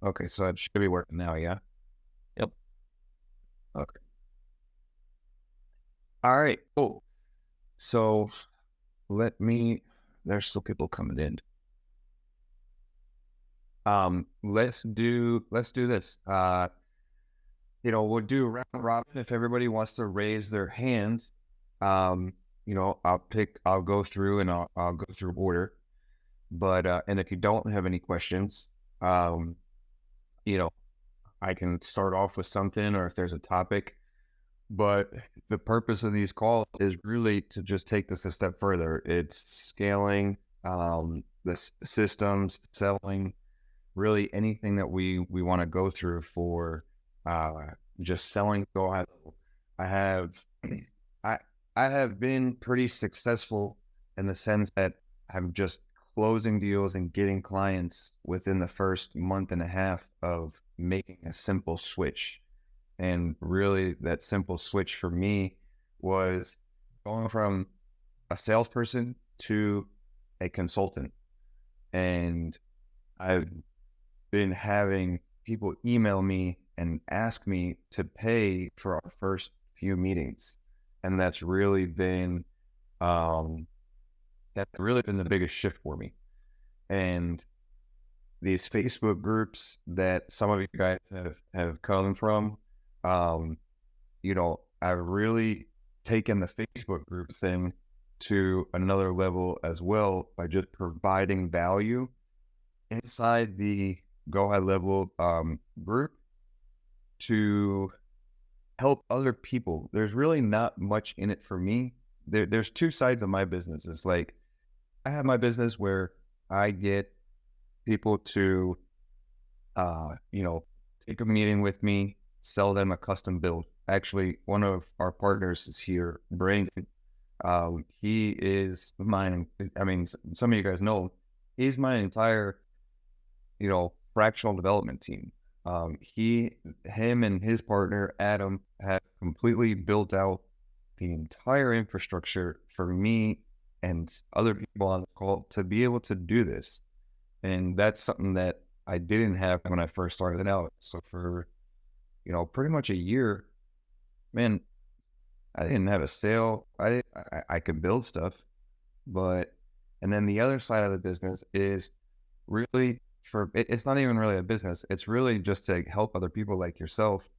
Okay, so it should be working now, yeah? Yep. Okay. All right, cool. So there's still people coming in. Let's do this. We'll do round robin if everybody wants to raise their hand. Um, I'll go through and I'll go through order. But and if you don't have any questions, um, you know, I can start off with something or if there's a topic. But the purpose of these calls is really to just take this a step further. It's scaling, systems, selling, really anything that we want to go through for uh, just selling GoHighLevel. I have I I have been pretty successful in the sense that I'm just closing deals and getting clients within the first month and a half of making a simple switch. And really, that simple switch for me was going from a salesperson to a consultant. And I've been having people email me and ask me to pay for our first few meetings. And um, that's really been the biggest shift for me. And these Facebook groups that some of you guys have come from, um, I've really taken the Facebook group thing to another level as well by just providing value inside the GoHighLevel group to help other people. There's really not much in it for me. There's two sides of my business. It's like I have my business where I get people to, take a meeting with me, sell them a custom build. Actually, one of our partners is here, Brandon. He is mine. I mean, some of you guys know he's my entire, fractional development team. Him and his partner, Adam, have completely built out the entire infrastructure for me and other people on the call to be able to do this. And that's something that I didn't have when I first started out. So for, pretty much a year, man, I didn't have a sale. I could build stuff, and then the other side of the business is really it's not even really a business. It's really just to help other people like yourself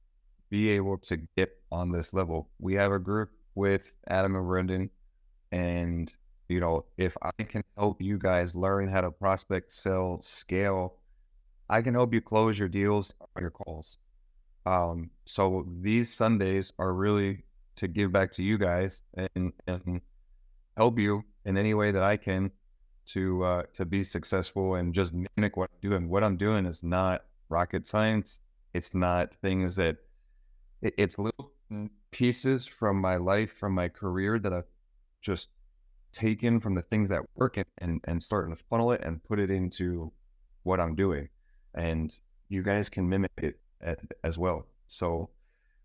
be able to get on this level. We have a group with Adam and Brendan, and if I can help you guys learn how to prospect, sell, scale, I can help you close your deals on your calls. So these Sundays are really to give back to you guys and help you in any way that I can to be successful and just mimic what I'm doing. What I'm doing is not rocket science. It's not things that it's little pieces from my life, from my career that I've just taken from the things that work and starting to funnel it and put it into what I'm doing. And you guys can mimic it as well. So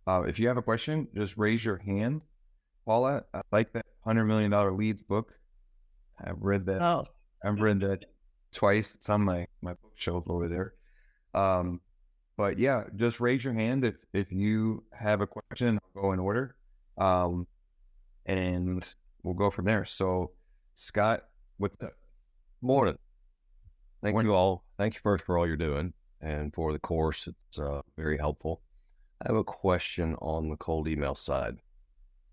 if you have a question, just raise your hand. Paula, I like that $100 million leads book. I've read that. Oh, I've read that twice. It's on my bookshelf over there. But yeah, just raise your hand if you have a question. I'll go in order, and we'll go from there. So, Scott, what's up? Morning. Thank you all. Thank you first for all you're doing and for the course. It's very helpful. I have a question on the cold email side.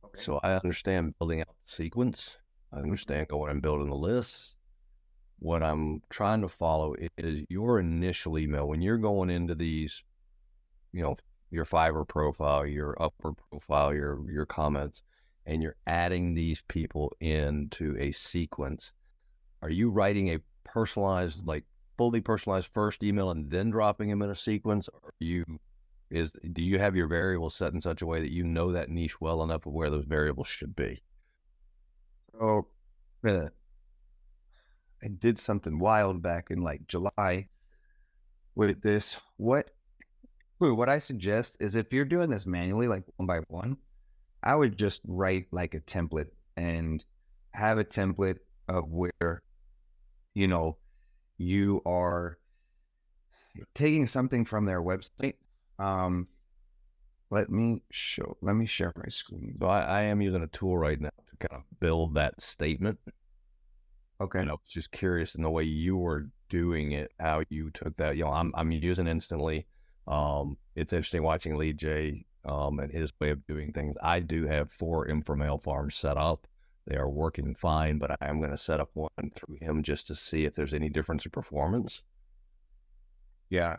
Okay. So I understand building out the sequence. I understand going and building the lists. What I'm trying to follow is your initial email. When you're going into these, your Fiverr profile, your Upwork profile, your comments, and you're adding these people into a sequence, are you writing a personalized, fully personalized first email and then dropping them in a sequence? Or do you have your variables set in such a way that you know that niche well enough of where those variables should be? So, I did something wild back in July with this. What I suggest is if you're doing this manually, one by one, I would just write a template and have a template of where, you are taking something from their website. Let me share my screen. So I am using a tool right now to kind of build that statement. Okay. And I was just curious in the way you were doing it, how you took that. I'm using Instantly. It's interesting watching Lee J and his way of doing things. I do have 4 Inframale farms set up. They are working fine, but I am going to set up one through him just to see if there's any difference in performance. Yeah.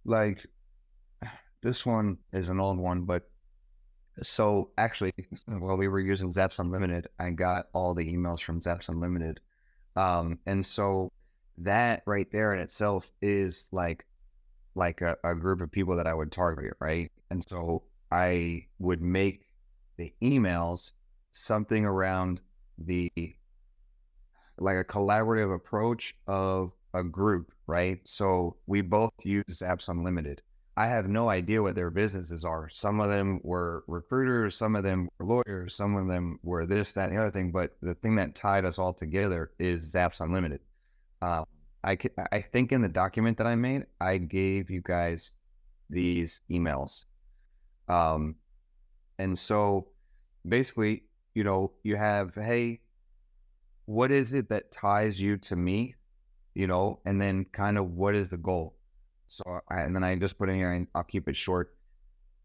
Like this one is an old one, but so actually, while we were using Zaps Unlimited, I got all the emails from Zaps Unlimited. And so that right there in itself is like a group of people that I would target, right? And so I would make the emails something around the like a collaborative approach of a group, right? So we both use Apps Unlimited. I have no idea what their businesses are. Some of them were recruiters, some of them were lawyers, some of them were this, that, and the other thing. But the thing that tied us all together is Zaps Unlimited. I think in the document that I made, I gave you guys these emails. And so basically, you have, hey, what is it that ties you to me? And then kind of what is the goal? So, and then I just put in here, and I'll keep it short.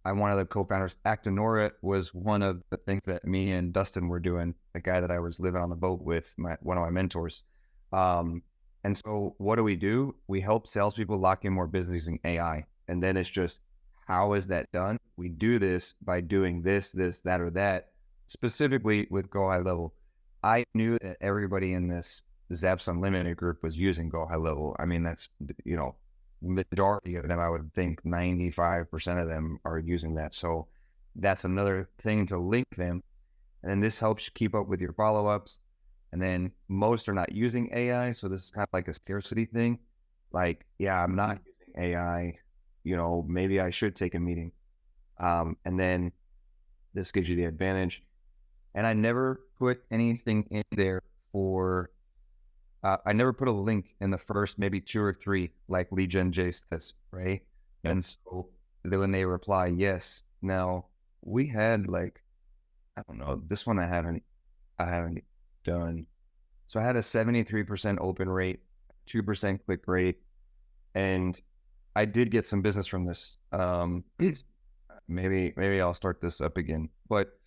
I'm one of the co-founders. Actinora was one of the things that me and Dustin were doing, the guy that I was living on the boat with, one of my mentors. And so what do? We help salespeople lock in more business using AI. And then it's just, how is that done? We do this by doing this, that, or that, specifically with GoHighLevel. I knew that everybody in this Zaps Unlimited group was using GoHighLevel. I mean, that's, majority of them, I would think 95% of them are using that. So that's another thing to link them. And then this helps you keep up with your follow-ups. And then most are not using AI. So this is kind of like a scarcity thing. Like, yeah, I'm not using AI, maybe I should take a meeting. And then this gives you the advantage. And I never put anything in there for, I never put a link in the first maybe 2 or 3, like Lead Gen J says, right? Yep. And so then when they reply, yes. Now we had like, I don't know, this one I haven't done. So I had a 73% open rate, 2% click rate, and I did get some business from this. Maybe I'll start this up again. But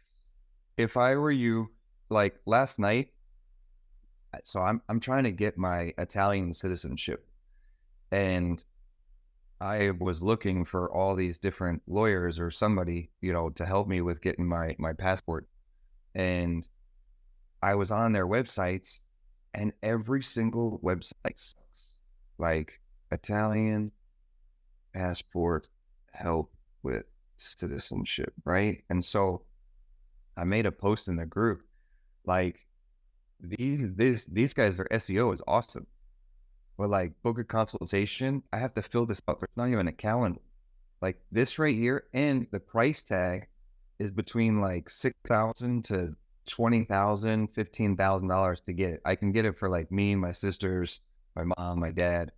if I were you, like last night, so I'm trying to get my Italian citizenship, and I was looking for all these different lawyers or somebody, to help me with getting my passport. And I was on their websites, and every single website sucks. Like Italian passport help with citizenship, right? And so I made a post in the group, like these guys, their SEO is awesome, but like book a consultation, I have to fill this up. There's not even a calendar. Like this right here, and the price tag is between like $6,000 to $20,000, $15,000 to get it. I can get it for like me, my sisters, my mom, my dad,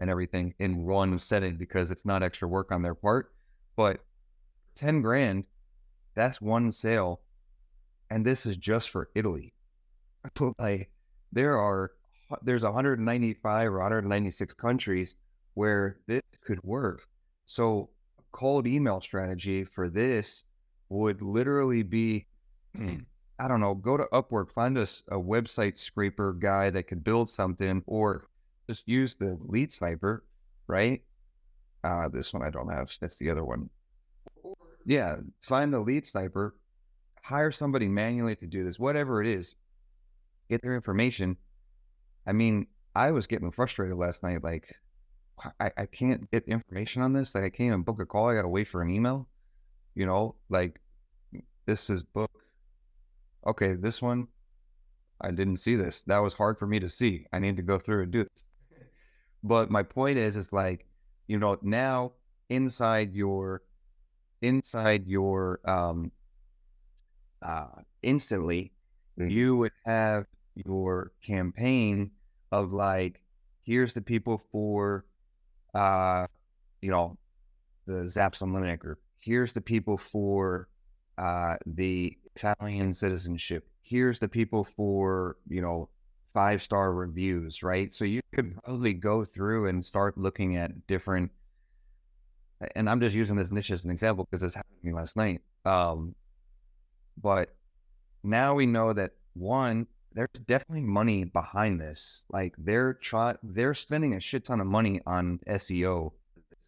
and everything in one setting because it's not extra work on their part. But 10 grand, that's one sale, and this is just for Italy. Like there's 195 or 196 countries where this could work. So a cold email strategy for this would literally be, I don't know, go to Upwork, find us a website scraper guy that could build something, or just use the lead sniper, right? This one I don't have. That's the other one. Yeah, find the lead sniper, hire somebody manually to do this, whatever it is, get their information. I mean, I was getting frustrated last night. Like, I can't get information on this. Like, I can't even book a call. I got to wait for an email. Like this is book. Okay, this one, I didn't see this. That was hard for me to see. I need to go through and do this. But my point is like, now inside your instantly, you would have your campaign of like, Here's the people for, you know, the Zaps Unlimited group. Here's the people for the Italian citizenship. Here's the people for, 5-star reviews, right? So you could probably go through and start looking at different, and I'm just using this niche as an example because this happened to me last night. But now we know that, one, there's definitely money behind this. Like they're spending a shit ton of money on SEO,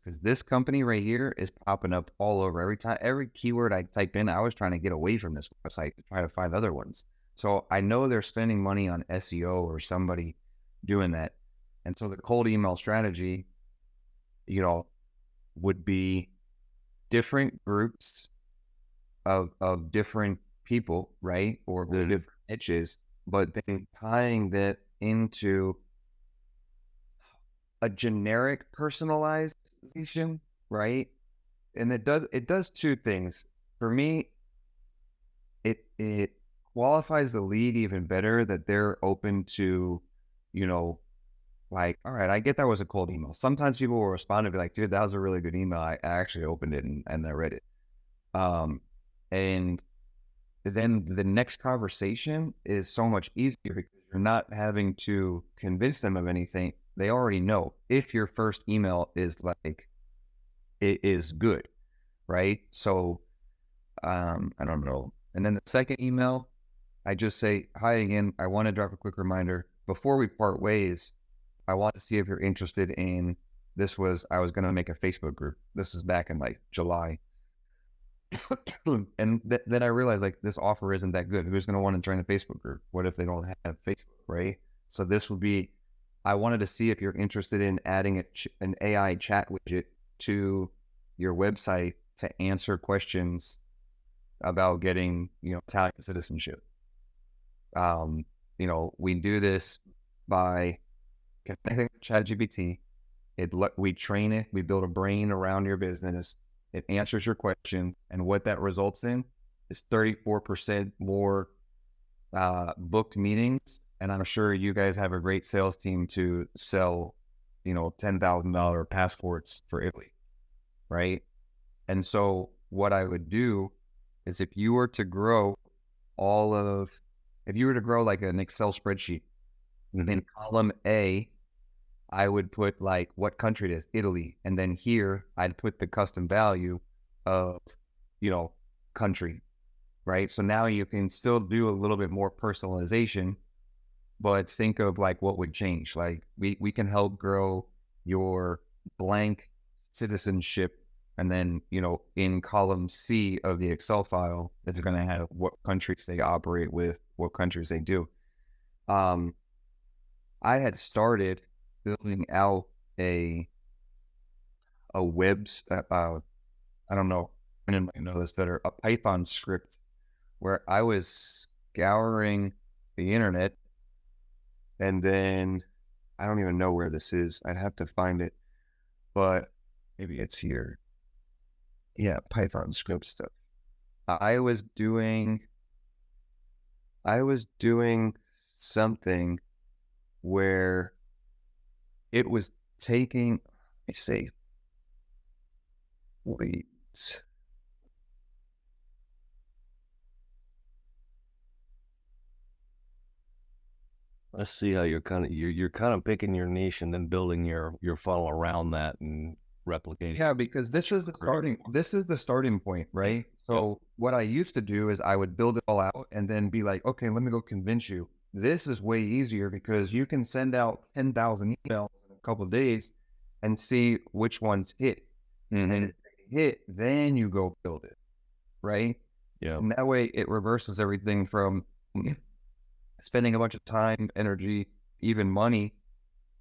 because this company right here is popping up all over. Every keyword I type in, I was trying to get away from this website to try to find other ones. So I know they're spending money on SEO or somebody doing that. And so the cold email strategy, would be different groups of different people, right? Or different niches, but then tying that into a generic personalization, right? And it does two things. For me, it qualifies the lead even better, that they're open to, like, all right, I get that was a cold email. Sometimes people will respond and be like, dude, that was a really good email. I actually opened it and I read it. And then the next conversation is so much easier because you're not having to convince them of anything. They already know if your first email is like, it is good, right? So, I don't know. And then the second email, I just say, hi again. I want to drop a quick reminder before we part ways. I want to see if you're interested in this. I was going to make a Facebook group. This is back in like July. And then I realized, like, this offer isn't that good. Who's going to want to join a Facebook group? What if they don't have Facebook, right? So this would be, I wanted to see if you're interested in adding an AI chat widget to your website to answer questions about getting, Italian citizenship. We do this by connecting with ChatGPT. We train it. We build a brain around your business. It answers your question, and what that results in is 34% more booked meetings. And I'm sure you guys have a great sales team to sell, $10,000 passports for Italy, right? And so what I would do is, if you were to grow like an Excel spreadsheet, in column A, I would put like what country it is, Italy. And then here I'd put the custom value of, country, right? So now you can still do a little bit more personalization, but think of like what would change. Like we can help grow your blank citizenship. And then, in column C of the Excel file, it's going to have what countries they operate with, what countries they do. I had started building out a webs. I don't know. I didn't know this better. A Python script where I was scouring the internet, and then I don't even know where this is. I'd have to find it, but maybe it's here. Yeah, Python script stuff. I was doing something where it was taking, let me see, leads. Let's see how you're kind of picking your niche and then building your funnel around that and replicating. Yeah, because this is the starting point, right? So what I used to do is I would build it all out and then be like, okay, let me go convince you. This is way easier because you can send out 10,000 emails in a couple of days and see which ones hit. And if they hit, then you go build it, right? Yeah. And that way it reverses everything from spending a bunch of time, energy, even money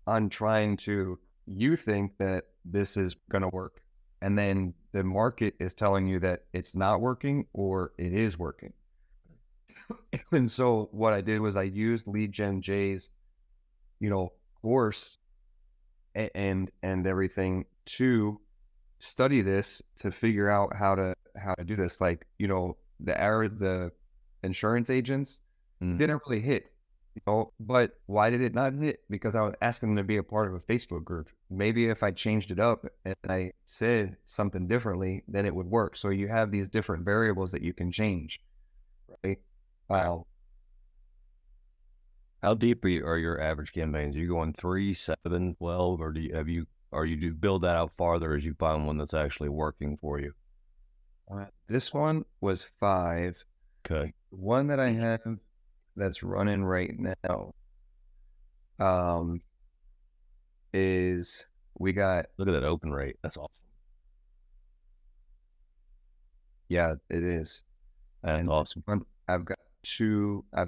on trying to, you think that this is going to work, and then the market is telling you that it's not working or it is working. And so what I did was I used Lead Gen J's, course and everything to study this, to figure out how to do this. Like, the insurance agents didn't really hit. Oh, but why did it not hit? Because I was asking them to be a part of a Facebook group. Maybe if I changed it up and I said something differently, then it would work. So you have these different variables that you can change, right? Wow. How deep are your average campaigns? Are you going 3, 7, 12, or do you build that out farther as you find one that's actually working for you? This one was 5. Okay. One that I have that's running right now, um, is we got, Look at that open rate. That's awesome. yeah, it is. That's And awesome. I've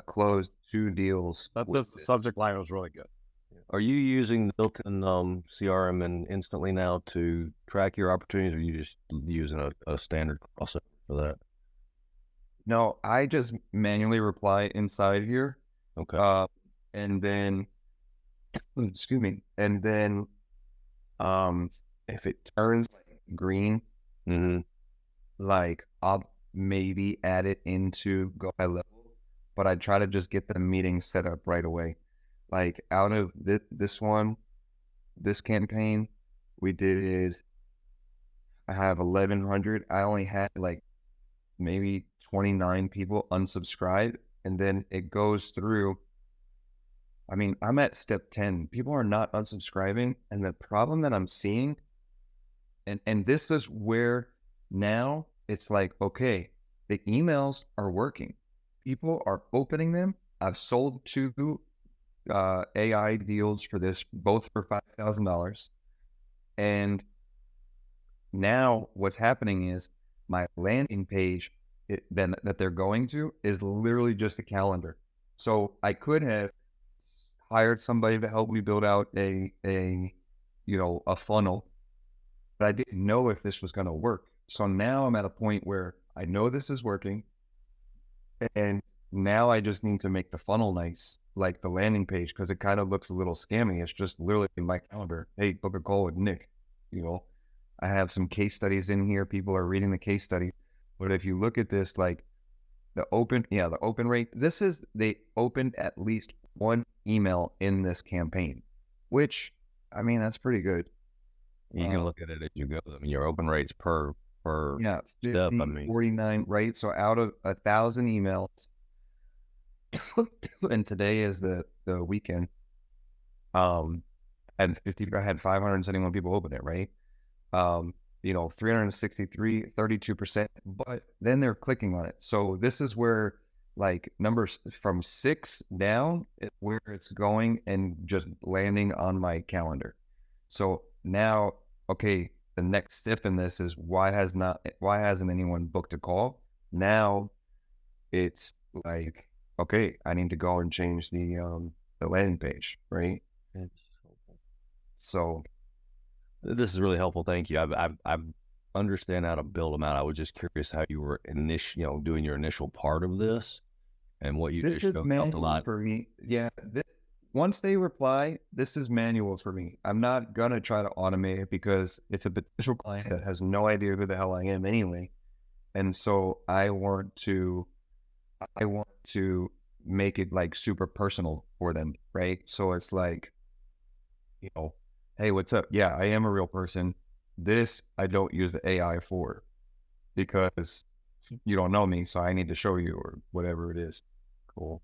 closed 2 deals. The subject line was really good. Are you using the built-in CRM and Instantly now to track your opportunities, or are you just using a standard process for that? No, I just manually reply inside here. Okay. And then, excuse me, and then, if it turns green, Mm-hmm. like I'll maybe add it into GoHighLevel, but I try to just get the meeting set up right away. Like out of this campaign, I have 1,100. I only had like maybe 29 people unsubscribe, and then it goes through. I mean, I'm at step 10. People are not unsubscribing, and the problem that I'm seeing, and this is where now it's like, okay, the emails are working. People are opening them. I've sold 2 AI deals for this, both for $5,000. And now what's happening is my landing page that they're going to is literally just a calendar. So I could have hired somebody to help me build out a funnel, but I didn't know if this was going to work. So now I'm at a point where I know this is working, and now I just need to make the funnel nice, like the landing page, because it kind of looks a little scammy. It's just literally in my calendar. Hey, book a call with Nick. I have some case studies in here. People are reading the case study. But if you look at this, like the open rate, they opened at least 1 email in this campaign, which, I mean, that's pretty good. You can look at it as you go. I mean, your open rates per step, 50, 49, right? So out of 1,000 emails, and today is the weekend, and I had 571 people open it, right? 363, 32%, but then they're clicking on it. So this is where like numbers from 6 down is where it's going and just landing on my calendar. So now, okay, the next step in this is why hasn't anyone booked a call? Now it's like, okay, I need to go and change the landing page, right? So this is really helpful. Thank you. I understand how to build them out. I was just curious how you were doing your initial part of this and what you this just is showed manual a lot for me. Yeah. Once they reply, this is manual for me. I'm not going to try to automate it because it's a potential client that has no idea who the hell I am anyway. And so I want to make it like super personal for them. Right. So it's like, hey, what's up? Yeah, I am a real person. This I don't use the AI for because you don't know me. So I need to show you or whatever it is. Cool.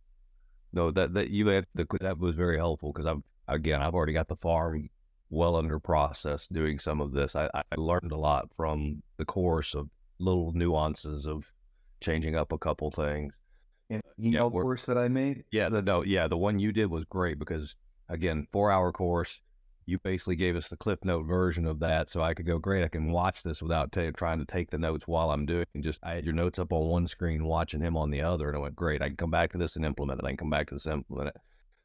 No, that was very helpful because I've already got the farm well under process doing some of this. I learned a lot from the course of little nuances of changing up a couple things. And email course that I made? Yeah, the one you did was great because again, 4-hour course. You basically gave us the Cliff Note version of that, so I could go, great, I can watch this without trying to take the notes while I'm doing it. I had your notes up on one screen, watching him on the other, and I went, great, I can come back to this and implement it. I can come back to this and implement it.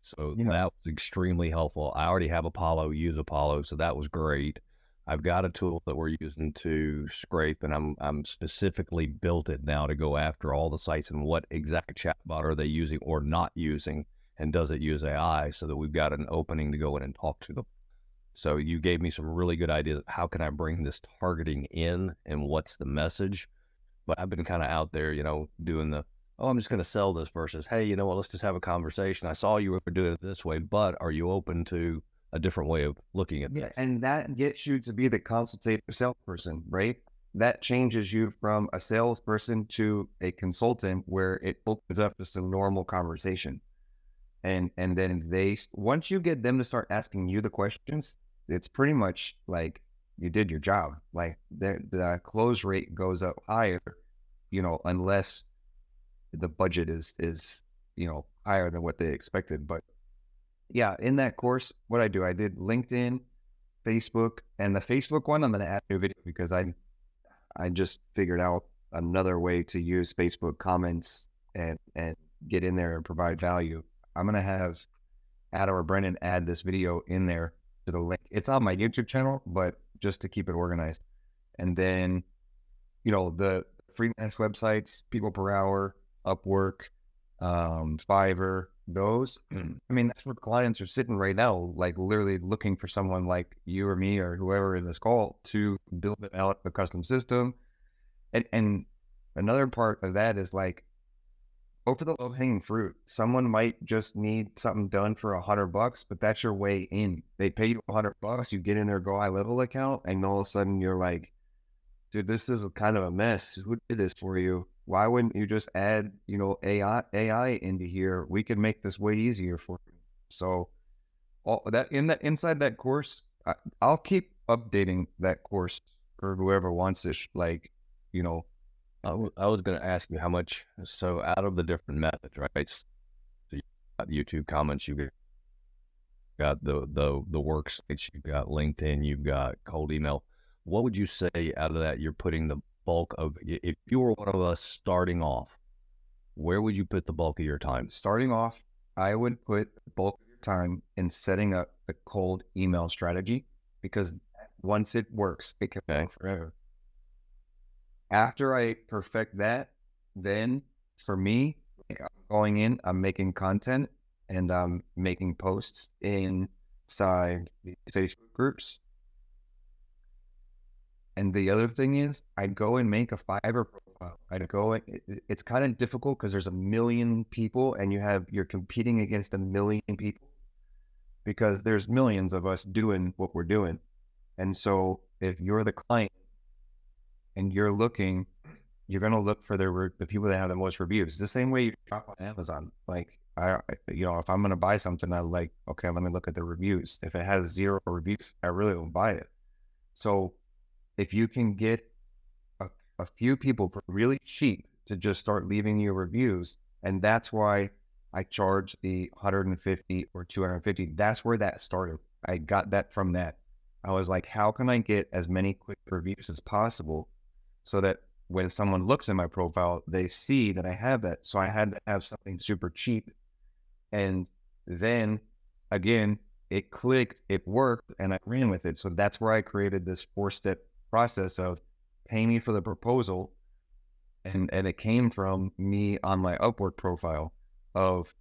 So that was extremely helpful. I already have Apollo, use Apollo, so that was great. I've got a tool that we're using to scrape, and I'm specifically built it now to go after all the sites and what exact chatbot are they using or not using, and does it use AI, so that we've got an opening to go in and talk to them. So you gave me some really good ideas. How can I bring this targeting in and what's the message? But I've been kind of out there, doing the oh, I'm just going to sell this versus, hey, you know what, let's just have a conversation. I saw you were doing it this way, but are you open to a different way of looking at Yeah, this? and that gets you to be the consultative salesperson, right? That changes you from a salesperson to a consultant, where it opens up just a normal conversation. And then once you get them to start asking you the questions, it's pretty much like you did your job. Like the close rate goes up higher, unless the budget is higher than what they expected. But yeah, in that course, what I did LinkedIn, Facebook, and the Facebook one, I'm going to add a new video because I just figured out another way to use Facebook comments and get in there and provide value. I'm going to have Adam or Brendan add this video in there to the link. It's on my YouTube channel, but just to keep it organized. And then, the freelance websites, People Per Hour, Upwork, Fiverr, those, I mean, that's where clients are sitting right now, like literally looking for someone like you or me or whoever in this call to build out a custom system. And another part of that is like, go for the low-hanging fruit. Someone might just need something done for $100, but that's your way in. They pay you $100, you get in their GoHighLevel account, and all of a sudden you're like, dude, this is kind of a mess. Who did this for you? Why wouldn't you just add, AI into here? We could make this way easier for you. So all that inside that course, I'll keep updating that course for whoever wants this. Like, I was going to ask you how much, so out of the different methods, right? So you got YouTube comments, you got the worksites, you've got LinkedIn, you've got cold email. What would you say out of that you're putting the bulk of, if you were one of us starting off, where would you put the bulk of your time? Starting off, I would put the bulk of your time in setting up the cold email strategy, because once it works, it can work forever. After I perfect that, then for me, I'm going in, I'm making content, and I'm making posts inside the Facebook groups. And the other thing is, I go and make a Fiverr profile. It's kind of difficult because there's 1 million people and you're competing against 1 million people, because there's millions of us doing what we're doing. And so if you're the client and you're going to look for the people that have the most reviews, the same way you shop on Amazon. Like, if I'm going to buy something, I'm like, okay, let me look at the reviews. If it has 0 reviews, I really won't buy it. So if you can get a few people for really cheap to just start leaving you reviews, and that's why I charge the 150 or 250. That's where that started. I got that from that. I was like, how can I get as many quick reviews as possible so that when someone looks at my profile, they see that I have that. So I had to have something super cheap. And then again, it clicked, it worked, and I ran with it. So that's where I created this 4-step process of pay me for the proposal. And it came from me on my Upwork profile of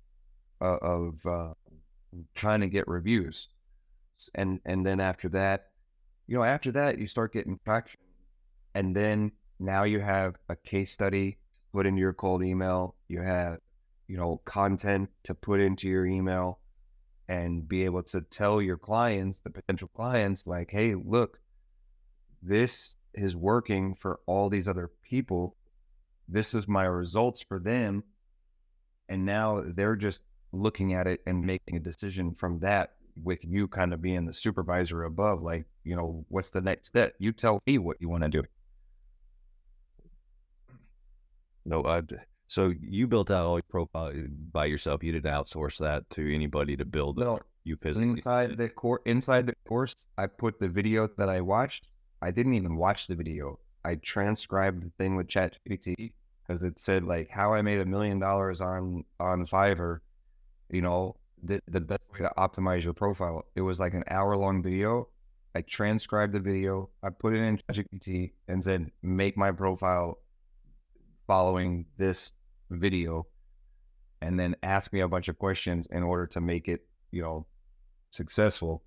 trying to get reviews. And then after that, you start getting traction. And then now you have a case study put into your cold email. You have, content to put into your email, and be able to tell your clients, the potential clients, like, hey, look, this is working for all these other people. This is my results for them. And now they're just looking at it and making a decision from that, with you kind of being the supervisor above, like, what's the next step? You tell me what you want to do. So you built out all your profile by yourself. You didn't outsource that to anybody to build it. No, you physically inside the course, I put the video that I watched. I didn't even watch the video. I transcribed the thing with ChatGPT, because it said like how I made $1 million on Fiverr. The best way to optimize your profile. It was like an hour-long video. I transcribed the video. I put it in ChatGPT and said, make my profile following this video, and then ask me a bunch of questions in order to make it, successful.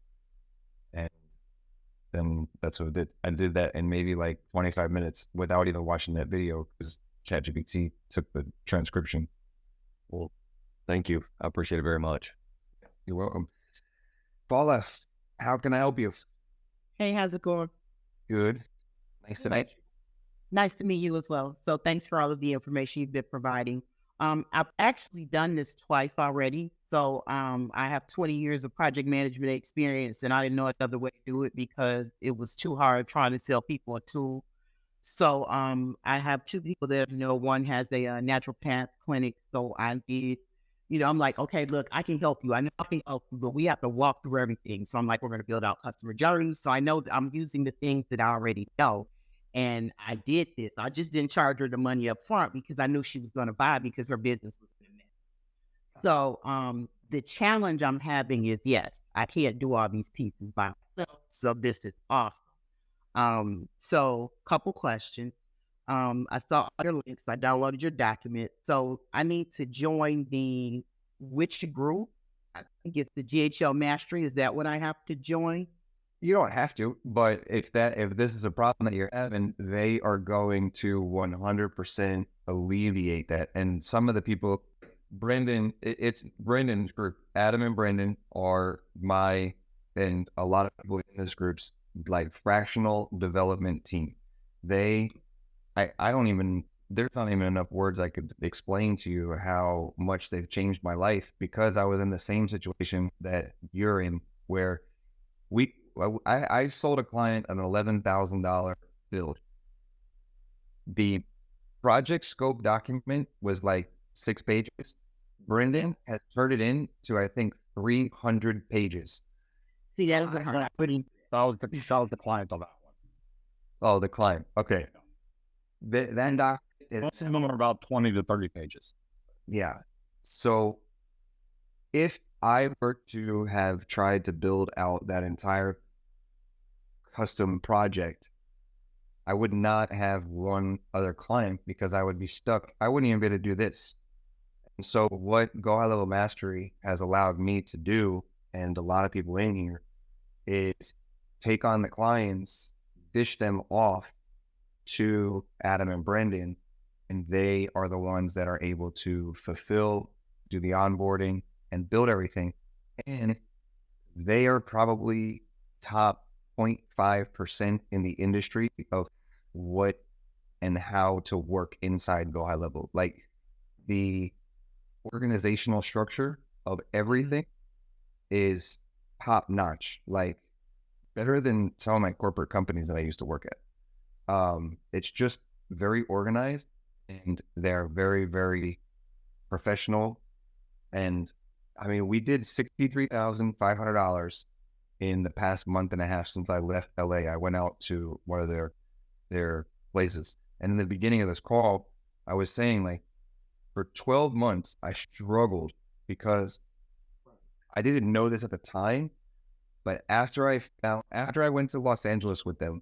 And then that's what I did. I did that in maybe like 25 minutes without even watching that video, because ChatGPT took the transcription. Well, thank you. I appreciate it very much. You're welcome. Paula, how can I help you? Hey, how's it going? Good. Nice to meet you. Nice to meet you as well. So thanks for all of the information you've been providing. I've actually done this twice already. So I have 20 years of project management experience, and I didn't know another way to do it because it was too hard trying to sell people a tool. So I have two people that one has a naturopath clinic. So I did, I'm like, okay, look, I can help you. I know I can help you, but we have to walk through everything. So I'm like, we're going to build out customer journeys. So I know that I'm using the things that I already know. And I did this. I just didn't charge her the money up front because I knew she was going to buy because her business was in a mess. So the challenge I'm having is, yes, I can't do all these pieces by myself. So this is awesome. So couple questions. I saw other links. I downloaded your document. So I need to join which group? I think it's the GHL Mastery. Is that what I have to join? You don't have to, but if this is a problem that you're having, they are going to 100% alleviate that. And some of the people, it's Brendan's group. Adam and Brendan are and a lot of people in this group's like fractional development team. I don't even, there's not even enough words I could explain to you how much they've changed my life, because I was in the same situation that you're in, where I sold a client an $11,000 build. The project scope document was like 6 pages. Brendan has turned it into, I think, 300 pages. See, that was the hard. That was the client on that one. Oh, the client. Okay. That doc is Most of them are about 20 to 30 pages. Yeah. So if I were to have tried to build out that entire custom project, I would not have one other client because I would be stuck. I wouldn't even be able to do this. And so what GoHighLevel Mastery has allowed me to do, and a lot of people in here, is take on the clients, dish them off to Adam and Brendan, and they are the ones that are able to fulfill, do the onboarding, and build everything. And they are probably top 0.5% in the industry of what and how to work inside GoHighLevel. Like, the organizational structure of everything is top notch, like better than some of my corporate companies that I used to work at. It's just very organized, and they're very, very professional. And I mean, we did $63,500 in the past month and a half since I left LA. I went out to one of their places. And in the beginning of this call, I was saying, like, for 12 months, I struggled because I didn't know this at the time. But after I went to Los Angeles with them,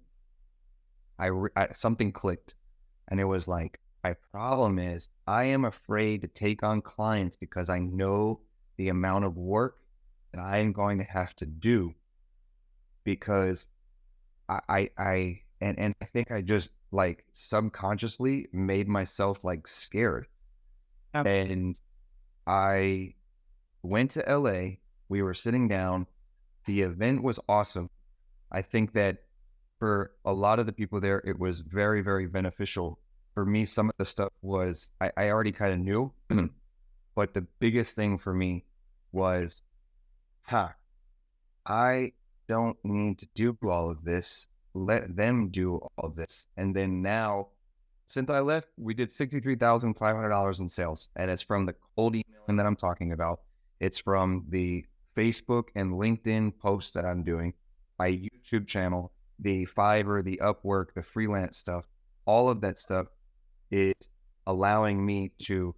something clicked, and it was like, my problem is I am afraid to take on clients because I know the amount of work that I am going to have to do, because I think I just like subconsciously made myself like scared. And I went to LA. We were sitting down. The event was awesome. I think that for a lot of the people there, it was very, very beneficial. For me, some of the stuff was, I already kind of knew, but the biggest thing for me was, I don't need to do all of this. Let them do all of this. And then now, since I left, we did $63,500 in sales. And it's from the cold emailing that I'm talking about. It's from the Facebook and LinkedIn posts that I'm doing, my YouTube channel, the Fiverr, the Upwork, the freelance stuff. All of that stuff is allowing me to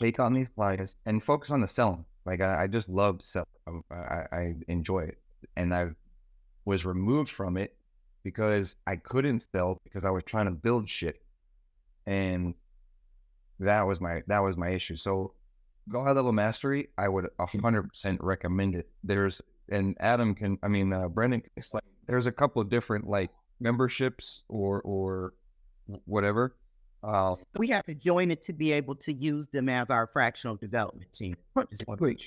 take on these clients and focus on the selling. Like, I just love selling. I enjoy it. And I was removed from it because I couldn't sell because I was trying to build shit. And that was my issue. So GoHighLevel Mastery, I would 100% recommend it. Brendan can explain, there's a couple of different like memberships or whatever. We have to join it to be able to use them as our fractional development team.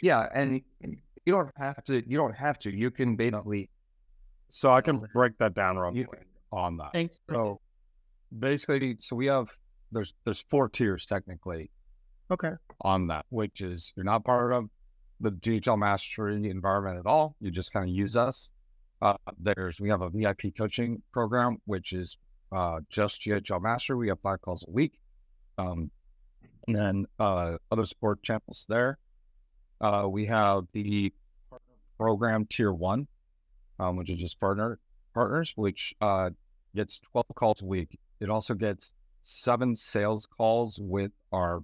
Yeah, and you don't have to. You don't have to. You can basically. So I can break that down real quick on that. Thanks. So basically, we have there's 4 tiers technically Okay. on that, which is you're not part of the GHL Mastery environment at all. You just kind of use us. We have a VIP coaching program, which is just GHL Mastery. We have 5 calls a week. And then other support channels there. We have the program tier 1, which is just partners, which gets 12 calls a week. It also gets 7 sales calls with our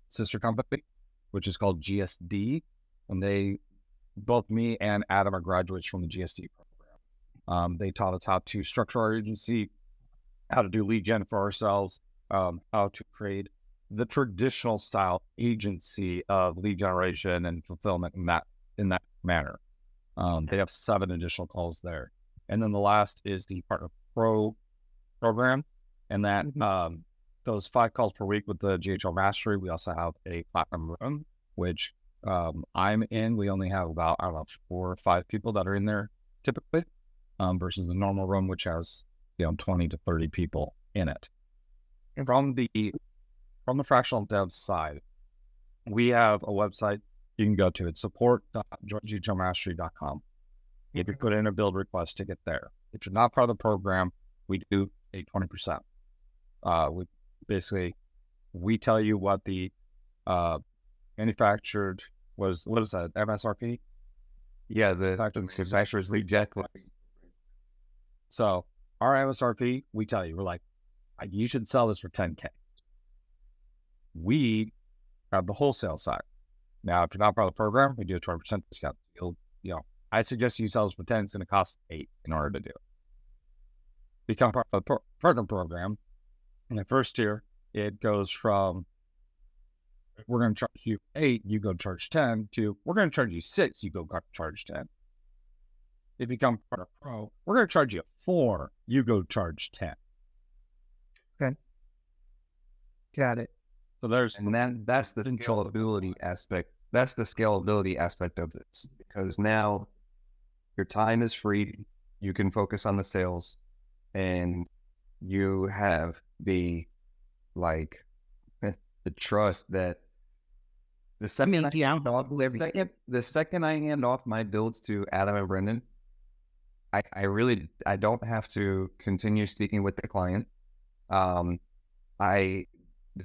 sister company, which is called GSD. And both me and Adam are graduates from the GSD program. They taught us how to structure our agency, how to do lead gen for ourselves, how to create the traditional style agency of lead generation and fulfillment in that manner. They have 7 additional calls there. And then the last is the Partner Pro program. And that those 5 calls per week with the GHL Mastery. We also have a Platinum room, which I'm in. We only have about, 4 or 5 people that are in there typically, versus the normal room, which has 20 to 30 people in it. And from the fractional dev side, we have a website you can go to. It's support.ghlmastery.com. You can put in a build request to get there. If you're not part of the program, we do a 20%. We tell you what the manufactured what is that, MSRP? Yeah, the manufacturer's lead gen. So our MSRP, we tell you, we're like, you should sell this for 10K. We have the wholesale side. Now, if you're not part of the program, we do a 20% discount. I suggest you sell this for 10. It's going to cost 8 in order to do it. Become part of the partner program. In the first tier, it goes from we're going to charge you 8, you go charge 10, to we're going to charge you 6, you go charge 10. If you become Partner Pro, we're going to charge you 4, you go charge 10. Okay. Got it. So that's the scalability aspect. That's the scalability aspect of this, because now your time is free. You can focus on the sales, and you have the trust that the second I hand off my builds to Adam and Brendan, I don't have to continue speaking with the client.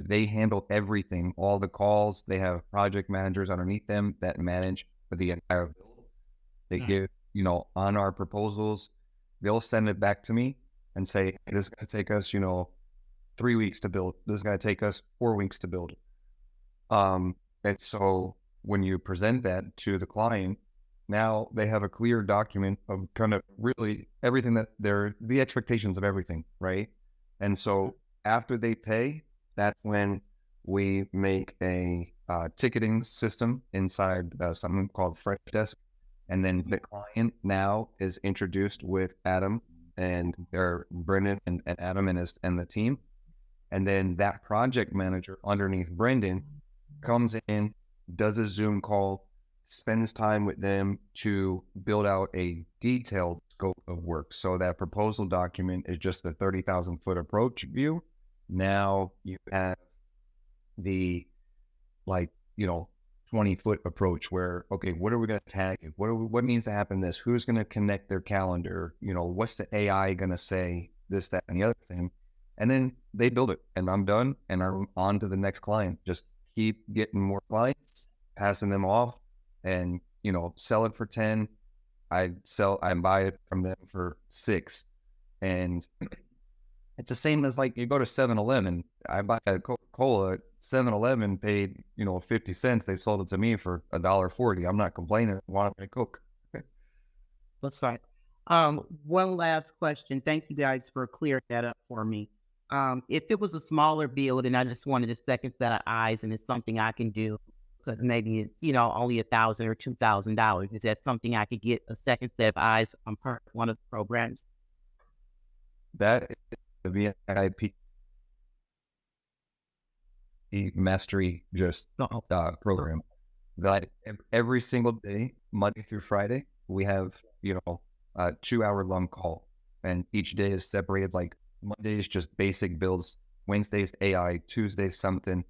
They handle everything, all the calls. They have project managers underneath them that manage the entire build. They give, on our proposals, they'll send it back to me and say, this is going to take us, 3 weeks to build. This is going to take us 4 weeks to build. And so when you present that to the client, now they have a clear document of kind of really everything the expectations of everything, right? And so after they pay, that's when we make a ticketing system inside something called Fresh Desk. And then the client now is introduced with Adam and Brendan and Adam and the team. And then that project manager underneath Brendan comes in, does a Zoom call, spends time with them to build out a detailed scope of work. So that proposal document is just the 30,000 foot approach view. Now you have the 20-foot approach where, okay, what are we going to tag? What needs to happen? Who's going to connect their calendar? What's the AI going to say? This, that, and the other thing. And then they build it, and I'm done, and I'm on to the next client. Just keep getting more clients, passing them off, and sell it for 10. I buy it from them for 6, and it's the same as you go to 7-Eleven. I buy a Coca-Cola. 7-Eleven paid 50 cents. They sold it to me for $1.40. I'm not complaining. I want a Coke. That's fine. One last question. Thank you guys for clearing that up for me. If it was a smaller build and I just wanted a second set of eyes and it's something I can do, because maybe it's only $1,000 or $2,000, is that something I could get a second set of eyes on part of one of the programs? That is the VIP. mastery program. That every single day, Monday through Friday, we have, a 2-hour long call, and each day is separated. Like Mondays, just basic builds. Wednesdays, AI. Tuesdays, something.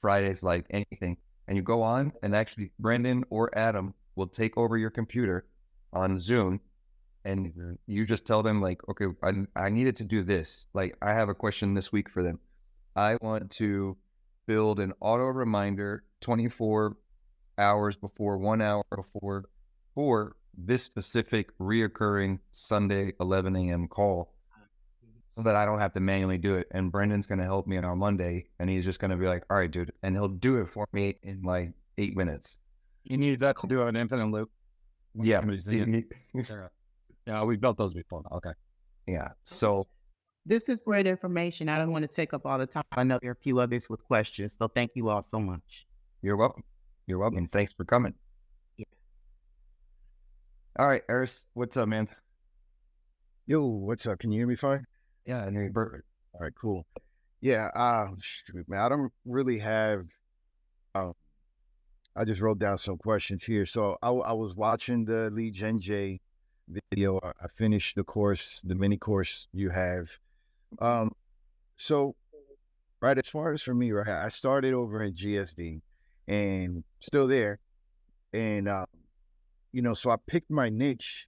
Fridays, like anything. And you go on, and actually, Brandon or Adam will take over your computer on Zoom, and you just tell them, like, okay, I needed to do this. Like, I have a question this week for them. I want to build an auto reminder 24 hours before, 1 hour before, for this specific reoccurring Sunday 11 a.m. call, so that I don't have to manually do it. And Brendan's going to help me on Monday, and he's just going to be like, all right, dude. And he'll do it for me in like 8 minutes. You need that to do an infinite loop. Yeah. Yeah, we built those before. Okay. Yeah. So This is great information. I don't want to take up all the time. I know there are a few others with questions. So thank you all so much. you're welcome. You're welcome. Thanks for coming. Yes. All right, Eris, what's up, man? Yo, what's up? Can you hear me fine? Yeah, I know you're perfect. All right, cool. Yeah, shoot, man, I don't really have. I just wrote down some questions here. So I was watching the Lead Gen J video. I finished the course, the mini course you have. So right, as far as for me, right, I started over in GSD and still there, and so I picked my niche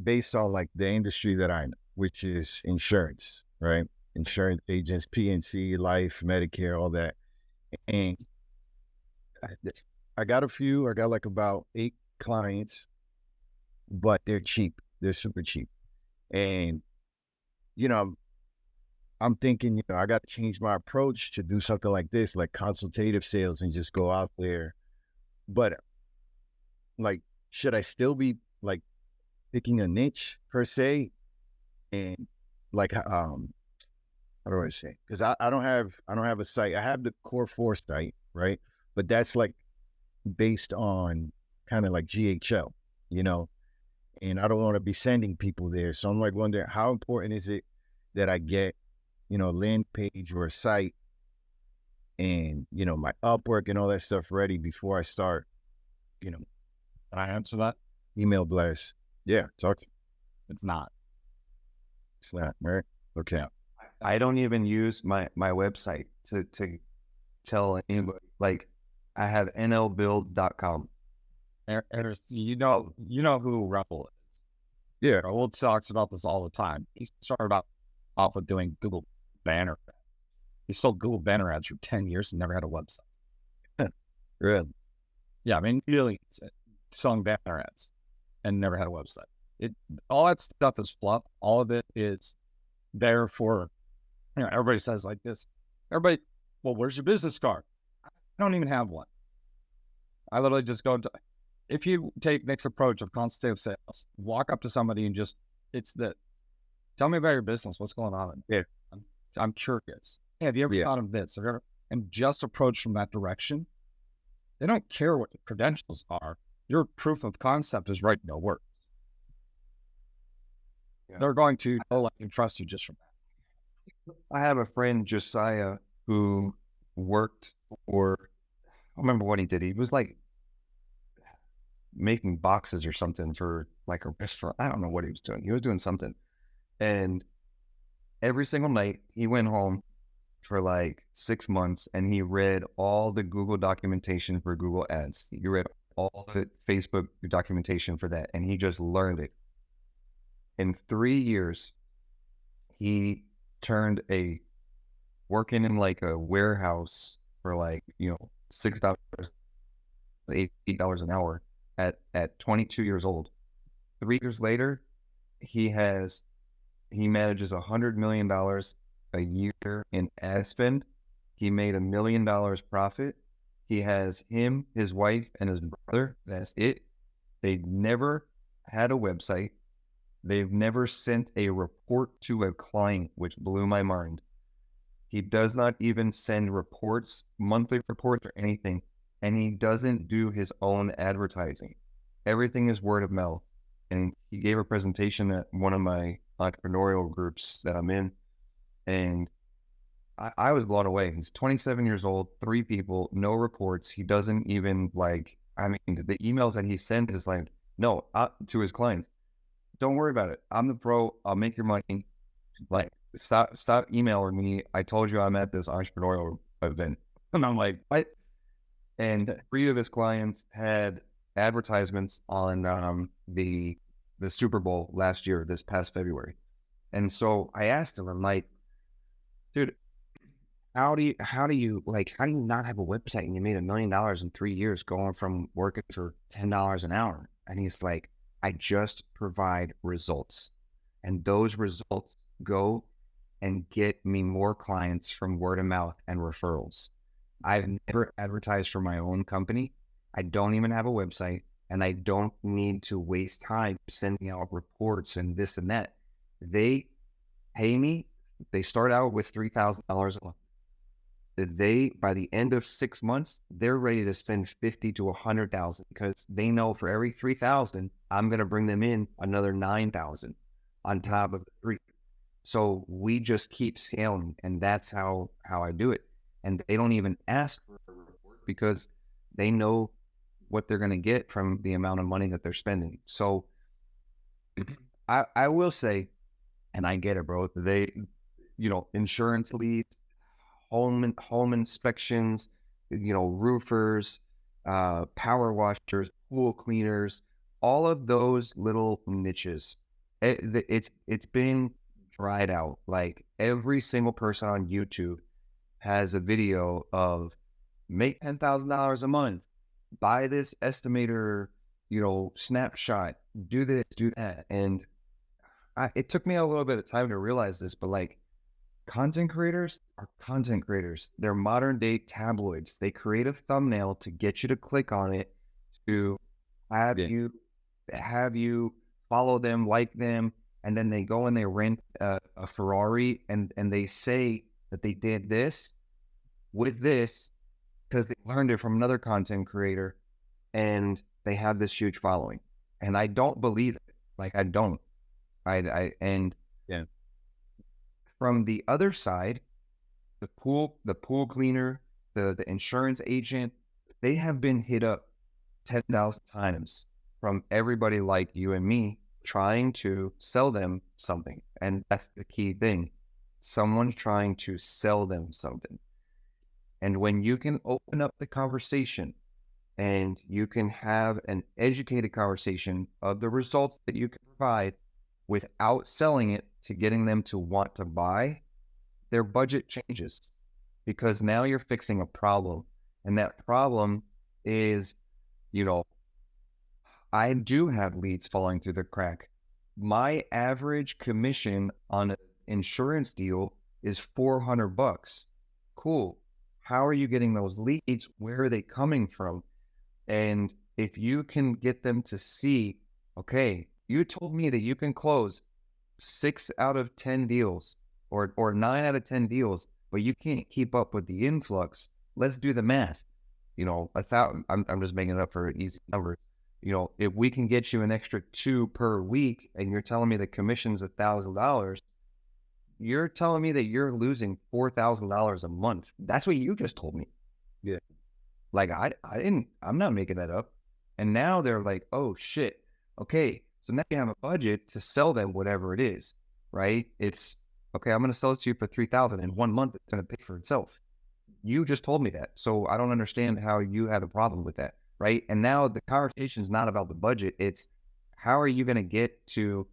based on like the industry that I'm, which is insurance, right? Insurance agents, PNC, life, Medicare, all that. And I got like about 8 clients, but they're cheap. They're super cheap. And, I'm thinking, I got to change my approach to do something like this, like consultative sales, and just go out there. But like, should I still be like picking a niche per se? And like, how do I say? Because I don't have a site. I have the Core 4 site, right? But that's like based on kind of like GHL, and I don't want to be sending people there. So I'm like wondering, how important is it that I get, a land page or a site and, my Upwork and all that stuff ready before I start, Can I answer that? email blast? Yeah, talk to me. It's not. It's not, right? Okay. I don't even use my website to tell anybody. Like, I have nlbuild.com. You know who Ruffle is. Yeah. Raul talks about this all the time. He started off with doing Google banner ads. He sold Google banner ads for 10 years and never had a website. Really? Yeah, I mean, really selling banner ads and never had a website. All that stuff is fluff. All of it is there for, everybody says like this. Well, where's your business card? I don't even have one. I literally just go to, if you take Nick's approach of consultative sales, walk up to somebody and tell me about your business. What's going on? Yeah. I'm curious. Hey, have you ever thought of this? And just approach from that direction. They don't care what the credentials are. Your proof of concept is right in your words. Yeah. They're going to know and trust you just from that. I have a friend, Josiah, who worked for, I don't remember what he did. He was like making boxes or something for like a restaurant. I don't know what he was doing. He was doing something. And every single night he went home for like 6 months and he read all the Google documentation for Google Ads. He read all the Facebook documentation for that, and he just learned it. In 3 years, he turned working in like a warehouse for like, $6, $8 an hour at 22 years old. 3 years later, he manages $100 million a year in ad spend. He made $1 million profit. He has him, his wife, and his brother. That's it. They never had a website. They've never sent a report to a client, which blew my mind. He does not even send reports, monthly reports or anything. And he doesn't do his own advertising. Everything is word of mouth. And he gave a presentation at one of my entrepreneurial groups that I'm in. And I was blown away. He's 27 years old, 3 people, no reports. He doesn't even like, I mean, the emails that he sends is like, no, to his clients, don't worry about it. I'm the pro. I'll make your money. Like, stop emailing me. I told you I'm at this entrepreneurial event. And I'm like, what? And 3 of his clients had advertisements on the Super Bowl last year, this past February. And so I asked him, I'm like, dude, how do you not have a website and you made $1 million in 3 years going from working for $10 an hour? And he's like, I just provide results, and those results go and get me more clients from word of mouth and referrals. I've never advertised for my own company. I don't even have a website, and I don't need to waste time sending out reports and this and that. They pay me. They start out with $3,000 a month. By the end of 6 months, they're ready to spend 50 to 100,000 because they know for every 3,000, I'm going to bring them in another 9,000 on top of the 3. So we just keep scaling, and that's how I do it. And they don't even ask for a report because they know what they're going to get from the amount of money that they're spending. So I will say, and I get it, bro, they, insurance leads, home inspections, roofers, power washers, pool cleaners, all of those little niches. It's been dried out. Like every single person on YouTube has a video of make $10,000 a month, buy this estimator, snapshot, do this, do that. And it took me a little bit of time to realize this, but like, content creators are content creators. They're modern day tabloids. They create a thumbnail to get you to click on it, to have you follow them, like them, and then they go and they rent a Ferrari and they say that they did this with this because they learned it from another content creator, and they have this huge following. And I don't believe it. Like I don't. From the other side, the pool cleaner, the insurance agent, they have been hit up 10,000 times from everybody like you and me trying to sell them something. And that's the key thing. Someone's trying to sell them something. And when you can open up the conversation and you can have an educated conversation of the results that you can provide without selling it to getting them to want to buy, their budget changes because now you're fixing a problem. And that problem is, I do have leads falling through the crack. My average commission on an insurance deal is $400. Cool. How are you getting those leads? Where are they coming from? And if you can get them to see, okay, you told me that you can close 6 out of 10 deals or 9 out of 10 deals, but you can't keep up with the influx. Let's do the math. I'm just making it up for an easy number. If we can get you an extra 2 per week and you're telling me the commission's $1,000, you're telling me that you're losing $4,000 a month. That's what you just told me. Yeah. Like I'm not making that up. And now they're like, oh shit. Okay. So now you have a budget to sell them whatever it is, right? It's okay. I'm going to sell it to you for $3,000 in 1 month. It's going to pay for itself. You just told me that. So I don't understand how you have a problem with that, right? And now the conversation is not about the budget. It's how are you going to get to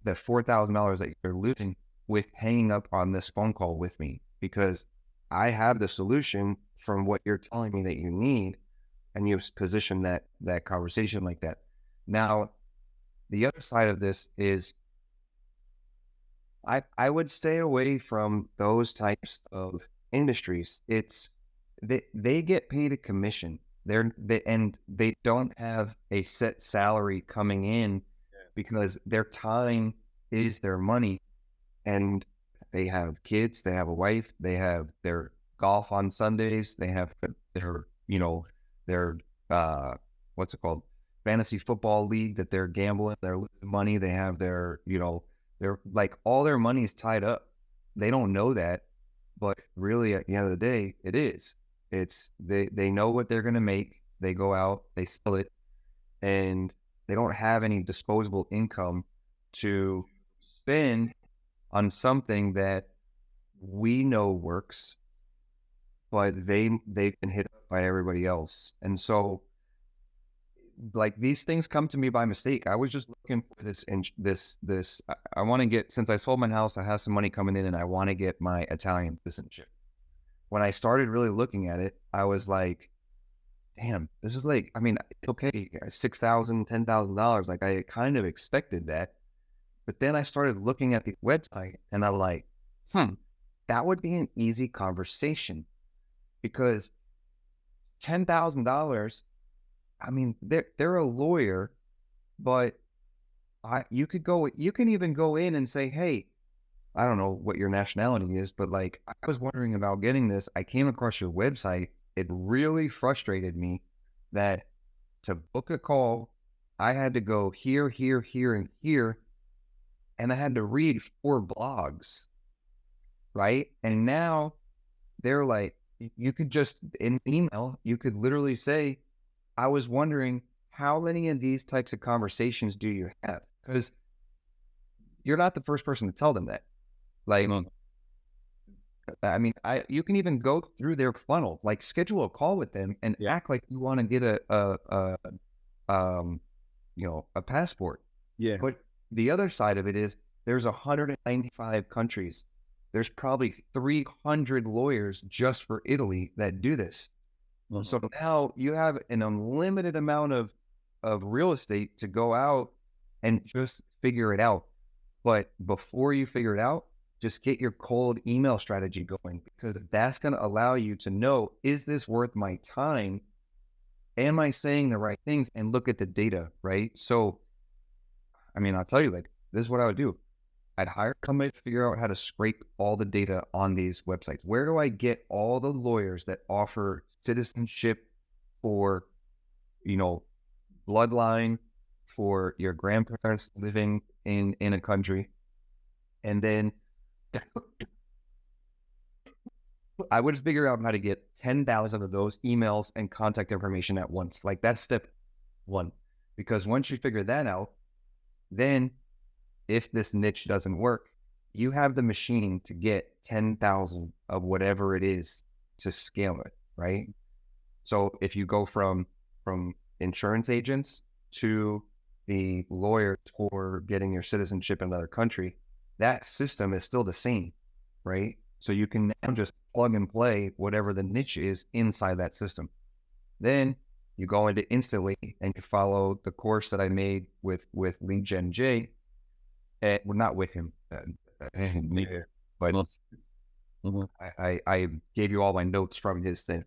the $4,000 that you're losing with hanging up on this phone call with me? Because I have the solution from what you're telling me that you need, and you've positioned that conversation like that. Now, the other side of this is I would stay away from those types of industries. They get paid a commission. They don't have a set salary coming in because their time is their money, and they have kids, they have a wife, they have their golf on Sundays, they have their what's it called? Fantasy football league that they're gambling, they're losing money, they have they're like all their money is tied up. They don't know that, but really at the end of the day, it's they know what they're going to make. They go out, they sell it, and they don't have any disposable income to spend on something that we know works, but they've been hit up by everybody else. And so, like, these things come to me by mistake. I was just looking for this. I want to get, since I sold my house, I have some money coming in, and I want to get my Italian citizenship. When I started really looking at it, I was like, damn, this is like, I mean, it's okay, $6,000, $10,000. Like, I kind of expected that. But then I started looking at the website, and I'm like, that would be an easy conversation, because $10,000, I mean, they're a lawyer, but you can even go in and say, hey, I don't know what your nationality is, but like, I was wondering about getting this. I came across your website. It really frustrated me that to book a call, I had to go here, here, here, and here, and I had to read 4 blogs, right? And now they're like, you could just, in email, you could literally say, I was wondering, how many of these types of conversations do you have? Because you're not the first person to tell them that. Like, I mean, you can even go through their funnel, like schedule a call with them and act like you want to get a passport. Yeah. But the other side of it is there's 195 countries. There's probably 300 lawyers just for Italy that do this. So now you have an unlimited amount of real estate to go out and just figure it out. But before you figure it out, just get your cold email strategy going, because that's going to allow you to know, is this worth my time? Am I saying the right things? And look at the data, right? So, I mean, I'll tell you, like, this is what I would do. I'd hire somebody to figure out how to scrape all the data on these websites. Where do I get all the lawyers that offer citizenship for, bloodline, for your grandparents living in a country? And then I would figure out how to get 10,000 of those emails and contact information at once. Like, that's step 1. Because once you figure that out, then if this niche doesn't work, you have the machine to get 10,000 of whatever it is to scale it, right? So if you go from insurance agents to the lawyers for getting your citizenship in another country, that system is still the same, right? So you can now just plug and play whatever the niche is inside that system. Then you go into Instantly and you follow the course that I made with Lead Gen J. Well, not with him, but I gave you all my notes from his thing.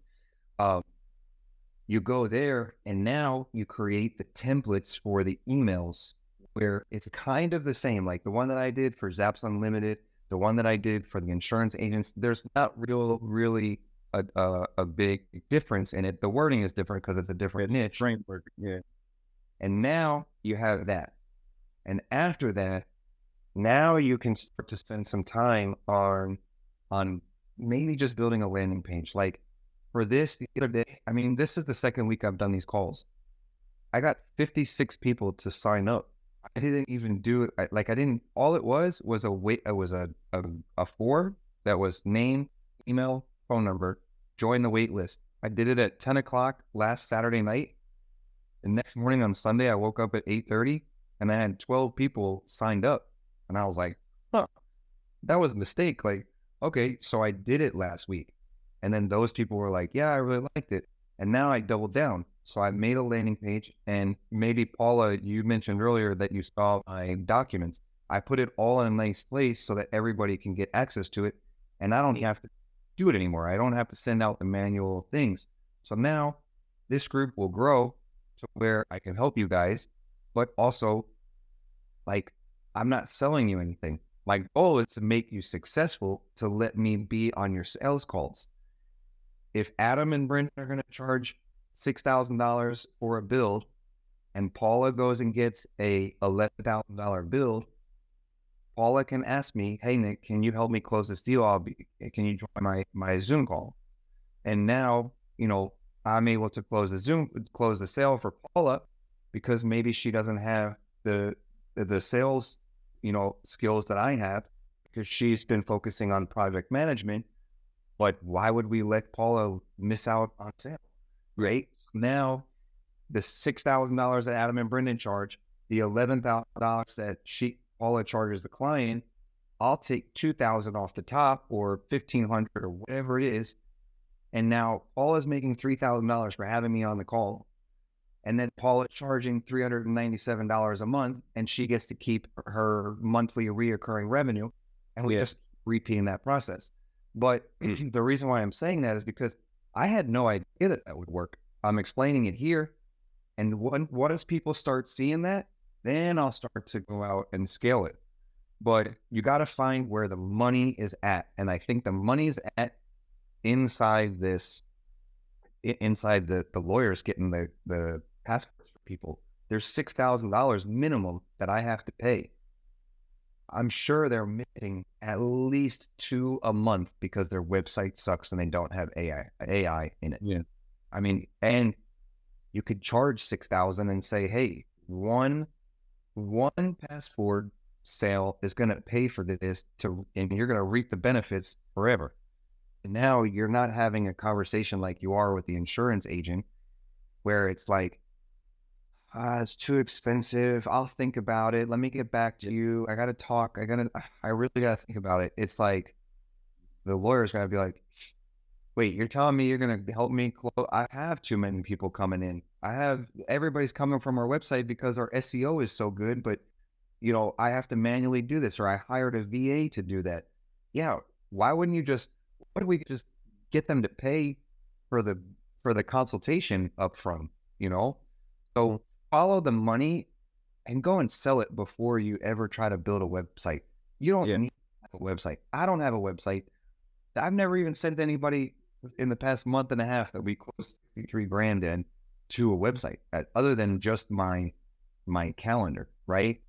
You go there, and now you create the templates for the emails, where it's kind of the same, like the one that I did for Zaps Unlimited, the one that I did for the insurance agents. There's not really a big difference in it. The wording is different because it's a different niche. Framework, yeah. And now you have that. And after that, now you can start to spend some time on maybe just building a landing page. Like, for this, the other day, I mean, this is the second week I've done these calls. I got 56 people to sign up. I didn't even do it. All it was a form that was name, email, phone number, join the wait list. I did it at 10 o'clock last Saturday night. The next morning on Sunday, I woke up at 8:30 and I had 12 people signed up. And I was like, that was a mistake. Like, okay, so I did it last week. And then those people were like, yeah, I really liked it. And now I doubled down. So I made a landing page, and maybe Paula, you mentioned earlier that you saw my documents. I put it all in a nice place so that everybody can get access to it. And I don't have to do it anymore. I don't have to send out the manual things. So now this group will grow to where I can help you guys, but also, like, I'm not selling you anything. My goal is to make you successful, to let me be on your sales calls. If Adam and Brent are going to charge $6,000 for a build, and Paula goes and gets a $11,000 build, Paula can ask me, hey, Nick, can you help me close this deal? Can you join my Zoom call? And now, I'm able to close the sale for Paula because maybe she doesn't have the sales, skills that I have because she's been focusing on project management. But why would we let Paula miss out on sale, right? Now, the $6,000 that Adam and Brendan charge, the $11,000 that Paula charges the client, I'll take $2,000 off the top or $1,500 or whatever it is. And now Paula's making $3,000 for having me on the call. And then Paula's charging $397 a month, and she gets to keep her monthly reoccurring revenue. And we just repeating that process. But the reason why I'm saying that is because I had no idea that would work. I'm explaining it here. And once people start seeing that, then I'll start to go out and scale it. But you got to find where the money is at. And I think the money is at inside the lawyers getting the passports for people. There's $6,000 minimum that I have to pay. I'm sure they're missing at least 2 a month because their website sucks and they don't have AI in it. Yeah. I mean, and you could charge $6,000 and say, hey, one passport sale is going to pay for this and you're going to reap the benefits forever. And now you're not having a conversation like you are with the insurance agent where it's like, it's too expensive. I'll think about it. Let me get back to you. I got to talk. I really got to think about it. It's like the lawyer's going to be like, wait, you're telling me you're going to help me close? I have too many people coming in. Everybody's coming from our website because our SEO is so good, but I have to manually do this, or I hired a VA to do that. Yeah. Why wouldn't we just get them to pay for the consultation up front, So follow the money and go and sell it before you ever try to build a website. You don't need a website. I don't have a website. I've never even sent anybody in the past month and a half that we closed $63,000 in to a website other than just my calendar, right?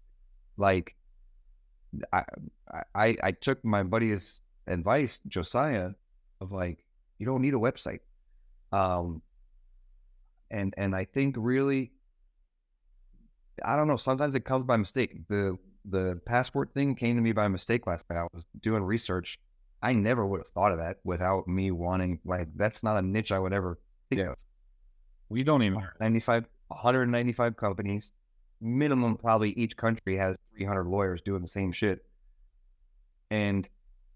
Like I took my buddy's advice, Josiah, of like, you don't need a website. And I think really, I don't know, sometimes it comes by mistake. The passport thing came to me by mistake last night. I was doing research. I never would have thought of that without me wanting, like, that's not a niche I would ever think of. We don't even 195 companies, minimum probably each country has 300 lawyers doing the same shit. And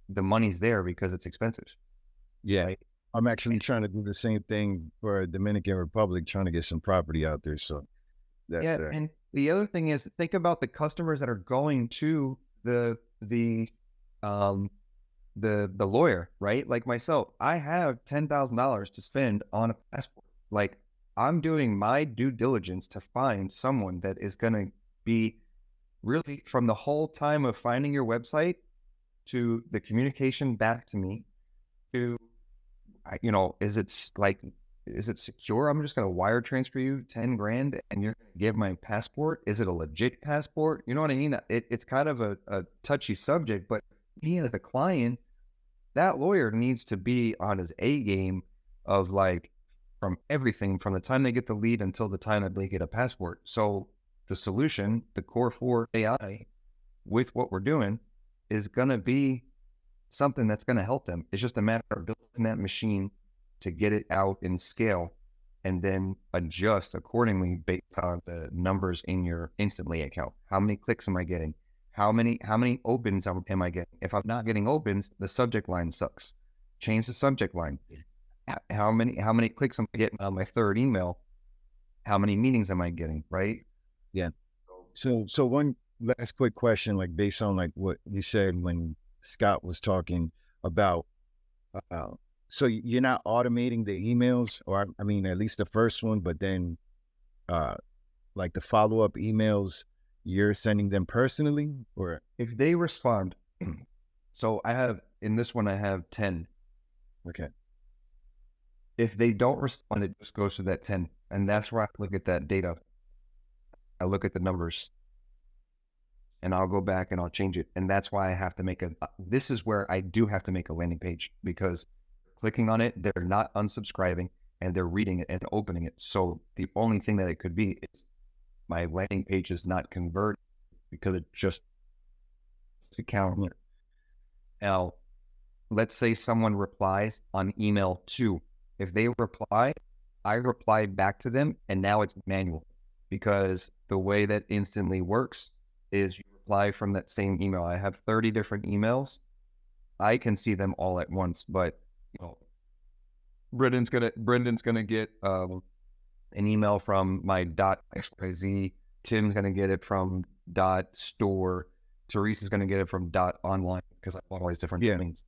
the money's there because it's expensive. Yeah. Right? I'm actually trying to do the same thing for Dominican Republic, trying to get some property out there. So that's and the other thing is, think about the customers that are going to the lawyer, right? Like myself, I have $10,000 to spend on a passport. Like, I'm doing my due diligence to find someone that is going to be really, from the whole time of finding your website to the communication back to me to, is it secure? I'm just going to wire transfer you $10,000 and you're going to give my passport. Is it a legit passport? You know what I mean? It's kind of a touchy subject, but me as the client, that lawyer needs to be on his A game of like, from everything from the time they get the lead until the time that they get a passport. So the solution, the Core 4 AI with what we're doing is going to be something that's going to help them. It's just a matter of building that machine to get it out in scale and then adjust accordingly based on the numbers in your Instantly account. How many clicks am I getting? How many opens am I getting? If I'm not getting opens, the subject line sucks. Change the subject line. How many clicks am I getting on my third email? How many meetings am I getting? Right? Yeah. So one last quick question, like based on like what you said when Scott was talking about, so you're not automating the emails, or I mean, at least the first one, but then like the follow-up emails, you're sending them personally, or if they respond. So in this one, I have 10. Okay. If they don't respond, it just goes to that 10. And that's where I look at that data. I look at the numbers. and I'll go back and I'll change it. And that's why I have to make this is where I do have to make a landing page, because clicking on it, they're not unsubscribing and they're reading it and opening it. So the only thing that it could be is my landing page is not converted because it just to count. Now, let's say someone replies on email too. If they reply, I reply back to them, and now it's manual, because the way that Instantly works is you reply from that same email. I have 30 different emails. I can see them all at once, but Brendan's gonna get an email from my .xyz. Tim's gonna get it from .store. Teresa's gonna get it from .online, because I have all these different things.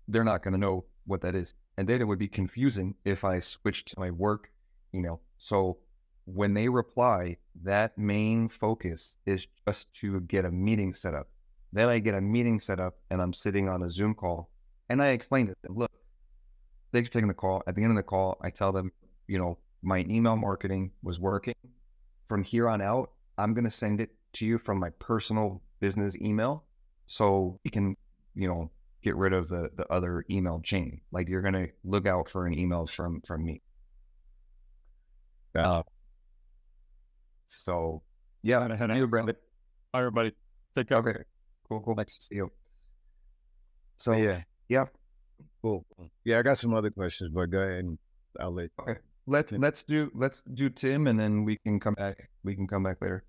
They're not gonna know what that is, and then it would be confusing if I switched to my work email. So when they reply, that main focus is just to get a meeting set up. Then I get a meeting set up, and I'm sitting on a Zoom call, and I explain to them, look, thanks for taking the call. At the end of the call, I tell them, my email marketing was working. From here on out, I'm going to send it to you from my personal business email, so we can, get rid of the other email chain. Like, you're going to look out for an email from me. So yeah, and you, Brandon. Bye, everybody. Take care. Okay, cool. Nice to see you. So yeah, cool. Yeah, I got some other questions, but go ahead and I'll let. Okay, let's do Tim, and then we can come back. We can come back later.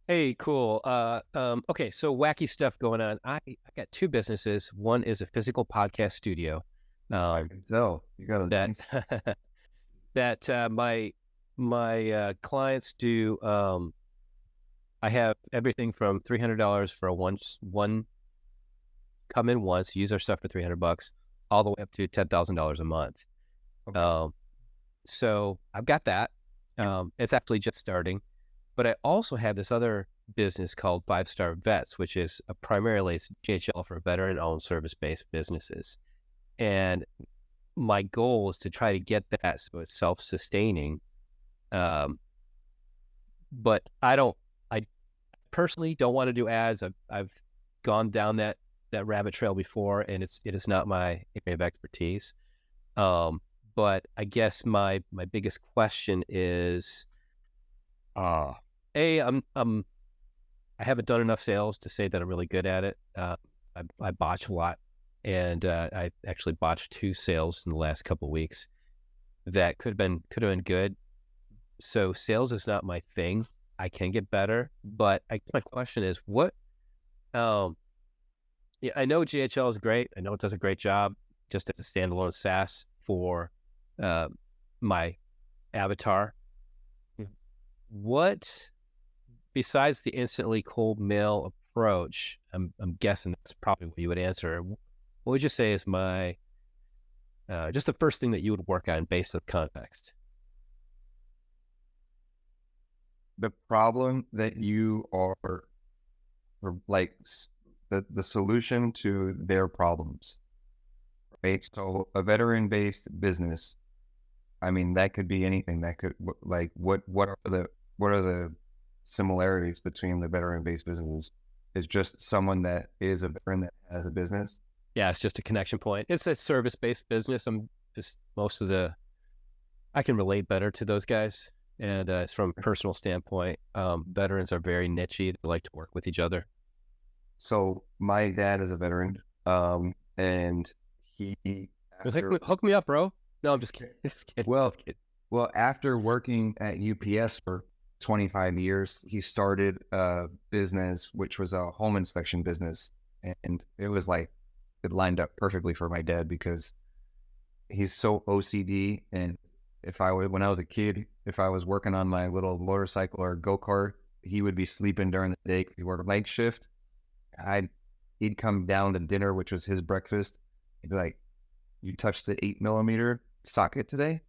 Hey, cool. Okay, so wacky stuff going on. I got two businesses. One is a physical podcast studio. I can tell you got that that my clients do. I have everything from $300 for a one come in once, use our stuff for $300, all the way up to $10,000 a month. Okay. So I've got that. It's actually just starting. But I also have this other business called 5-Star Vets, which is primarily GHL for veteran-owned service-based businesses. And my goal is to try to get that so it's self-sustaining. But I personally don't want to do ads. I've gone down that rabbit trail before, and it is not my area of expertise. But I guess my biggest question is, I haven't done enough sales to say that I'm really good at it. I botch a lot, and I actually botched 2 sales in the last couple of weeks that could have been good. So sales is not my thing. I can get better, but my question is, what? I know GHL is great. I know it does a great job just as a standalone SaaS for my avatar. What, besides the instantly cold mail approach, I'm guessing that's probably what you would answer. What would you say is my just the first thing that you would work on based on context? The problem that you are, or like the solution to their problems, right? So a veteran-based business, I mean, that could be anything. That could, like, what are the similarities between the veteran-based businesses? Is just someone that is a veteran that has a business. Yeah, it's just a connection point. It's a service-based business. I'm just I can relate better to those guys. And it's from a personal standpoint. Veterans are very niche-y. They like to work with each other. So my dad is a veteran, and he... Hook me up, bro. No, I'm just kidding. Well, after working at UPS for 25 years, he started a business, which was a home inspection business. And it was like, it lined up perfectly for my dad because he's so OCD. And when I was a kid, if I was working on my little motorcycle or go-kart, he would be sleeping during the day because he worked night shift. He'd come down to dinner, which was his breakfast. He'd be like, "You touched the 8mm socket today?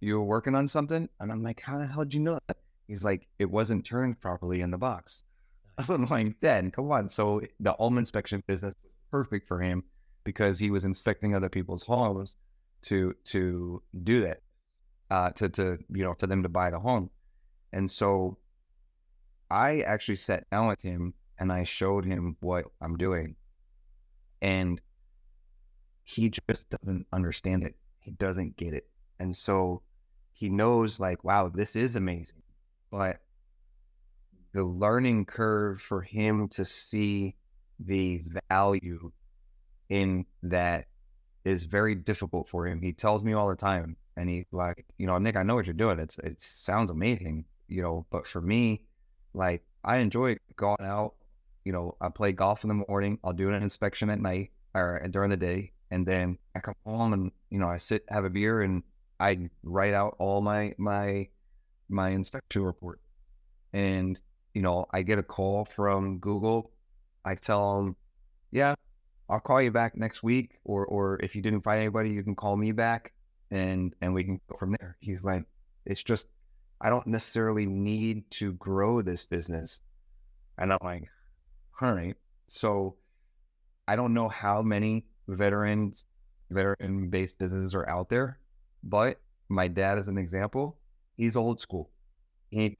You were working on something?" And I'm like, "How the hell did you know that?" He's like, "It wasn't turned properly in the box." I'm like, "Dad, come on." So the home inspection business was perfect for him because he was inspecting other people's homes to do that, to them to buy the home. And so I actually sat down with him and I showed him what I'm doing, and he just doesn't understand it. He doesn't get it. And so he knows like, wow, this is amazing. But the learning curve for him to see the value in that is very difficult for him. He tells me all the time, and he's like, Nick, I know what you're doing. It sounds amazing, but for me, like, I enjoy going out, I play golf in the morning. I'll do an inspection at night or during the day. And then I come home and, I sit, have a beer, and I write out all my inspection report. And, I get a call from Google. I tell them, yeah, I'll call you back next week. Or if you didn't find anybody, you can call me back and we can go from there. He's like, it's just, I don't necessarily need to grow this business. And I'm like, all right. So I don't know how many veteran-based businesses are out there, but my dad is an example. He's old school. You're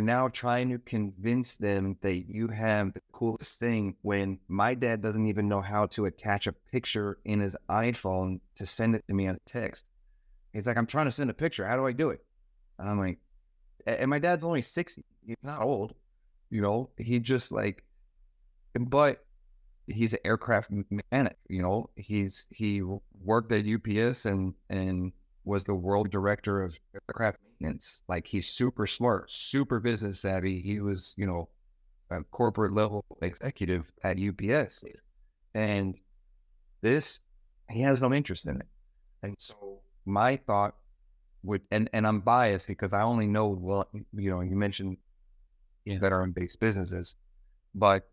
now trying to convince them that you have the coolest thing when my dad doesn't even know how to attach a picture in his iPhone to send it to me as a text. He's like, I'm trying to send a picture. How do I do it? And I'm like, and my dad's only 60. He's not old, he just like, but he's an aircraft mechanic, he worked at UPS and was the world director of aircraft maintenance. Like, he's super smart, super business savvy. He was, a corporate level executive at UPS. And he has no interest in it. And so my thought would, and I'm biased because I only know, well, you mentioned veteran-based businesses, but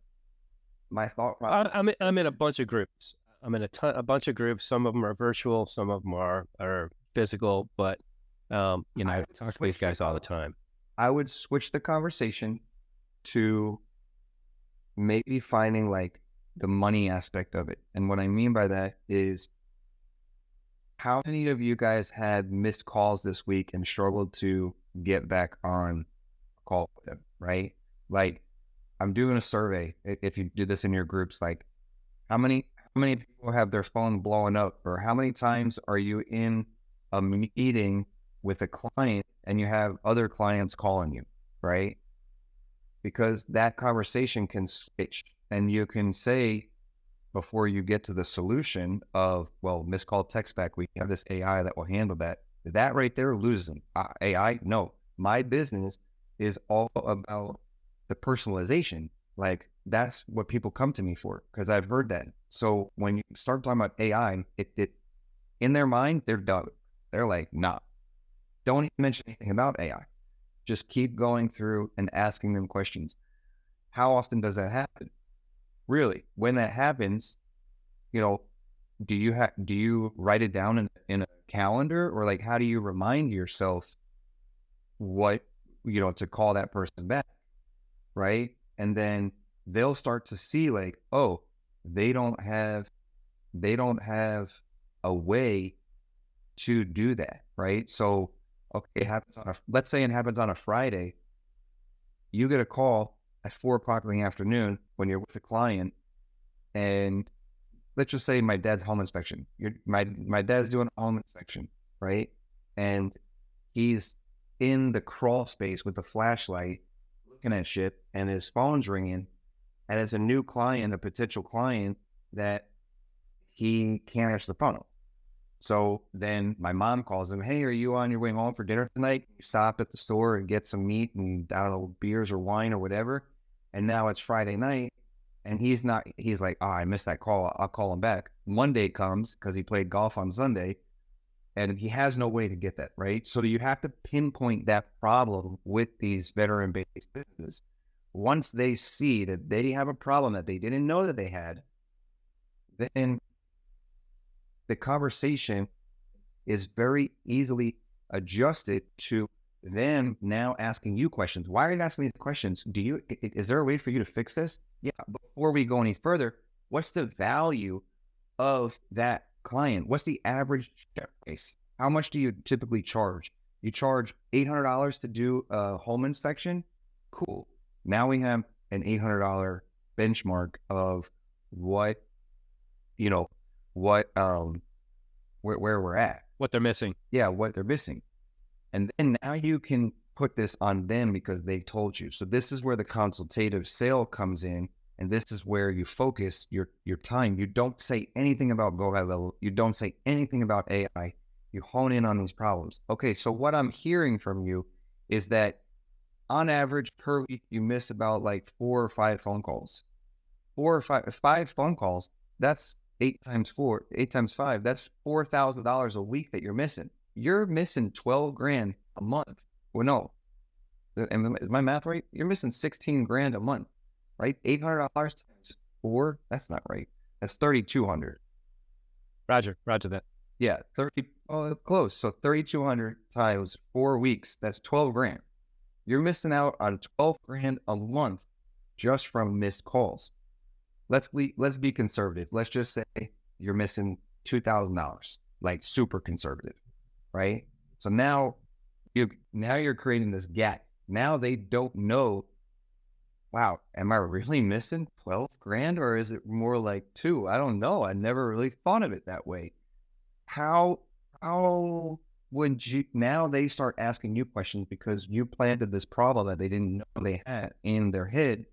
my thought process, I'm in a bunch of groups. I'm in a bunch of groups. Some of them are virtual, some of them are physical, but I talk to these guys all the time. I would switch the conversation to maybe finding like the money aspect of it. And what I mean by that is, how many of you guys had missed calls this week and struggled to get back on a call with them, right? Like, I'm doing a survey. If you do this in your groups, like, how many people have their phone blowing up, or how many times are you in a meeting with a client and you have other clients calling you, right? Because that conversation can switch, and you can say, before you get to the solution of, well, missed call, text back, we have this AI that will handle that. That right there loses them. AI, no. My business is all about the personalization. Like, that's what people come to me for, because I've heard that. So when you start talking about AI, it in their mind, they're done. They're like, nah, don't even mention anything about AI. Just keep going through and asking them questions. How often does that happen? Really, when that happens, do you write it down in a calendar, or like, how do you remind yourself what, to call that person back, right? And then they'll start to see like, oh, they don't have a way to do that, right? So, okay, let's say it happens on a Friday. You get a call at 4:00 in the afternoon when you're with a client, and let's just say my dad's home inspection. My dad's doing a home inspection, right? And he's in the crawl space with the flashlight looking at shit, and his phone's ringing, and it's a new client, a potential client that he can't answer the phone. So then my mom calls him, hey, are you on your way home for dinner tonight? You stop at the store and get some meat and, I don't know, beers or wine or whatever. And now it's Friday night, and he's like, oh, I missed that call. I'll call him back. Monday comes because he played golf on Sunday, and he has no way to get that, right? So you have to pinpoint that problem with these veteran-based businesses. Once they see that they have a problem that they didn't know that they had, then the conversation is very easily adjusted to them now asking you questions. Why are you asking me the questions? Is there a way for you to fix this? Yeah. Before we go any further, what's the value of that client? What's the average check price? How much do you typically charge? You charge $800 to do a home inspection. Cool. Now we have an $800 benchmark of what, you know, what, where we're at. What they're missing. Yeah, what they're missing. And then now you can put this on them because they told you. So this is where the consultative sale comes in. And this is where you focus your time. You don't say anything about GoHighLevel. You don't say anything about AI. You hone in on these problems. Okay, so what I'm hearing from you is that on average per week, you miss about like 4 or 5 phone calls. 4 or 5 phone calls, that's 8 times 4, 8 times 5, that's $4,000 a week that you're missing. You're missing 12 grand a month. Well, no, is my math right? You're missing 16 grand a month, right? $800 times 4, that's not right. That's 3,200. Roger that. Yeah, 30, oh, close. So 3,200 times 4 weeks, that's 12 grand. You're missing out on 12 grand a month just from missed calls. Let's be conservative. Let's just say you're missing $2,000, like super conservative, right? So now you're creating this gap. Now they don't know, wow, am I really missing 12 grand or is it more like 2? I don't know. I never really thought of it that way. How would you, now they start asking you questions because you planted this problem that they didn't know they had in their head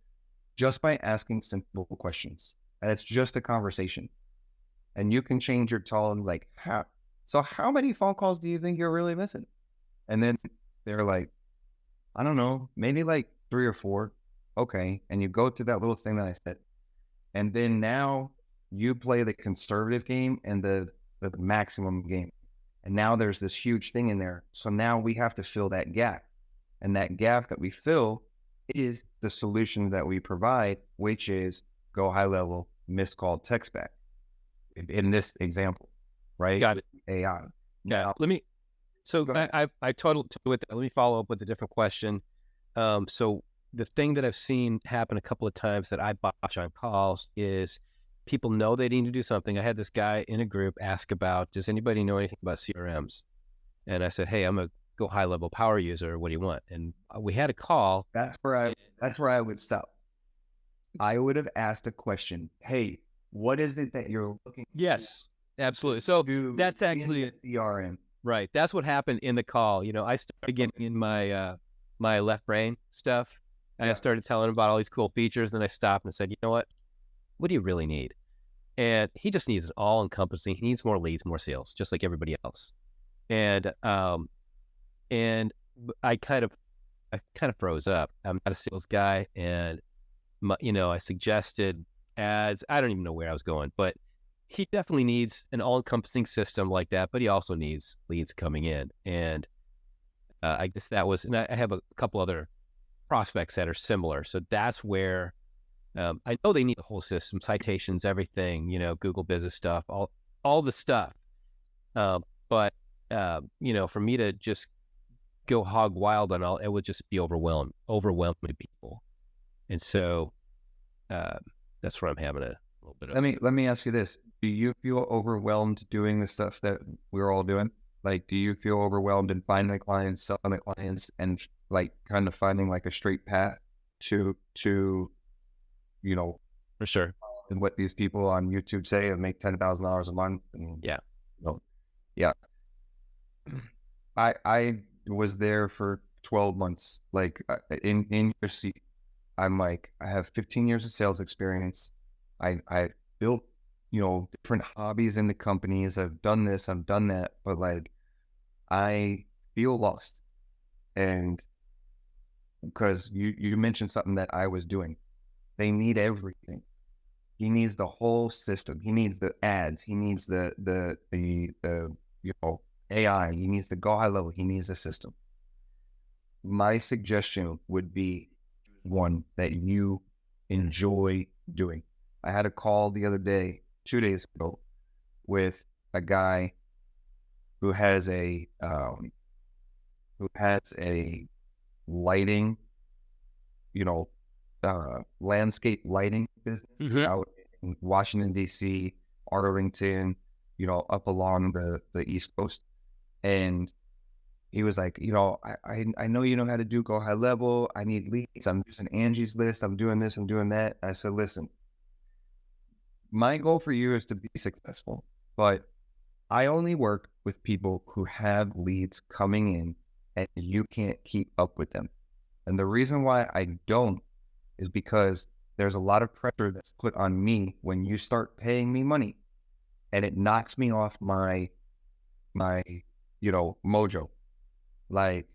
just by asking simple questions. And it's just a conversation. And you can change your tone like, how many phone calls do you think you're really missing? And then they're like, I don't know, maybe like 3 or 4. Okay. And you go through that little thing that I said. And then now you play the conservative game and the maximum game. And now there's this huge thing in there. So now we have to fill that gap. And that gap that we fill is the solution that we provide, which is GoHighLevel missed call text back. In this example, right? Got it. AI. Yeah. I totally with that. Let me follow up with a different question. So the thing that I've seen happen a couple of times that I botch on calls is people know they need to do something. I had this guy in a group ask about, does anybody know anything about CRMs? And I said, hey, I'm a GoHighLevel power user. What do you want? And we had a call. That's where I would stop. I would have asked a question. Hey, what is it that you're looking for? Yes, absolutely. So that's actually a CRM. Right. That's what happened in the call. You know, I started getting in my my left brain stuff. And I started telling him about all these cool features. Then I stopped and said, you know what do you really need? And he just needs it all encompassing. He needs more leads, more sales, just like everybody else. And I kind of froze up. I'm not a sales guy, and I suggested ads. I don't even know where I was going, but he definitely needs an all-encompassing system like that. But he also needs leads coming in, and I guess that was. And I have a couple other prospects that are similar. So that's where I know they need the whole system, citations, everything. Google Business stuff, all the stuff. But for me to just go hog wild on all, it would just be overwhelming people. And so that's where I'm having a little bit of. Let me ask you this: do you feel overwhelmed doing the stuff that we're all doing? Like, do you feel overwhelmed in finding the clients, selling the clients, and like kind of finding like a straight path to for sure, and what these people on YouTube say and make $10,000 a month? And, yeah. I was there for 12 months. Like in your seat, I'm like, I have 15 years of sales experience. I built, different hobbies in the companies. I've done this, I've done that, but like, I feel lost. And because you mentioned something that I was doing, they need everything. He needs the whole system. He needs the ads. He needs the AI. He needs the GoHighLevel. He needs a system. My suggestion would be one that you enjoy doing. I had a call the other day, 2 days ago, with a guy who has a lighting, landscape lighting business out in Washington, D.C., Arlington, up along the East Coast. And he was like, I know you know how to do GoHighLevel. I need leads. I'm using Angie's List. I'm doing this. I'm doing that. I said, listen, my goal for you is to be successful, but I only work with people who have leads coming in and you can't keep up with them. And the reason why I don't is because there's a lot of pressure that's put on me when you start paying me money, and it knocks me off my mojo. Like,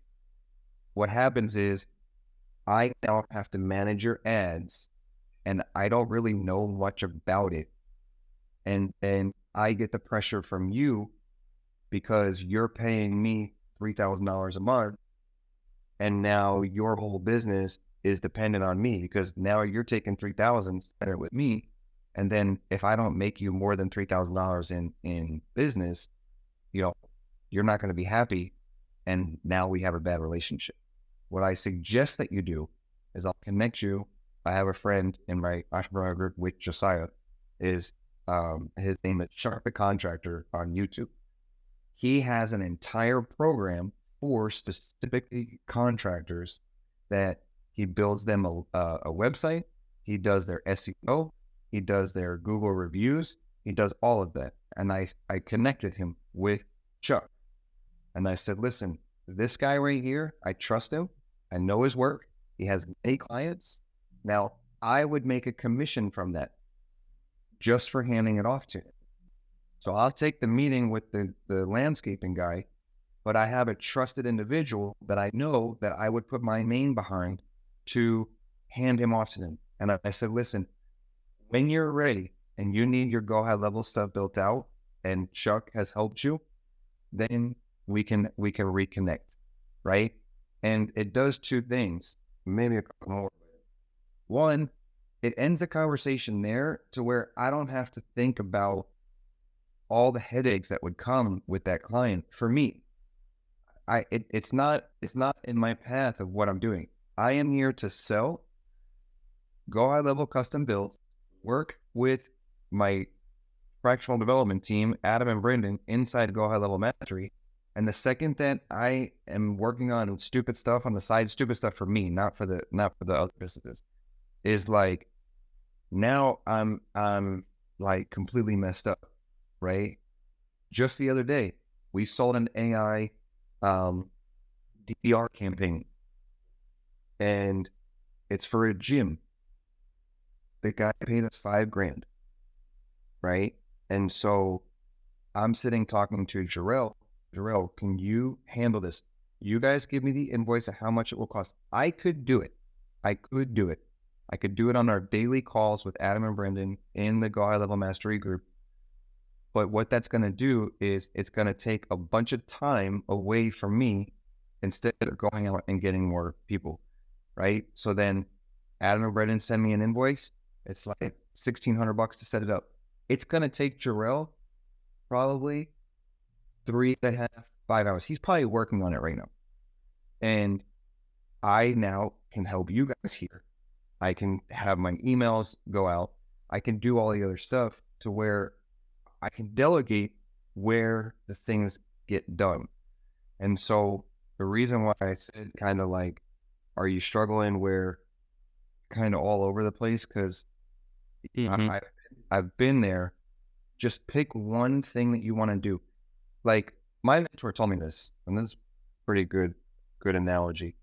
what happens is I now have to manage your ads and I don't really know much about it. And then I get the pressure from you because you're paying me $3,000 a month. And now your whole business is dependent on me because now you're taking $3,000 better with me. And then if I don't make you more than $3,000 in business, you're not going to be happy. And now we have a bad relationship. What I suggest that you do is I'll connect you. I have a friend in my entrepreneur group with Josiah. His name is Sharp the Contractor on YouTube. He has an entire program for specifically contractors that he builds them a website. He does their SEO. He does their Google reviews. He does all of that. And I connected him with Chuck. And I said, listen, this guy right here, I trust him. I know his work. He has many clients. Now, I would make a commission from that just for handing it off to him. So I'll take the meeting with the landscaping guy, but I have a trusted individual that I know that I would put my name behind to hand him off to them. And I said, listen, when you're ready and you need your GoHighLevel stuff built out and Chuck has helped you, then we can reconnect, right? And it does two things, maybe a couple more. One, it ends the conversation there to where I don't have to think about all the headaches that would come with that client. For me, it's not in my path of what I'm doing. I am here to sell GoHighLevel custom builds, work with my fractional development team, Adam and Brendan, inside GoHighLevel Mastery. And the second that I am working on stupid stuff on the side, stupid stuff for me, not for the other businesses, is like, now I'm like completely messed up, right? Just the other day, we sold an AI DVR campaign, and it's for a gym. The guy paid us $5,000, right? And so I'm sitting talking to Jarrell, can you handle this? You guys give me the invoice of how much it will cost. I could do it. I could do it on our daily calls with Adam and Brendan in the GoHighLevel Mastery group. But what that's going to do is it's going to take a bunch of time away from me instead of going out and getting more people, right? So then Adam and Brendan send me an invoice. It's like $1,600 to set it up. It's going to take Jarrell probably 3.5, 5 hours. He's probably working on it right now. And I now can help you guys here. I can have my emails go out. I can do all the other stuff to where I can delegate where the things get done. And so the reason why I said kind of like, are you struggling where kind of all over the place? Because I've been there. Just pick one thing that you want to do. Like, my mentor told me this, and this is pretty good analogy.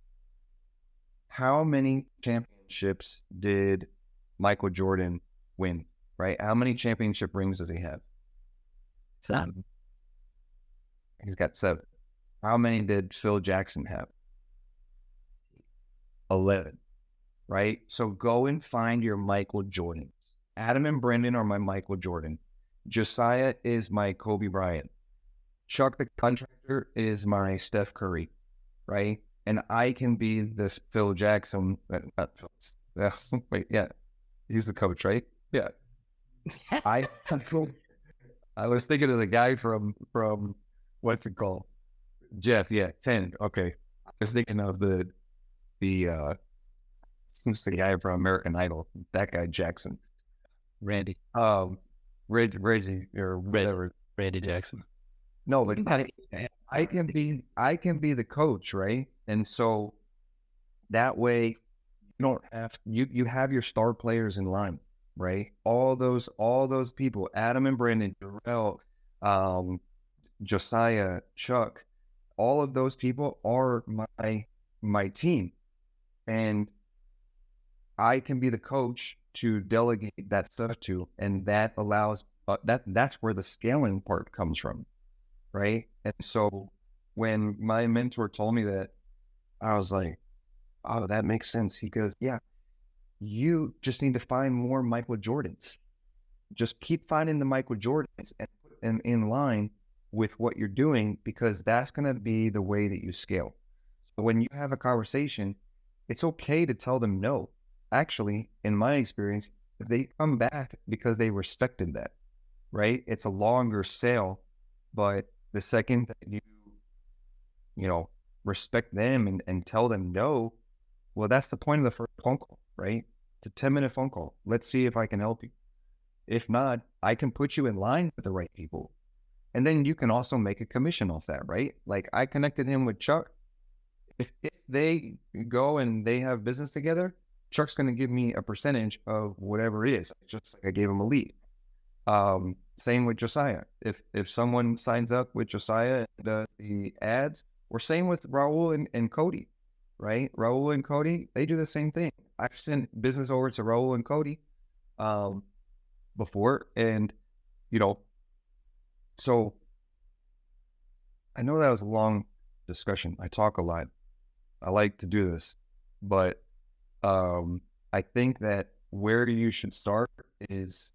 How many championships did Michael Jordan win, right? How many championship rings does he have? 7. He's got 7. How many did Phil Jackson have? 11, right? So go and find your Michael Jordans. Adam and Brendan are my Michael Jordan. Josiah is my Kobe Bryant. Chuck the Contractor is my Steph Curry, right? And I can be the Phil Jackson. Wait, yeah, he's the coach, right? Yeah. I was thinking of the guy from what's it called? Jeff, yeah, 10. Okay, I was thinking of the who's the guy from American Idol? That guy Jackson, Randy. Reggie or whatever. Randy Jackson. No, but I can be the coach, right? And so that way you don't have you have your star players in line, right? All those people, Adam and Brandon, Jarrell, Josiah, Chuck, all of those people are my team, and I can be the coach to delegate that stuff to, and that allows that's where the scaling part comes from, right? And so when my mentor told me that, I was like, oh, that makes sense. He goes, yeah, you just need to find more Michael Jordans. Just keep finding the Michael Jordans and put them in line with what you're doing, because that's going to be the way that you scale. So when you have a conversation, it's okay to tell them no. Actually, in my experience, they come back because they respected that, right? It's a longer sale, but the second that you know, respect them and tell them no, well, that's the point of the first phone call, right? It's a 10-minute phone call. Let's see if I can help you. If not, I can put you in line with the right people. And then you can also make a commission off that, right? Like I connected him with Chuck. If they go and they have business together, Chuck's going to give me a percentage of whatever it is, just like I gave him a lead. Same with Josiah. If someone signs up with Josiah and does the ads, or same with Raul and Cody, right? Raul and Cody, they do the same thing. I've sent business over to Raul and Cody before, and so I know that was a long discussion. I talk a lot. I like to do this, but I think that where you should start is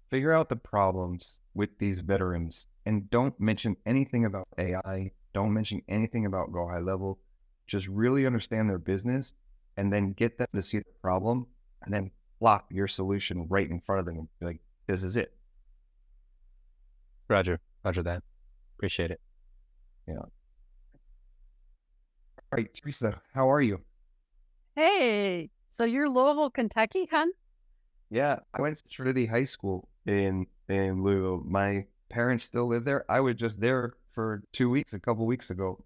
figure out the problems with these veterans, and don't mention anything about AI. Don't mention anything about GoHighLevel. Just really understand their business, and then get them to see the problem, and then plop your solution right in front of them and be like, this is it. Roger that. Appreciate it. Yeah. All right, Teresa, how are you? Hey, so you're Louisville, Kentucky, huh? Yeah, I went to Trinity High School in Louisville. My parents still live there. I was just there for 2 weeks, a couple weeks ago.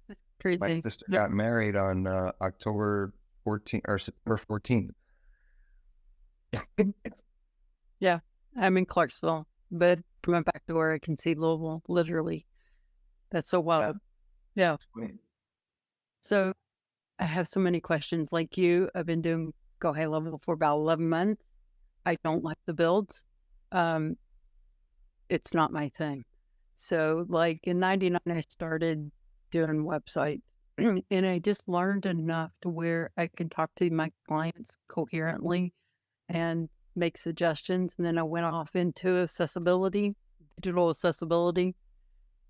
That's crazy. My sister got married on October 14th or September 14th. Yeah. Yeah, I'm in Clarksville, but coming back to where I can see Louisville, literally. That's so wild. Yeah. So I have so many questions. Like you, I've been doing GoHighLevel for about 11 months. I don't like the builds. It's not my thing. So like in 99, I started doing websites and I just learned enough to where I can talk to my clients coherently and make suggestions. And then I went off into accessibility, digital accessibility.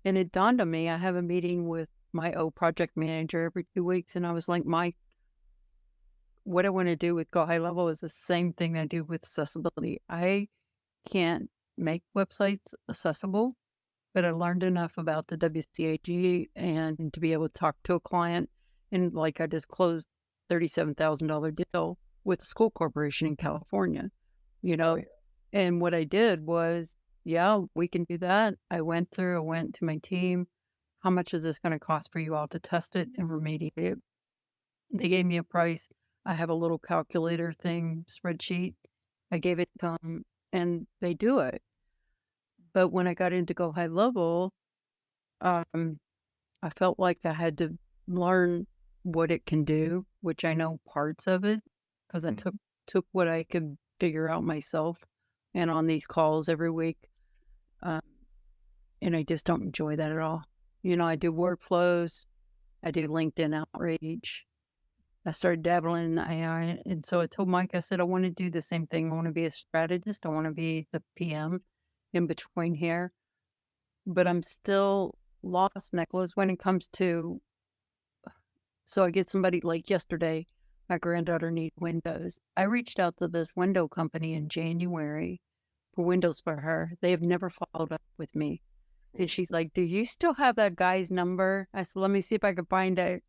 And it dawned on me, I have a meeting with my old project manager every 2 weeks. And I was like, Mike, what I want to do with GoHighLevel is the same thing I do with accessibility. I can't make websites accessible, but I learned enough about the WCAG and to be able to talk to a client. And like I just closed $37,000 deal with a school corporation in California, and what I did was, yeah, we can do that. I went to my team. How much is this going to cost for you all to test it and remediate it? They gave me a price. I have a little calculator thing, spreadsheet. I gave it to them and they do it. But when I got into GoHighLevel, I felt like I had to learn what it can do, which I know parts of it because I took what I could figure out myself and on these calls every week. And I just don't enjoy that at all. I do workflows. I do LinkedIn outreach. I started dabbling in AI. And so I told Mike, I said, I want to do the same thing. I want to be a strategist. I want to be the PM in between here. But I'm still lost, Nicholas, when it comes to, so I get somebody like yesterday, my granddaughter needs windows. I reached out to this window company in January for windows for her. They have never followed up with me. And she's like, do you still have that guy's number? I said, let me see if I can find it.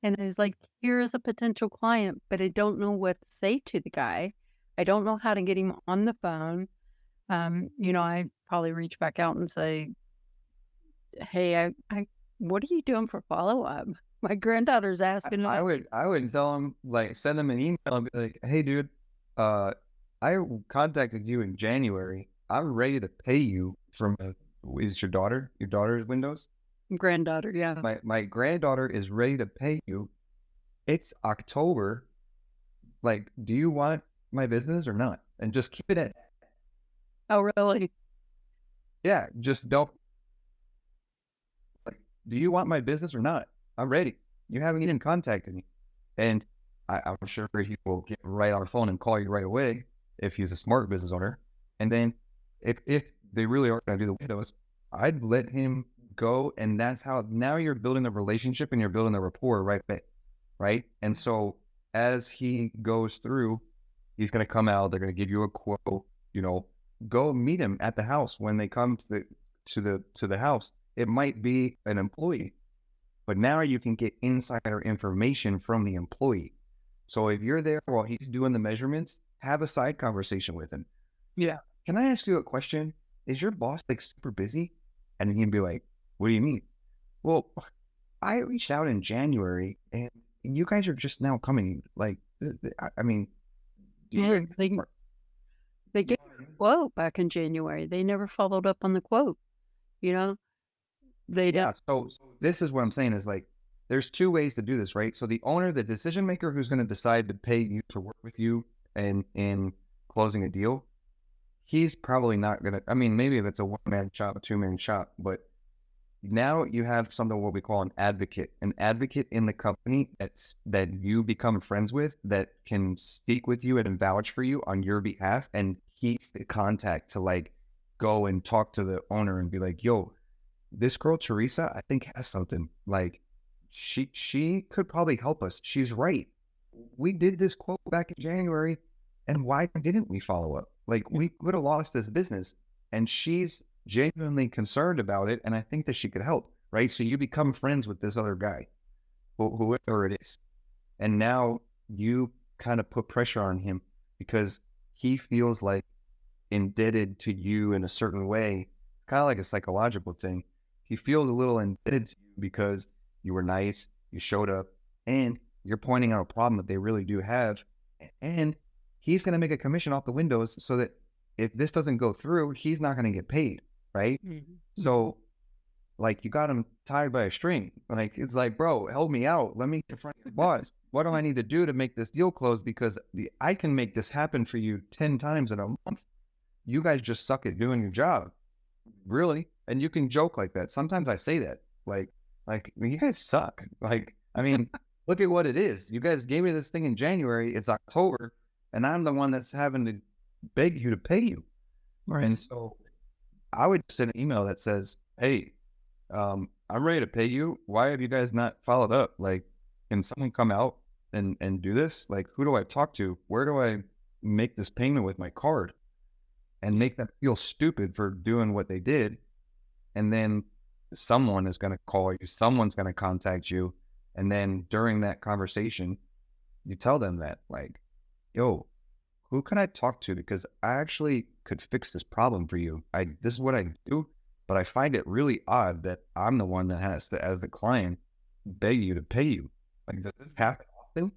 And I was like, here is a potential client, but I don't know what to say to the guy. I don't know how to get him on the phone. I probably reach back out and say, hey, I What are you doing for follow-up? My granddaughter's asking. I would tell him, like, send him an email and be like, hey, dude, I contacted you in January. I'm ready to pay you from is your daughter's Windows? Granddaughter, yeah. My granddaughter is ready to pay you. It's October. Like, do you want my business or not? And just keep it at. Oh, really? Yeah, just don't. Like, do you want my business or not? I'm ready. You haven't even contacted me. And I'm sure he will get right on the phone and call you right away if he's a smart business owner. And then if they really are going to do the Windows, I'd let him go. And that's how now you're building a relationship and you're building a rapport right away. Right. And so as he goes through, he's going to come out. They're going to give you a quote. You know, go meet him at the house when they come to the house. It might be an employee, but now you can get insider information from the employee. So if you're there while he's doing the measurements, have a side conversation with him. Yeah. Can I ask you a question? Is your boss like super busy? And he'd be like, what do you mean? Well, I reached out in January and you guys are just now coming. Like, I mean, Yeah, they gave a quote back in January. They never followed up on the quote. You know, they don't. So this is what I'm saying is like, there's two ways to do this, right? So the owner, the decision maker who's going to decide to pay you to work with you and in closing a deal, he's probably not going to, I mean, maybe if it's a one-man shop, a two-man shop, but now you have something what we call an advocate in the company that you become friends with that can speak with you and vouch for you on your behalf. And he's the contact to like go and talk to the owner and be like, yo, this girl, Teresa, I think has something. Like she could probably help us. She's right. We did this quote back in January. And why didn't we follow up? Like we would have lost this business and she's genuinely concerned about it. And I think that she could help, right? So you become friends with this other guy, whoever it is. And now you kind of put pressure on him because he feels like indebted to you in a certain way. It's kind of like a psychological thing. He feels a little indebted to you because you were nice, you showed up, and you're pointing out a problem that they really do have. And he's going to make a commission off the Windows so that if this doesn't go through, he's not going to get paid, right? Mm-hmm. So, like, you got him tied by a string. Like, it's like, bro, help me out. Let me get in front of your boss. What do I need to do to make this deal close? Because I can make this happen for you 10 times in a month. You guys just suck at doing your job. Really? And you can joke like that. Sometimes I say that. Like you guys suck. Like, I mean, look at what it is. You guys gave me this thing in January. It's October. And I'm the one that's having to beg you to pay you. Right. And so I would send an email that says, hey, I'm ready to pay you. Why have you guys not followed up? Like, can someone come out and do this? Like, who do I talk to? Where do I make this payment with my card? And make them feel stupid for doing what they did. And then someone is going to call you. Someone's going to contact you. And then during that conversation, you tell them that, like, yo, who can I talk to? Because I actually could fix this problem for you. This is what I do, but I find it really odd that I'm the one that has to, as the client, beg you to pay you. Like, does this happen often?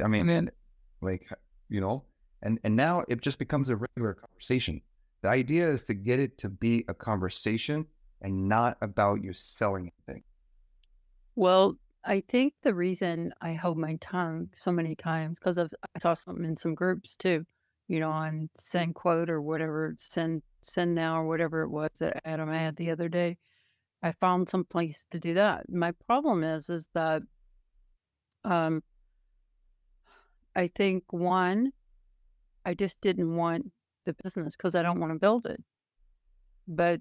I mean, like, you know, and now it just becomes a regular conversation. The idea is to get it to be a conversation and not about you selling anything. Well, I think the reason I hold my tongue so many times, because I saw something in some groups too, you know, on send quote or whatever, send now or whatever it was that Adam had the other day. I found some place to do that. My problem is that I think one, I just didn't want the business because I don't want to build it. But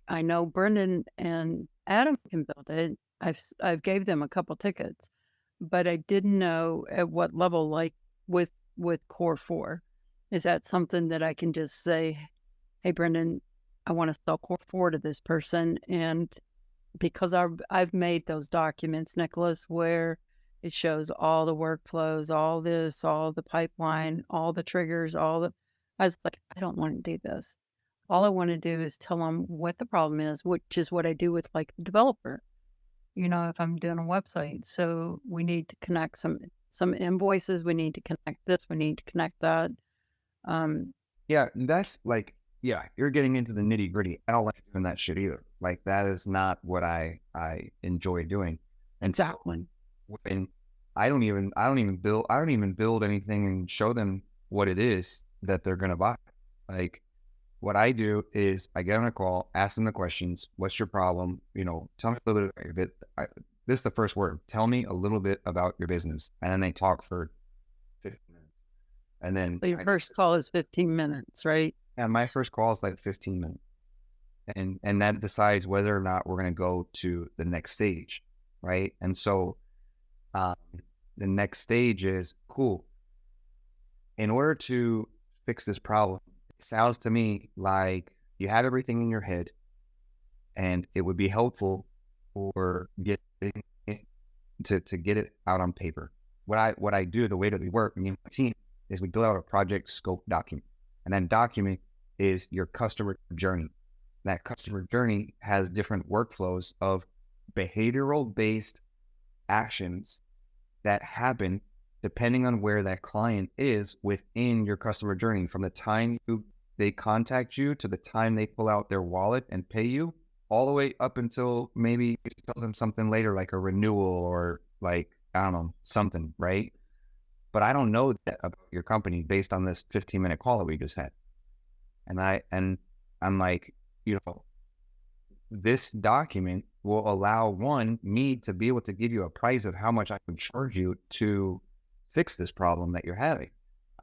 I know Brendan and Adam can build it. I've gave them a couple tickets, but I didn't know at what level, like with Core 4. Is that something that I can just say, hey, Brendan, I want to sell Core 4 to this person? And because I've made those documents, Nicholas, where it shows all the workflows, all this, all the pipeline, all the triggers, I was like, I don't want to do this. All I want to do is tell them what the problem is, which is what I do with like the developer. if I'm doing a website. So we need to connect some invoices. We need to connect this. We need to connect that. Yeah, that's like, yeah, you're getting into the nitty gritty. I don't like doing that shit either. Like, that is not what I enjoy doing. And so Exactly. when I don't even build anything and show them what it is that they're gonna buy. Like, what I do is I get on a call, ask them the questions. What's your problem? Tell me a little bit about your bit. This is the first word. Tell me a little bit about your business, and then they talk for 15 minutes, and then So your first call is 15 minutes, right? and my first call is like 15 minutes, and that decides whether or not we're gonna go to the next stage, right? And so, the next stage is cool. In order to fix this problem, it sounds to me like you have everything in your head, and it would be helpful for getting it to get it out on paper. What I do, the way that we work, me and my team, is we build out a project scope document, and that document is your customer journey. That customer journey has different workflows of behavioral based actions that happen depending on where that client is within your customer journey, from the time they contact you to the time they pull out their wallet and pay you, all the way up until maybe you tell them something later, like a renewal or like, I don't know, something, right? But I don't know that about your company based on this 15-minute call that we just had. And I'm like, this document will allow me to be able to give you a price of how much I can charge you to fix this problem that you're having.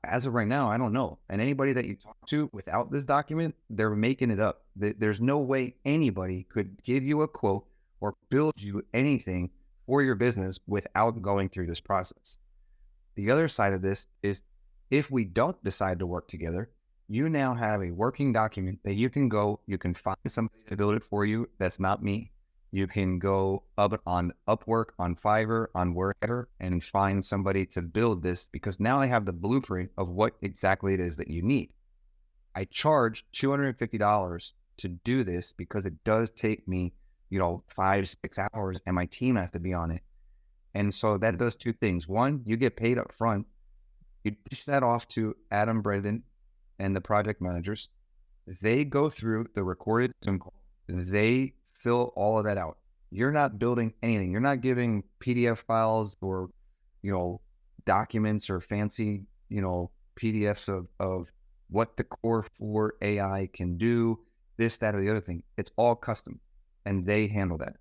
As of right now, I don't know. And anybody that you talk to without this document, they're making it up. There's no way anybody could give you a quote or build you anything for your business without going through this process. The other side of this is, if we don't decide to work together, you now have a working document that you can find somebody to build it for you. That's not me. You can go up on Upwork, on Fiverr, on wherever, and find somebody to build this, because now I have the blueprint of what exactly it is that you need. I charge $250 to do this because it does take me, 5-6 hours, and my team has to be on it. And so that does two things. One, you get paid up front. You dish that off to Adam, Brendan, and the project managers. They go through the recorded Zoom call. They fill all of that out. You're not building anything. You're not giving PDF files or, documents or fancy, PDFs of what the core 4 AI can do, this, that, or the other thing. It's all custom, and they handle that.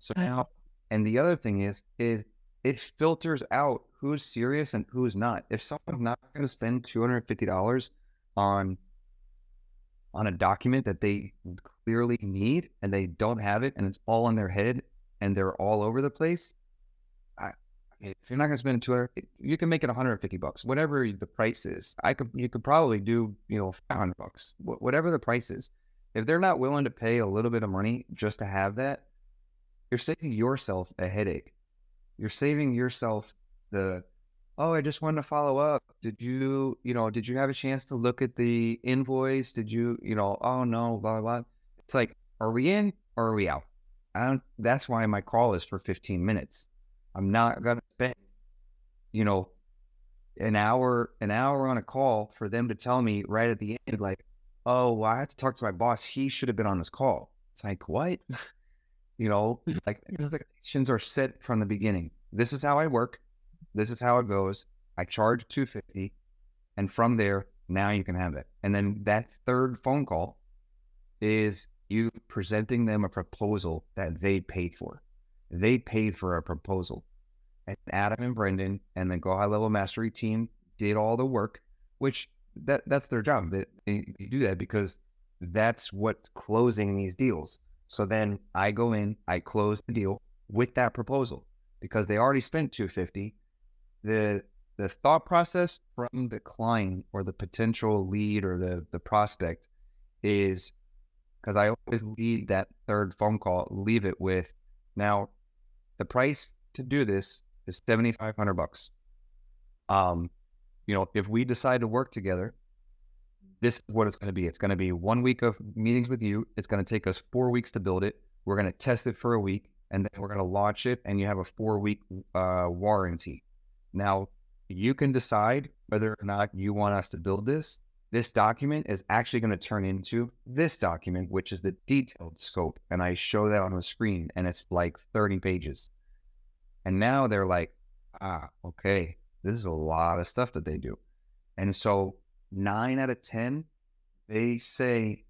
So now, and the other thing is it filters out who's serious and who's not. If someone's not going to spend $250 on a document that they clearly need and they don't have it, and it's all in their head and they're all over the place, if you're not going to spend $200, you can make it $150, whatever the price is. You could probably do, $500, whatever the price is. If they're not willing to pay a little bit of money just to have that, you're saving yourself a headache. You're saving yourself I just wanted to follow up. Did you have a chance to look at the invoice? Did you, oh no, blah, blah, blah. It's like, are we in or are we out? That's why my call is for 15 minutes. I'm not going to spend, an hour on a call for them to tell me right at the end, like, oh, well, I have to talk to my boss. He should have been on this call. It's like, what? Like, expectations are set from the beginning. This is how I work. This is how it goes. I charge $250, and from there, now you can have it. And then that third phone call is you presenting them a proposal that they paid for. They paid for a proposal. And Adam and Brendan and the GoHighLevel Mastery team did all the work, which that's their job. They do that because that's what's closing these deals. So then I go in, I close the deal with that proposal because they already spent $250. The thought process from the client or the potential lead or the prospect is, because I always lead that third phone call, leave it with, now the price to do this is $7,500. If we decide to work together, this is what it's going to be. It's going to be 1 week of meetings with you. It's going to take us 4 weeks to build it. We're going to test it for a week. and then we're going to launch it, and you have a 4-week warranty. Now, you can decide whether or not you want us to build this. This document is actually going to turn into this document, which is the detailed scope. And I show that on the screen, and it's like 30 pages. And now they're like, okay, this is a lot of stuff that they do. And so 9 out of 10, they say,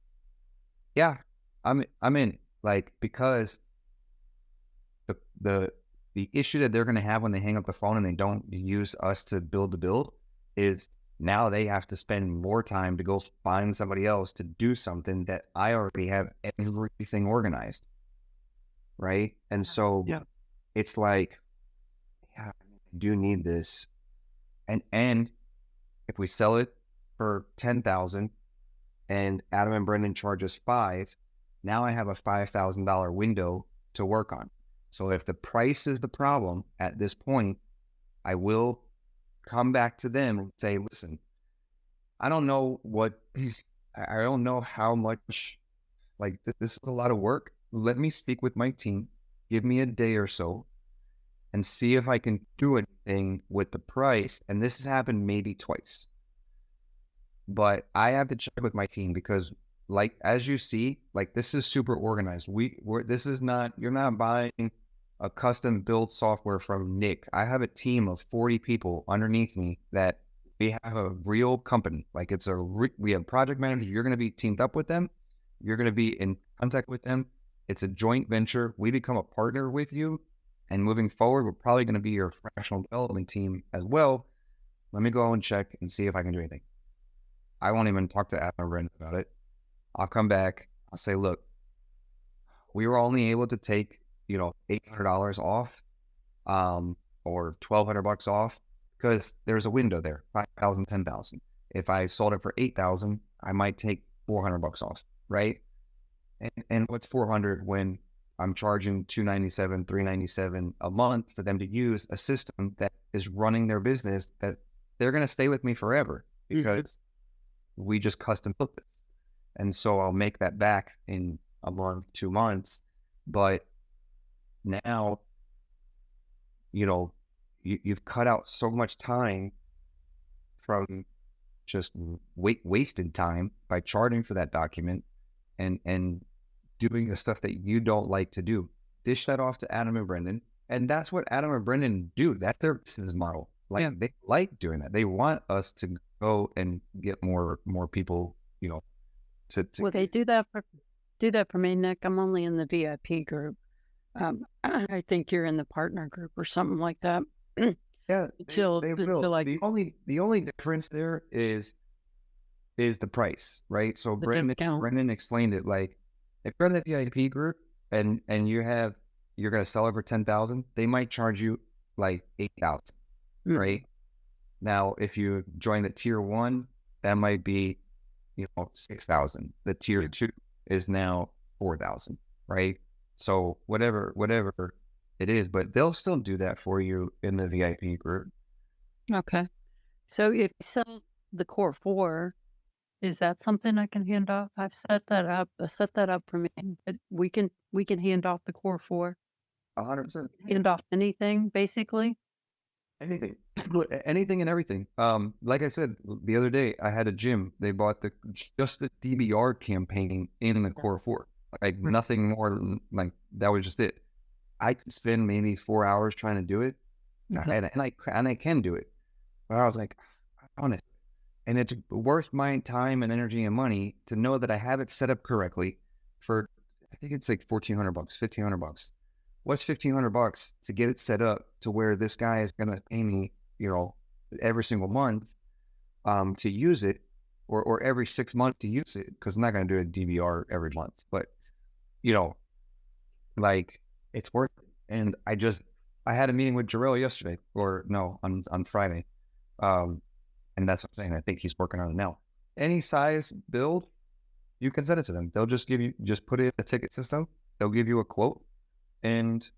yeah, I'm in. Like, because the issue that they're going to have when they hang up the phone and they don't use us to build the build is now they have to spend more time to go find somebody else to do something that I already have everything organized. Right. And so it's like, yeah, I do need this. And if we sell it for 10,000 and Adam and Brendan charge us 5, now I have a $5,000 window to work on. So if the price is the problem at this point, I will come back to them and say, listen, I don't know how much, like, this is a lot of work. Let me speak with my team. Give me a day or so and see if I can do anything with the price. And this has happened maybe twice. But I have to check with my team because, like, as you see, like, this is super organized. This is not, you're not buying a custom built software from Nick. I have a team of 40 people underneath me that we have a real company. Like, we have project managers. You're going to be teamed up with them. You're going to be in contact with them. It's a joint venture. We become a partner with you. And moving forward, we're probably going to be your professional development team as well. Let me go and check and see if I can do anything. I won't even talk to Adam or Brendan about it. I'll come back. I'll say, look, we were only able to take, $800 off, or $1,200 off, because there's a window there, 5,000, 10,000. If I sold it for 8,000, I might take $400 off, right? And what's 400 when I'm charging $297, $397 a month for them to use a system that is running their business that they're going to stay with me forever because we just custom built it. And so I'll make that back in a month, 2 months. But now, you've cut out so much time from just wasted time by charging for that document and doing the stuff that you don't like to do. Dish that off to Adam and Brendan. And that's what Adam and Brendan do. That's their business model. They like doing that. They want us to go and get more people, Well, they do that for me, Nick. I'm only in the VIP group. I think you're in the partner group or something like that. Yeah, they will. Like, the only difference there is the price, right? So Brendan explained it. Like, if you're in the VIP group and you're going to sell over 10,000, they might charge you like 8,000, right? Now, if you join the tier 1, that might be 6,000. The tier 2 is now 4,000, right? So whatever it is, but they'll still do that for you in the VIP group. Okay. So if you sell the core 4, is that something I can hand off? I've set that up. Set that up for me. We can hand off the core 4. 100%. Hand off anything, basically. Anything and everything. Like I said the other day, I had a gym. They bought just the DBR campaign in the core 4. Like, nothing more than, like, that was just it. I could spend maybe 4 hours trying to do it, and I can do it. But I was like, I want it, and it's worth my time and energy and money to know that I have it set up correctly. For, I think it's like $1,400, $1,500. What's $1,500 to get it set up to where this guy is going to pay me, every single month, to use it, or every 6 months to use it? Because I'm not going to do a DVR every month, but like, it's worth it. And I had a meeting with Jarrell yesterday, on Friday. And that's what I'm saying. I think he's working on it now. Any size build, you can send it to them. They'll just put it in the ticket system. They'll give you a quote, and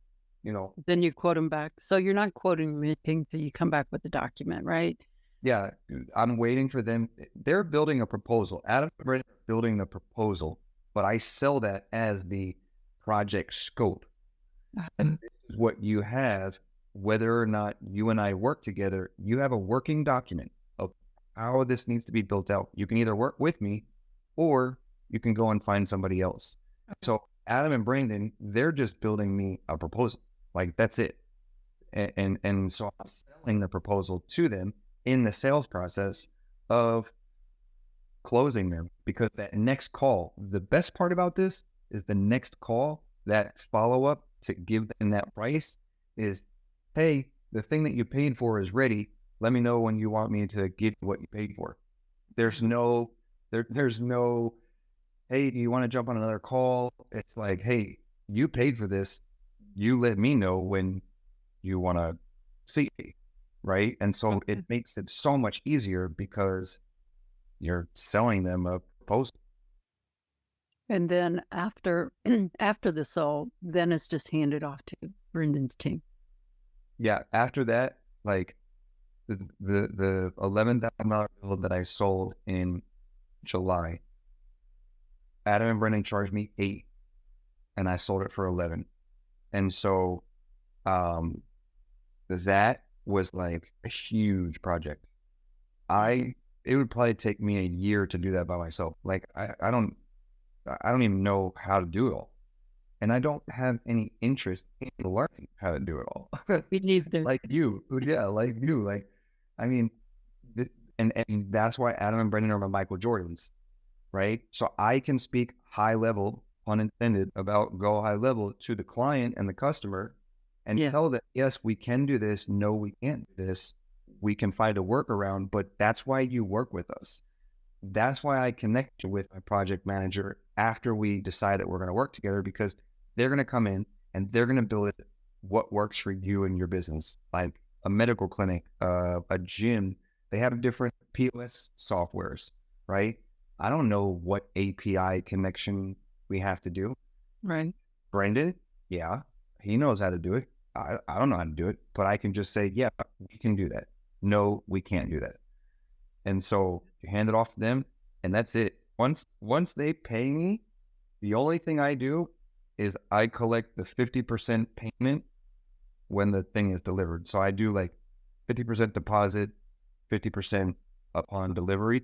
then you quote them back. So you're not quoting anything till you come back with the document, right? Yeah, I'm waiting for them. They're building a proposal. Adam and Brendan are building the proposal, but I sell that as the project scope. And this is what you have, whether or not you and I work together, you have a working document of how this needs to be built out. You can either work with me or you can go and find somebody else. So Adam and Brandon, they're just building me a proposal. Like, that's it. And so I'm selling the proposal to them in the sales process of closing them, because that next call, the best part about this is the next call, that follow-up to give them that price is, hey, the thing that you paid for is ready. Let me know when you want me to give you what you paid for. There's no, hey, do you want to jump on another call? It's like, hey, you paid for this. You let me know when you want to see me, right? And so it makes it so much easier because you're selling them a proposal. And then after the sale, then it's just handed off to Brendan's team. Yeah, after that, like the $11,000 bill that I sold in July, Adam and Brendan charged me $8,000 and I sold it for $11,000. And so that was like a huge project. It would probably take me a year to do that by myself. Like I don't even know how to do it all. And I don't have any interest in learning how to do it all. We need to. Like you. Yeah, like you. Like, I mean, and that's why Adam and Brendan are my Michael Jordans, right? So I can speak high level, pun intended, about GoHighLevel to the client and the customer and tell them, yes, we can do this. No, we can't do this. We can find a workaround, but that's why you work with us. That's why I connect you with my project manager after we decide that we're going to work together, because they're going to come in and they're going to build it what works for you and your business. Like a medical clinic, a gym, they have different POS softwares, right? I don't know what API connection we have to do. Right. Brendan, yeah, he knows how to do it. I don't know how to do it, but I can just say, yeah, we can do that. No, we can't do that. And so you hand it off to them, and that's it. Once they pay me, the only thing I do is I collect the 50% payment when the thing is delivered. So I do like 50% deposit, 50% upon delivery.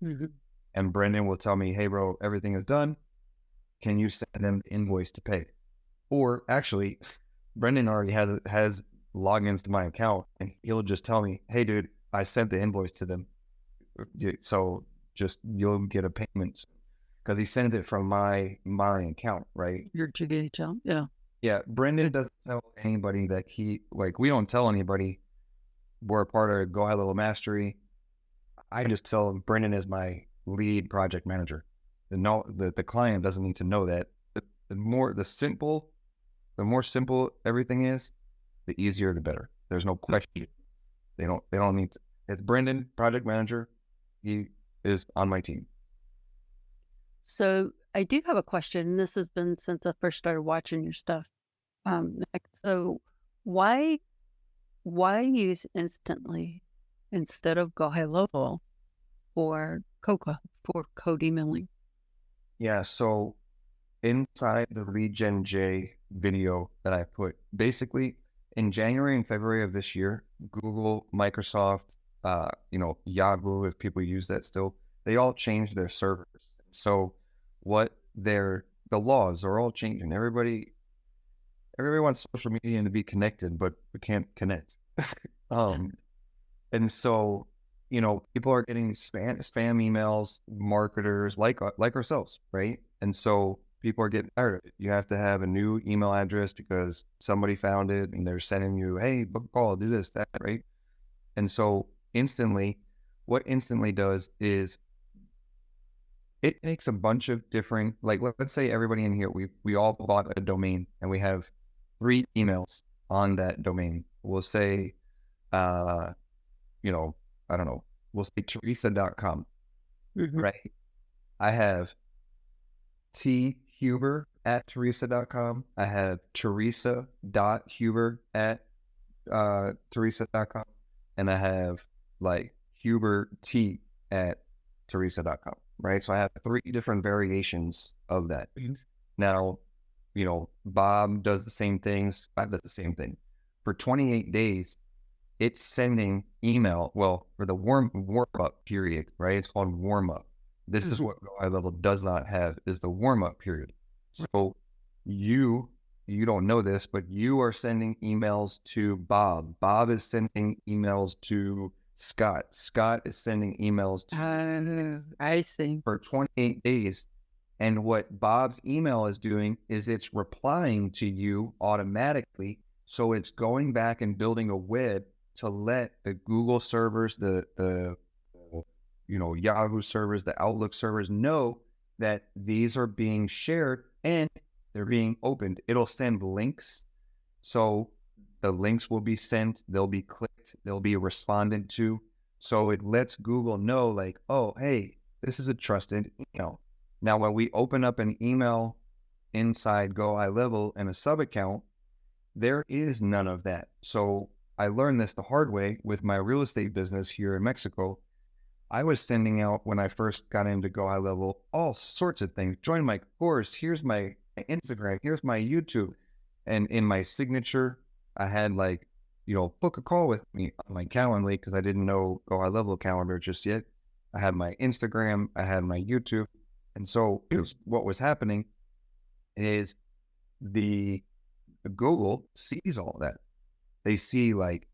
Mm-hmm. And Brendan will tell me, hey, bro, everything is done. Can you send them the invoice to pay? Or actually, Brendan already has logins to my account, and he'll just tell me, hey, dude, I sent the invoice to them. So just, you'll get a payment, because he sends it from my account, right? Your GHL, yeah. Yeah, Brendan doesn't tell anybody that we don't tell anybody we're a part of GoHighLevel Mastery. I just tell him Brendan is my lead project manager. The client doesn't need to know that. The more simple everything is, the easier the better. There's no question. They don't need to. It's Brendan, project manager. He is on my team. So I do have a question. This has been since I first started watching your stuff. So why use Instantly instead of GoHighLevel for COCA, for code emailing? Yeah, so inside the Lead Gen J video that I put, basically in January and February of this year, Google, Microsoft, Yahoo, if people use that still, they all changed their servers. So the laws are all changing. Everybody wants social media and to be connected, but we can't connect. And so, people are getting spam emails, marketers like ourselves, right? And so people are getting tired of it. You have to have a new email address because somebody found it and they're sending you, hey, book a call, do this, that, right? And so what Instantly does is it takes a bunch of different, like, let's say everybody in here, we all bought a domain and we have 3 emails on that domain. We'll say, I don't know, we'll say Teresa.com, Mm-hmm. right? I have thuber@teresa.com. I have teresa.huber@teresa.com. And I have like hubert@teresa.com, right? So I have 3 different variations of that. Mm-hmm. Now, Bob does the same things. Bob does the same thing. For 28 days, it's sending email. Well, for the warm up period, right? It's called warm up. This is what GoHighLevel does not have, is the warm up period. So you don't know this, but you are sending emails to Bob. Bob is sending emails to Scott. Scott is sending emails to I see. for 28 days. And what Bob's email is doing is it's replying to you automatically. So it's going back and building a web to let the Google servers, the Yahoo servers, the Outlook servers know that these are being shared and they're being opened. It'll send links. So the links will be sent, they'll be clicked, they'll be responded to. So it lets Google know, like, oh, hey, this is a trusted email. Now, when we open up an email inside GoHighLevel and a sub account, there is none of that. So I learned this the hard way with my real estate business here in Mexico. I was sending out, when I first got into GoHighLevel, all sorts of things. Join my course. Here's my Instagram. Here's my YouTube. And in my signature, I had like, book a call with me on my Calendly because I didn't know GoHighLevel calendar just yet. I had my Instagram. I had my YouTube. And so what was happening is the Google sees all that. They see like,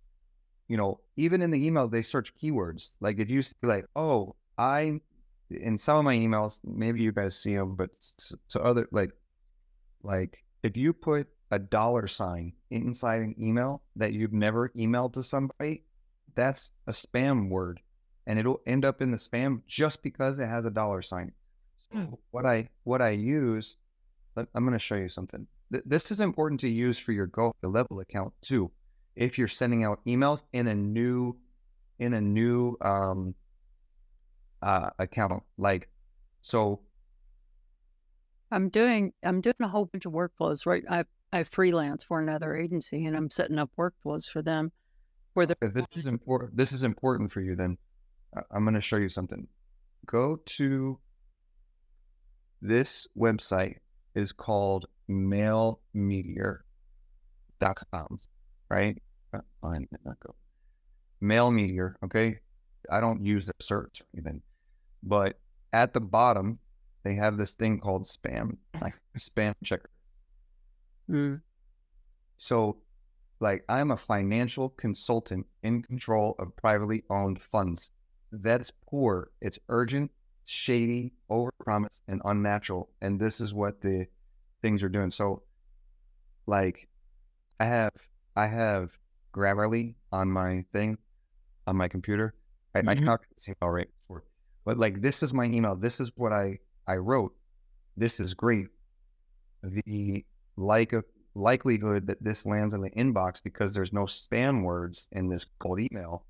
even in the email, they search keywords. Like if you see like, oh, in some of my emails, maybe you guys see them, but to other, like if you put a $sign inside an email that you've never emailed to somebody, that's a spam word and it'll end up in the spam just because it has a $sign. So what I use, I'm going to show you something. This is important to use for your GoHighLevel account too. If you're sending out emails in a new account, like, so I'm doing a whole bunch of workflows, right? I freelance for another agency and I'm setting up workflows for them where this is important. This is important for you then. I'm going to show you something. Go to this website is called MillionVerifier.com, right? Fine, not go. MillionVerifier, okay? I don't use the search or anything, but at the bottom they have this thing called spam, like a spam checker. So, like, I'm a financial consultant in control of privately owned funds. That's poor. It's urgent, shady, overpromised, and unnatural. And this is what the things are doing. So, like, I have Grammarly on my thing, on my computer. I calculated this email right before. But like, this is my email. This is what I wrote. This is great. The likelihood that this lands in the inbox because there's no spam words in this cold email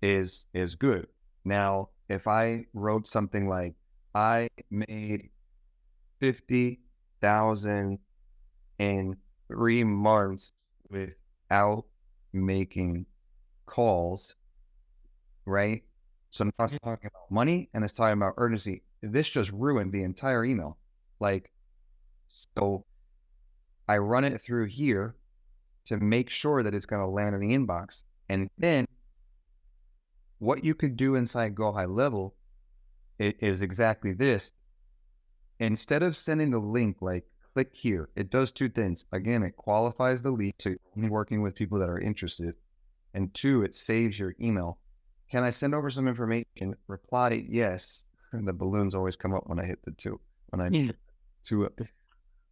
is good. Now, if I wrote something like, I made $50,000 in 3 months without making calls, right? So now it's talking about money and it's talking about urgency. This just ruined the entire email. Like, so I run it through here to make sure that it's going to land in the inbox. And then what you could do inside GoHighLevel is exactly this. Instead of sending the link, like, click here, it does 2 things. Again, it qualifies the lead, so you're only working with people that are interested. And 2, it saves your email. Can I send over some information? Reply yes. And the balloons always come up when I hit the 2. When I hit 2 up.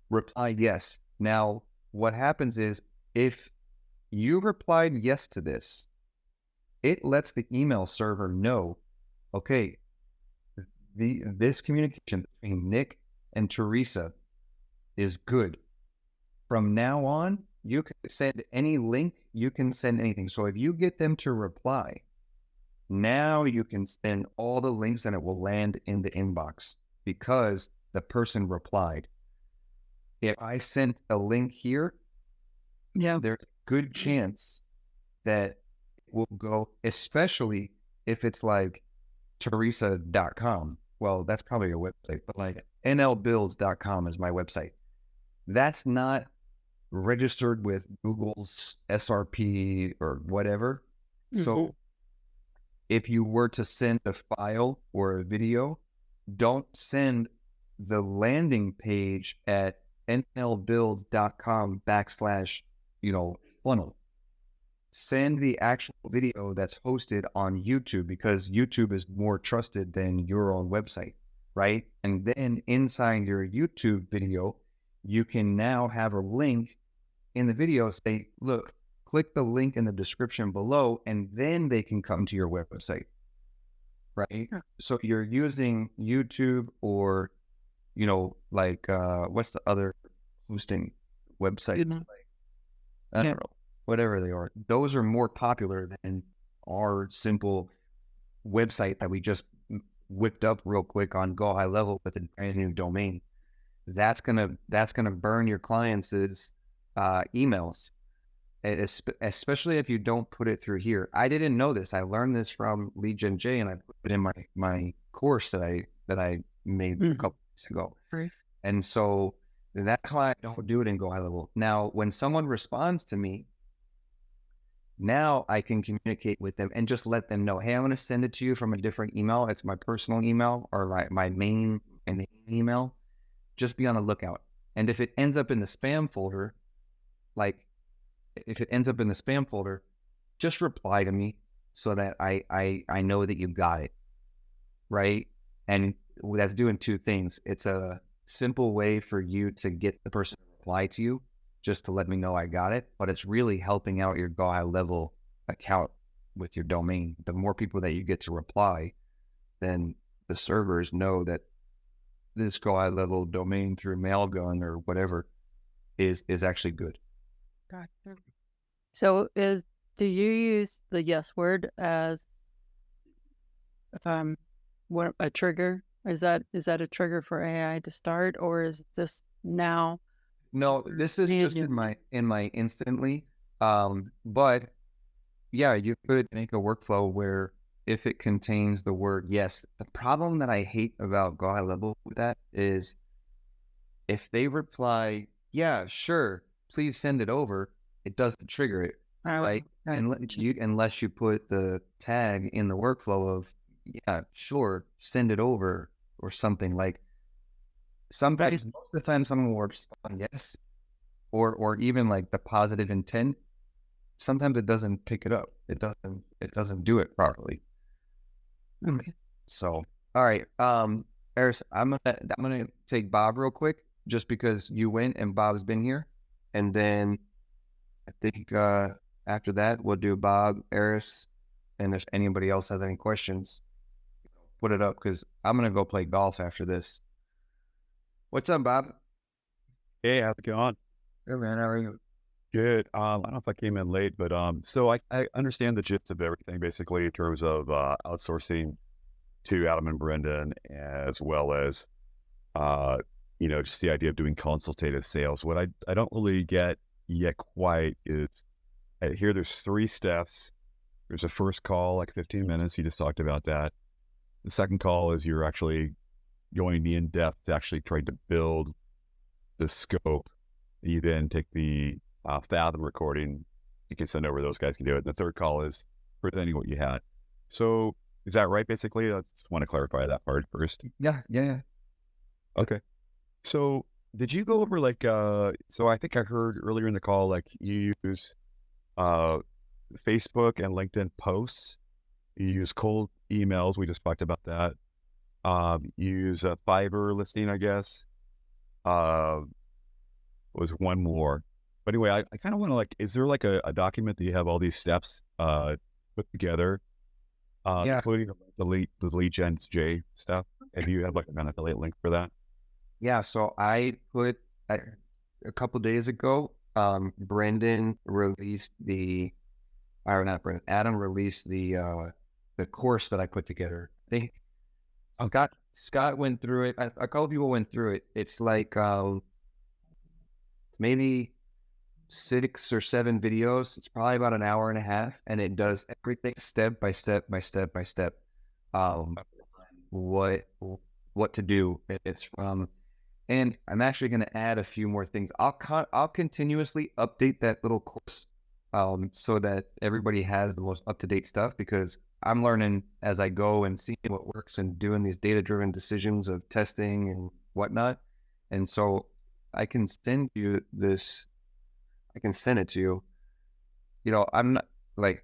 Reply yes. Now, what happens is if you replied yes to this, it lets the email server know, okay, this communication between Nick and Teresa is good. From now on, you can send any link, you can send anything. So if you get them to reply, now you can send all the links and it will land in the inbox because the person replied. If I sent a link here, there's a good chance that it will go, especially if it's like Teresa.com. Well, that's probably your website, but like nlbuilds.com is my website. that's not registered with Google's SRP or whatever. So if you were to send a file or a video, don't send the landing page at nlbuilds.com/funnel. Send the actual video that's hosted on YouTube, because YouTube is more trusted than your own website, right? And then inside your YouTube video, you can now have a link in the video, say, look, click the link in the description below, and then they can come to your website, right? Yeah. So you're using YouTube or, what's the other hosting websites? I don't know, whatever they are. Those are more popular than our simple website that we just whipped up real quick on GoHighLevel with a brand new domain. That's gonna burn your clients' emails, especially if you don't put it through here. I didn't know this. I learned this from Lead Gen J, and I put it in my course that I made a couple weeks ago. Right. And so that's why I don't do it in GoHighLevel. Now, when someone responds to me, now I can communicate with them and just let them know, hey, I'm going to send it to you from a different email. It's my personal email or my main email. Just be on the lookout. And if it ends up in the spam folder, just reply to me so that I know that you got it, right? And that's doing two things. It's a simple way for you to get the person to reply to you, just to let me know I got it, but it's really helping out your GoHighLevel account with your domain. The more people that you get to reply, then the servers know that this GoHighLevel domain through Mailgun or whatever is actually good. Gotcha. So do you use the yes word as a trigger? Is that a trigger for AI to start, or is this now? No, this is just in my instantly. But yeah, you could make a workflow where if it contains the word yes. The problem that I hate about GoHighLevel with that is if they reply, yeah, sure, please send it over, it doesn't trigger it. Right? Unless you put the tag in the workflow of, yeah, sure, send it over or something. Like sometimes, most of the time, someone will respond yes, or even like the positive intent. Sometimes it doesn't pick it up. It doesn't do it properly. Okay. So, all right, Eris, I'm gonna take Bob real quick, just because you went and Bob's been here, and then I think after that we'll do Bob, Eris, and if anybody else has any questions, put it up, because I'm gonna go play golf after this. What's up, Bob? Hey, how's it going? Good, man. How are you? Good. I don't know if I came in late, but so I understand the gist of everything, basically, in terms of outsourcing to Adam and Brendan, as well as just the idea of doing consultative sales. What I don't really get yet quite is, I hear there's 3 steps. There's a first call, like 15 minutes. You just talked about that. The second call is you're actually going in depth to actually try to build the scope. You then take the Fathom recording. You can send over, those guys can do it. And the third call is presenting what you had. So is that right, basically? I just want to clarify that part first. Yeah. Okay. So did you go over so I think I heard earlier in the call, like you use Facebook and LinkedIn posts. You use cold emails. We just talked about that. You use a Fiverr listing, I guess. Was one more. But anyway, I kind of want to is there like a document that you have all these steps put together, including the lead gen J stuff? And do you have like an affiliate link for that? Yeah. So I put a couple days ago, Brendan released Adam released the course that I put together. I think Scott went through it. A couple people went through it. It's like maybe 6 or 7 videos. It's probably about an hour and a half, and it does everything step by step by step by step. What to do. It's from And I'm actually going to add a few more things. I'll continuously update that little course so that everybody has the most up-to-date stuff, because I'm learning as I go and seeing what works and doing these data-driven decisions of testing and whatnot. And so I can send you this. I can send it to you. You know, I'm not like,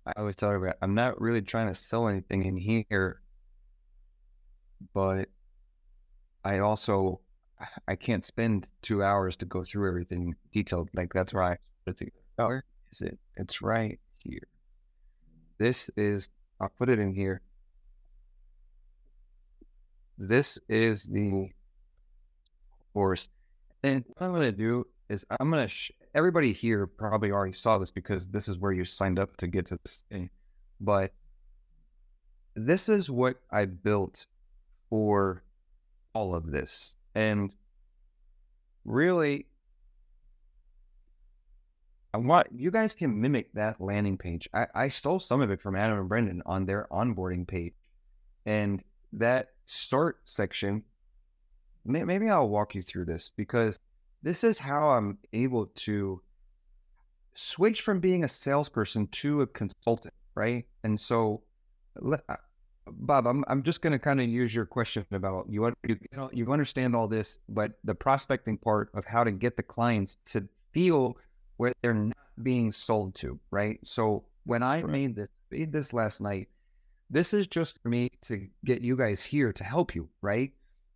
I always tell everybody, I'm not really trying to sell anything in here, but I can't spend 2 hours to go through everything detailed. Like, that's why I put it together. Oh. Where is it? It's right here. I'll put it in here. This is the course. And what I'm going to do is I'm going to, everybody here probably already saw this because this is where you signed up to get to this thing. But this is what I built for all of this. And really, I want you guys can mimic that landing page. I stole some of it from Adam and Brendan on their onboarding page. And that start section, maybe I'll walk you through this, because this is how I'm able to switch from being a salesperson to a consultant, right? And so, Bob, I'm just going to kind of use your question about you understand all this, but the prospecting part of how to get the clients to feel where they're not being sold to, right? So when I made this last night, this is just for me to get you guys here to help you, right?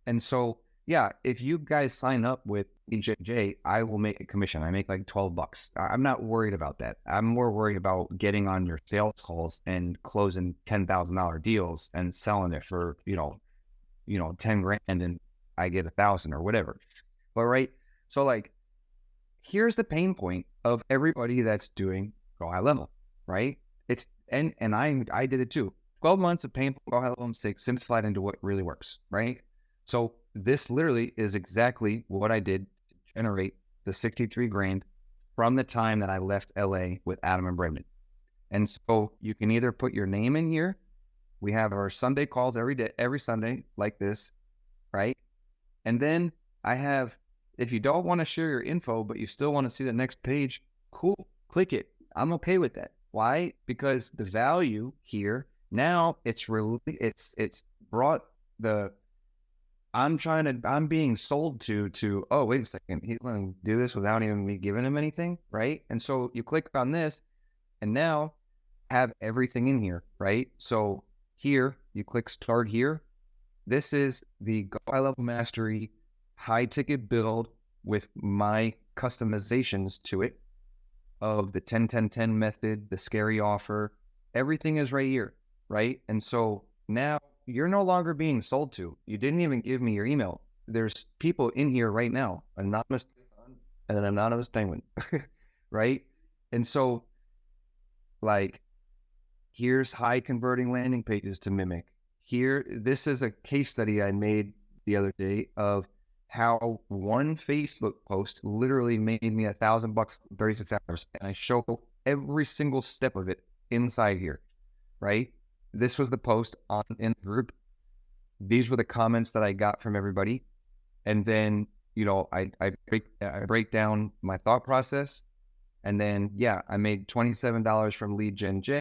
And so, yeah, if you guys sign up with EJJ, I will make a commission. I make like $12. I'm not worried about that. I'm more worried about getting on your sales calls and closing $10,000 deals and selling it for, 10 grand and I get 1,000 or whatever. But right. So like, here's the pain point of everybody that's doing GoHighLevel, right? It's, and I did it too. 12 months of painful GoHighLevel mistakes simplified into what really works, right? So this literally is exactly what I did to generate the 63 grand from the time that I left LA with Adam and Brendan. And so you can either put your name in here. We have our Sunday calls every Sunday like this, right? And then I have, if you don't want to share your info, but you still want to see the next page, cool, click it. I'm okay with that. Why? Because the value here, now it's brought the, I'm being sold to, oh, wait a second, he's going to do this without even me giving him anything, right? And so you click on this and now have everything in here, right? So here, you click start here. This is the GoHighLevel Mastery high ticket build with my customizations to it of the 10-10-10 method, the scary offer, everything is right here, right? And so now you're no longer being sold to. You didn't even give me your email. There's people in here right now, anonymous and an anonymous penguin, right? And so like, here's high converting landing pages to mimic. Here, this is a case study I made the other day of how one Facebook post literally made me $1,000 in 36 hours. And I show every single step of it inside here, right? This was the post in the group. These were the comments that I got from everybody. And then, I break down my thought process. And then, I made $27 from Lead Gen J.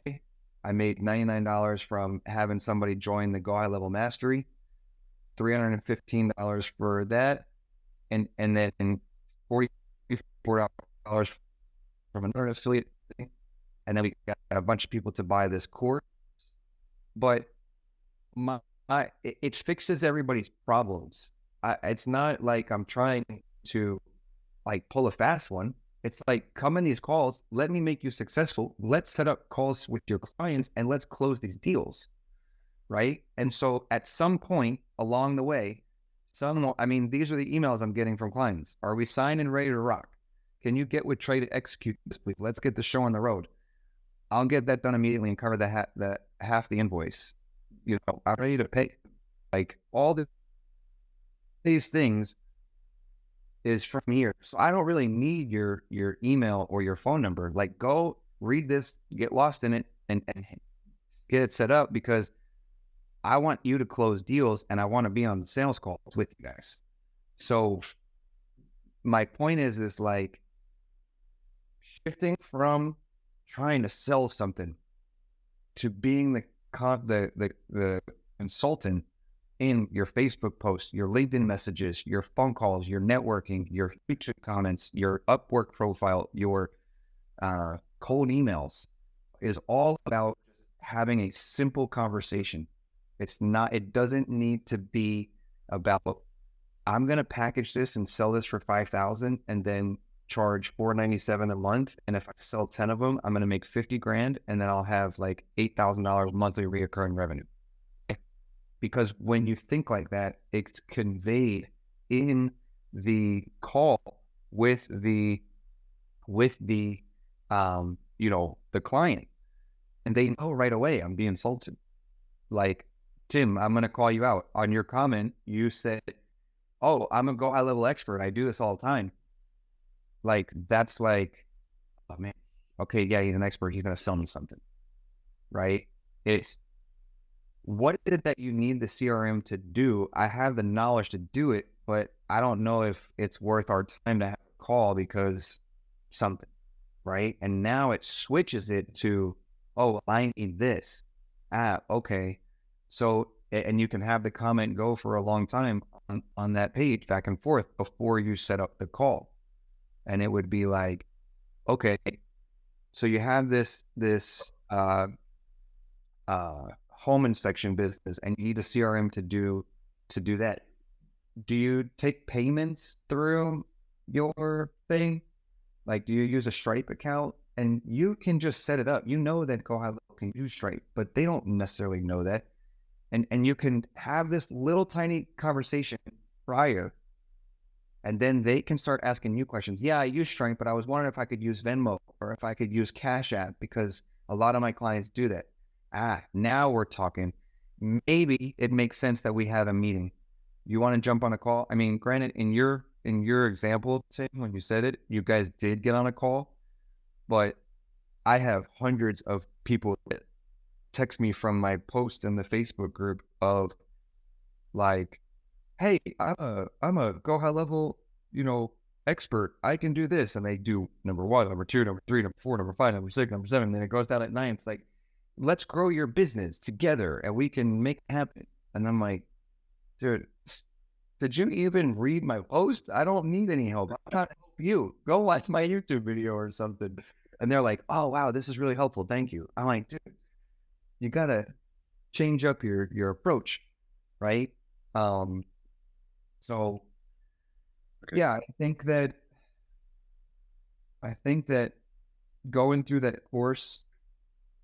I made $99 from having somebody join the GoHighLevel Mastery. $315 for that, and then $44 from another affiliate thing, and then we got a bunch of people to buy this course. But it fixes everybody's problems. It's not like I'm trying to like pull a fast one. It's like, come in these calls, let me make you successful. Let's set up calls with your clients and let's close these deals. Right? And so at some point along the way, these are the emails I'm getting from clients. Are we signed and ready to rock? Can you get with Trey to execute this, please? Let's get the show on the road. I'll get that done immediately and cover that half the invoice. I'm ready to pay. Like all these things is from here. So I don't really need your email or your phone number. Like, go read this, get lost in it, and get it set up, because I want you to close deals and I want to be on the sales calls with you guys. So my point is like shifting from trying to sell something to being the consultant in your Facebook posts, your LinkedIn messages, your phone calls, your networking, your YouTube comments, your Upwork profile, your cold emails is all about having a simple conversation. It doesn't need to be about, I'm going to package this and sell this for $5,000 and then charge $497 a month. And if I sell 10 of them, I'm going to make 50 grand and then I'll have like $8,000 monthly reoccurring revenue. Because when you think like that, it's conveyed in the call with the the client, and they know right away I'm being insulted. Like, Tim, I'm going to call you out on your comment. You said, "Oh, I'm a GoHighLevel expert. I do this all the time." Like, that's like, oh man, okay, yeah, he's an expert. He's going to sell me something, right? It's, what is it that you need the CRM to do? I have the knowledge to do it, but I don't know if it's worth our time to have a call because something, right? And now it switches it to, oh, I need this. Okay. So, and you can have the comment go for a long time on that page back and forth before you set up the call. And it would be like, okay, so you have this home inspection business and you need a CRM to do that. Do you take payments through your thing? Like, do you use a Stripe account? And you can just set it up. You know that GoHighLevel can use Stripe, but they don't necessarily know that. And you can have this little tiny conversation prior, and then they can start asking you questions. Yeah, I use Stripe, but I was wondering if I could use Venmo or if I could use Cash App because a lot of my clients do that. Now we're talking. Maybe it makes sense that we have a meeting. You want to jump on a call? I mean, granted, in your example, Tim, when you said it, you guys did get on a call, but I have hundreds of people that text me from my post in the Facebook group of like, hey, I'm a GoHighLevel, expert. I can do this. And they do number 1, number 2, number 3, number 4, number 5, number 6, number 7. And then it goes down at 9. It's like, let's grow your business together and we can make it happen. And I'm like, dude, did you even read my post? I don't need any help. I'm trying to help you. Go watch my YouTube video or something. And they're like, oh, wow, this is really helpful. Thank you. I'm like, dude, you got to change up your approach, right? So, okay. Yeah, I think that going through that course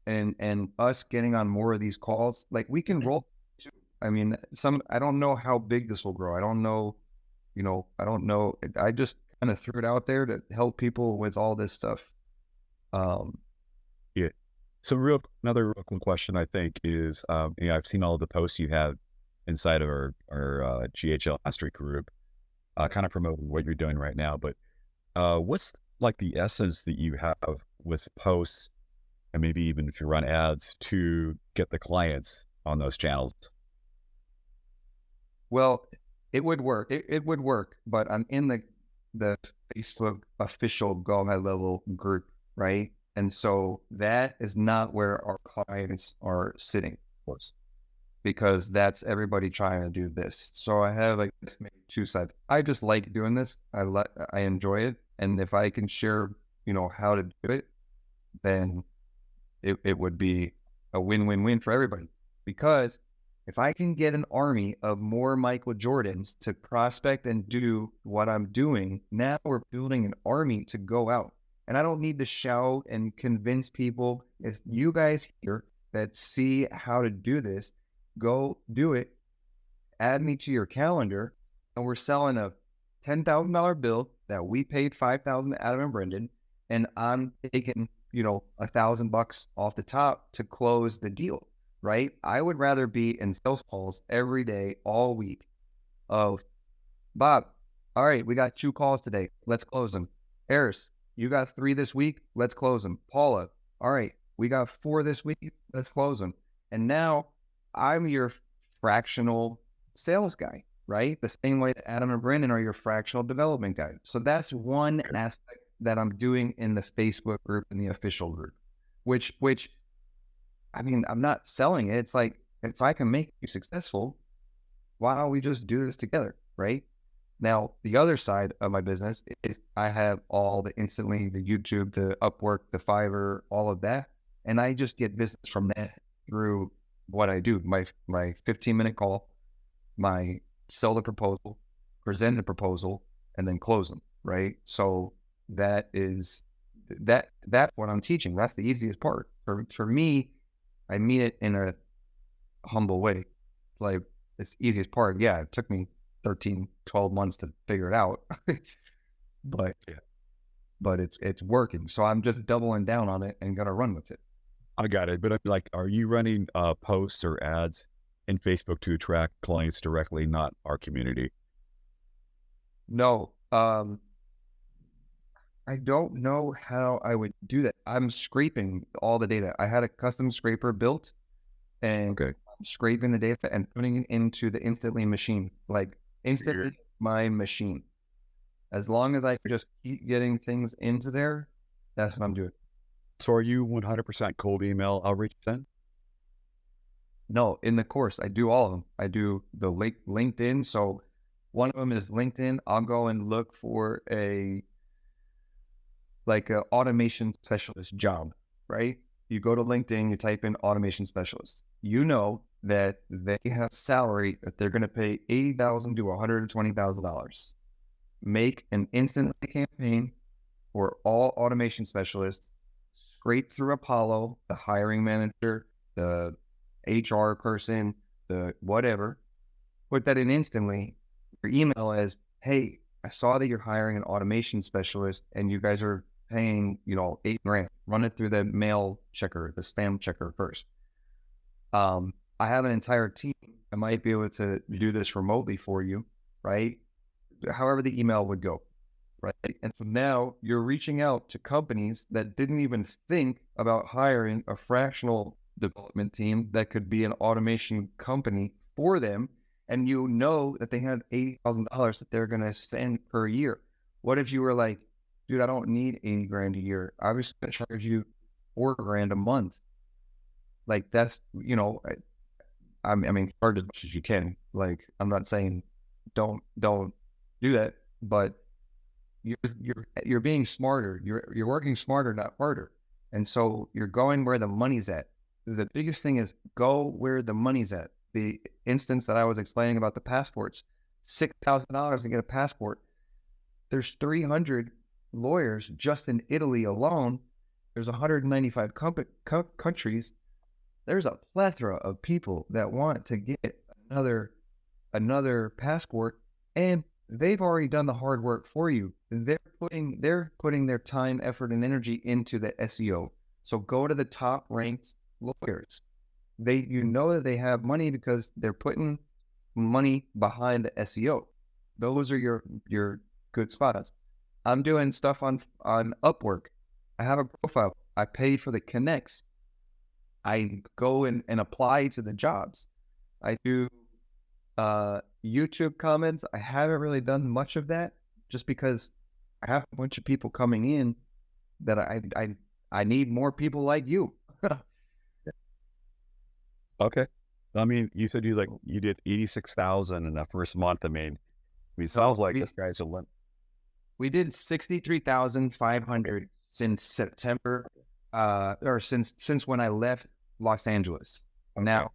and us getting on more of these calls, like we can roll. I mean, I don't know how big this will grow. I don't know. I just kind of threw it out there to help people with all this stuff. Yeah. So another real quick question I think is, I've seen all of the posts you have inside of our GHL Mastery group, kind of promoting what you're doing right now. But what's like the essence that you have with posts, and maybe even if you run ads to get the clients on those channels? Well, it would work. It would work, but I'm in the Facebook official GoHighLevel group, right? And so that is not where our clients are sitting, of course, because that's everybody trying to do this. So I have like maybe 2 sides. I just like doing this. I enjoy it, and if I can share, how to do it, then it would be a win-win-win for everybody. Because if I can get an army of more Michael Jordans to prospect and do what I'm doing, now we're building an army to go out. And I don't need to shout and convince people. If you guys here that see how to do this, go do it. Add me to your calendar. And we're selling a $10,000 bill that we paid $5,000 to Adam and Brendan. And I'm taking, $1,000 off the top to close the deal, right? I would rather be in sales calls every day, all week of, Bob, all right, we got 2 calls today. Let's close them. Harris, you got 3 this week. Let's close them. Paula, all right, we got 4 this week. Let's close them. And now I'm your fractional sales guy, right? The same way that Adam and Brandon are your fractional development guys. So that's one aspect that I'm doing in the Facebook group and the official group, which I mean, I'm not selling it. It's like, if I can make you successful, why don't we just do this together, right? Now, the other side of my business is I have all the Instantly, the YouTube, the Upwork, the Fiverr, all of that. And I just get business from that through what I do. My 15-minute call, my sell the proposal, present the proposal, and then close them, right? So that is that's what I'm teaching. That's the easiest part. For me, I mean it in a humble way. Like, it's the easiest part. Yeah, it took me 13, 12 months to figure it out. but it's working. So I'm just doubling down on it and gonna run with it. I got it. But like, are you running posts or ads in Facebook to attract clients directly, not our community? No. I don't know how I would do that. I'm scraping all the data. I had a custom scraper built, and I'm scraping the data and putting it into the Instantly machine. Like, Instantly my machine. As long as I just keep getting things into there, that's what I'm doing. So are you 100% cold email outreach then? No, in the course, I do all of them. I do the LinkedIn. So one of them is LinkedIn. I'll go and look for a automation specialist job, right? You go to LinkedIn, you type in automation specialist. You know that they have salary that they're going to pay $80,000 to $120,000. Make an Instantly campaign for all automation specialists, scrape through Apollo, the hiring manager, the HR person, the whatever, put that in Instantly. Your email is, hey, I saw that you're hiring an automation specialist and you guys are paying, $8,000. Run it through the mail checker, the spam checker first. I have an entire team. I might be able to do this remotely for you, right? However the email would go, right? And so now you're reaching out to companies that didn't even think about hiring a fractional development team that could be an automation company for them. And you know that they have $80,000 that they're going to spend per year. What if you were like, dude, I don't need $80,000 a year. I was going to charge you $4,000 a month. Like, that's, I mean, charge as much as you can. Like, I'm not saying don't do that, but you're being smarter. You're working smarter, not harder. And so you're going where the money's at. The biggest thing is go where the money's at. The instance that I was explaining about the passports, $6,000 to get a passport. There's 300 lawyers just in Italy alone. There's 195 countries. There's a plethora of people that want to get another passport, and they've already done the hard work for you. They're putting their time, effort, and energy into the SEO. So go to the top ranked lawyers. You know that they have money because they're putting money behind the SEO. Those are your good spots. I'm doing stuff on Upwork. I have a profile. I pay for the connects. I go and apply to the jobs. I do YouTube comments. I haven't really done much of that just because I have a bunch of people coming in that I need more people like you. Okay. I mean, you said you did 86,000 in that first month. I mean, it sounds like this guy's a limp. We did 63,500 since September, or since when I left Los Angeles. Okay. Now,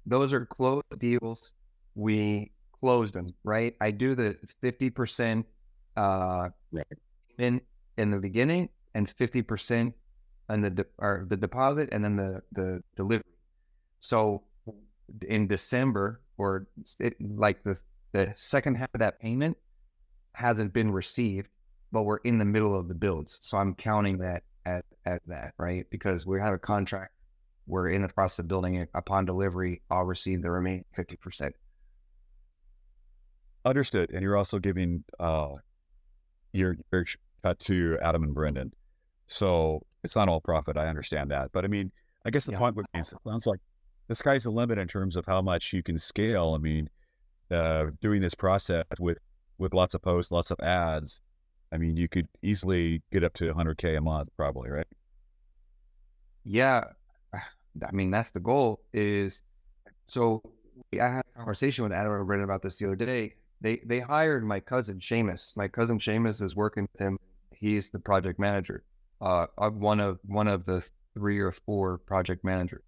those are closed deals. We closed them, right? I do the 50% in the beginning and 50% on the deposit and then the delivery. So in December, or the second half of that payment hasn't been received, but we're in the middle of the builds. So I'm counting that at that, right? Because we have a contract. We're in the process of building it. Upon delivery, I'll receive the remaining 50%. Understood. And you're also giving your cut to Adam and Brendan. So it's not all profit. I understand that. But I mean, I guess the point would be, it sounds like the sky's the limit in terms of how much you can scale. I mean, doing this process with lots of posts, lots of ads, I mean, you could easily get up to 100K a month, probably, right? Yeah. I mean, that's the goal is, so I had a conversation with Adam and Brendan about this the other day. They hired my cousin Seamus. My cousin Seamus is working with him. He's the project manager, one of the 3 or 4 project managers.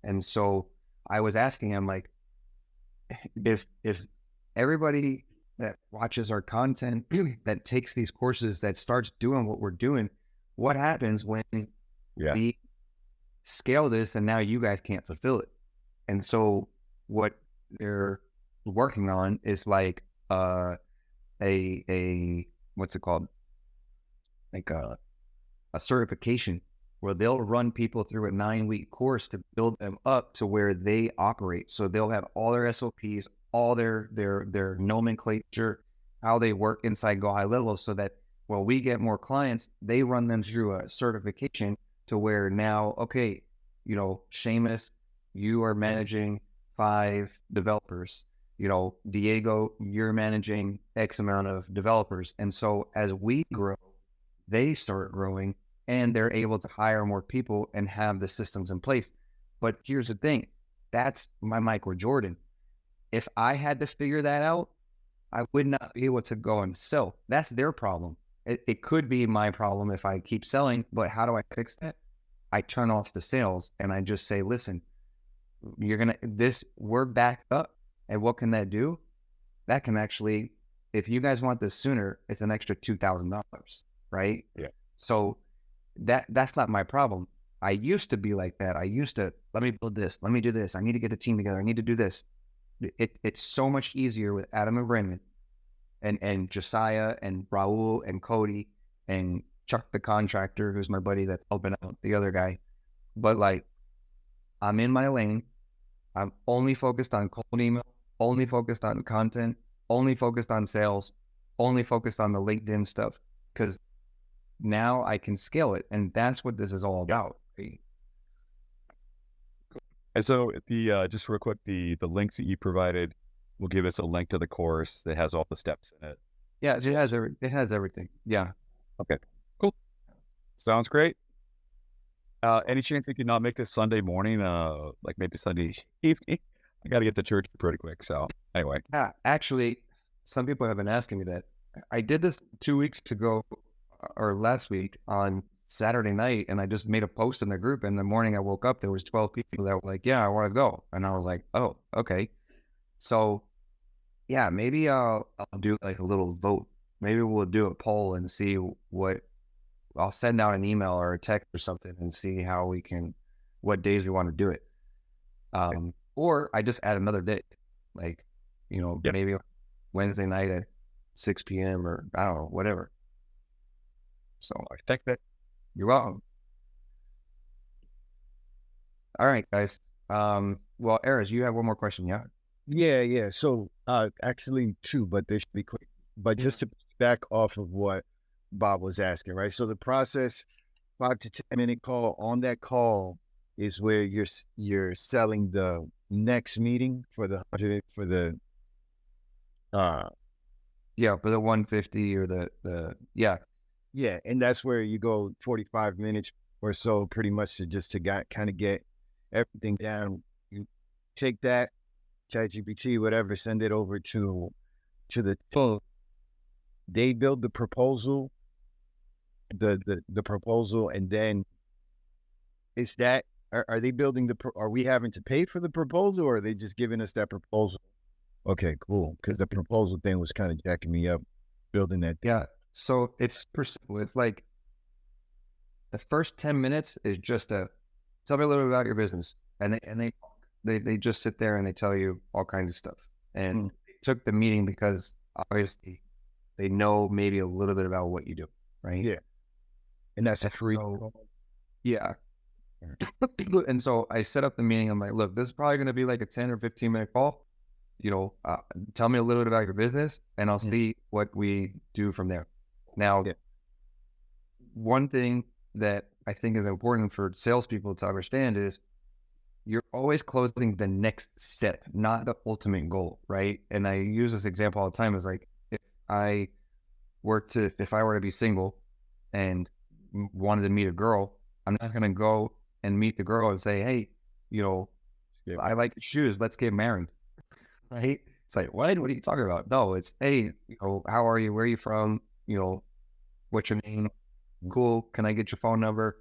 And so I was asking him, like, if everybody that watches our content, that takes these courses, that starts doing what we're doing, what happens when we scale this and now you guys can't fulfill it? And so what they're working on is like a what's it called? Like a certification where they'll run people through a 9-week course to build them up to where they operate. So they'll have all their SOPs, all their nomenclature, how they work inside GoHighLevel, so that when we get more clients, they run them through a certification to where now, okay, you know, Seamus, you are managing 5 developers. You know, Diego, you're managing X amount of developers. And so as we grow, they start growing and they're able to hire more people and have the systems in place. But here's the thing, that's my Michael Jordan. If I had to figure that out, I would not be able to go and sell. That's their problem. It could be my problem if I keep selling, but how do I fix that? I turn off the sales and I just say, listen, we're backed up. And what can that do? That can actually, if you guys want this sooner, it's an extra $2,000, right? Yeah. So that's not my problem. I used to be like that. I used to, let me build this, let me do this. I need to get the team together. I need to do this. It's so much easier with Adam and Brendan and Josiah and Raul and Cody and Chuck the contractor, who's my buddy that's helping out the other guy. But like, I'm in my lane. I'm only focused on cold email, only focused on content, only focused on sales, only focused on the LinkedIn stuff, because now I can scale it. And that's what this is all about. And so just real quick, the links that you provided will give us a link to the course that has all the steps in it. Yeah, it has everything. Yeah. Okay, cool. Sounds great. Any chance you could not make this Sunday morning, like maybe Sunday evening? I got to get to church pretty quick. So anyway. Yeah, actually, some people have been asking me that. I did this 2 weeks ago or last week on Saturday night, and I just made a post in the group. And in the morning I woke up, there was 12 people that were like, yeah, I want to go. And I was like, oh, okay. So yeah, maybe I'll do like a little vote. Maybe we'll do a poll and see what, I'll send out an email or a text or something and see what days we want to do it. Or I just add another day, like, you know, maybe Wednesday night at 6 p.m. or I don't know, whatever. So I think that you're welcome. All right, guys. Well, Eris, you have one more question, yeah? Yeah. So actually 2, but they should be quick. But just to back off of what Bob was asking, right? So the process, 5 to 10 minute call. On that call is where you're selling the next meeting for the 150 or the yeah, and that's where you go 45 minutes or so, pretty much to kind of get everything down. You take that ChatGPT, whatever, send it over to the team. They build the proposal, the proposal, and then are they building are we having to pay for the proposal, or are they just giving us that proposal? Okay, cool. Because the proposal thing was kind of jacking me up building that. Yeah. So it's like the first 10 minutes is just tell me a little bit about your business. And they just sit there and they tell you all kinds of stuff. And they took the meeting because obviously they know maybe a little bit about what you do, right? Yeah. And that's free. Yeah. And so I set up the meeting. I'm like, look, this is probably going to be like a 10 or 15 minute call. You know, tell me a little bit about your business and I'll see what we do from there. Now, one thing that I think is important for salespeople to understand is you're always closing the next step, not the ultimate goal, right? And I use this example all the time. Is like, if I were to be single and wanted to meet a girl, I'm not going to go and meet the girl and say, hey, I like your shoes, let's get married, right? It's like, what are you talking about? No, it's, hey, how are you? Where are you from? What's your name? Cool. Can I get your phone number?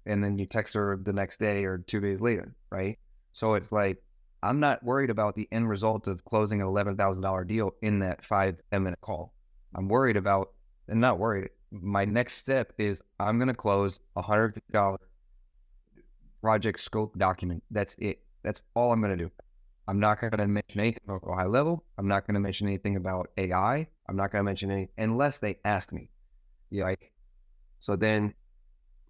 And then you text her the next day or 2 days later, right? So it's like, I'm not worried about the end result of closing an $11,000 deal in that 5-10 minute call. I'm worried about, and not worried, my next step is I'm going to close a $150 project scope document. That's it. That's all I'm going to do. I'm not going to mention anything about GoHighLevel. I'm not going to mention anything about AI. I'm not going to mention anything unless they ask me. Yeah. Right? So then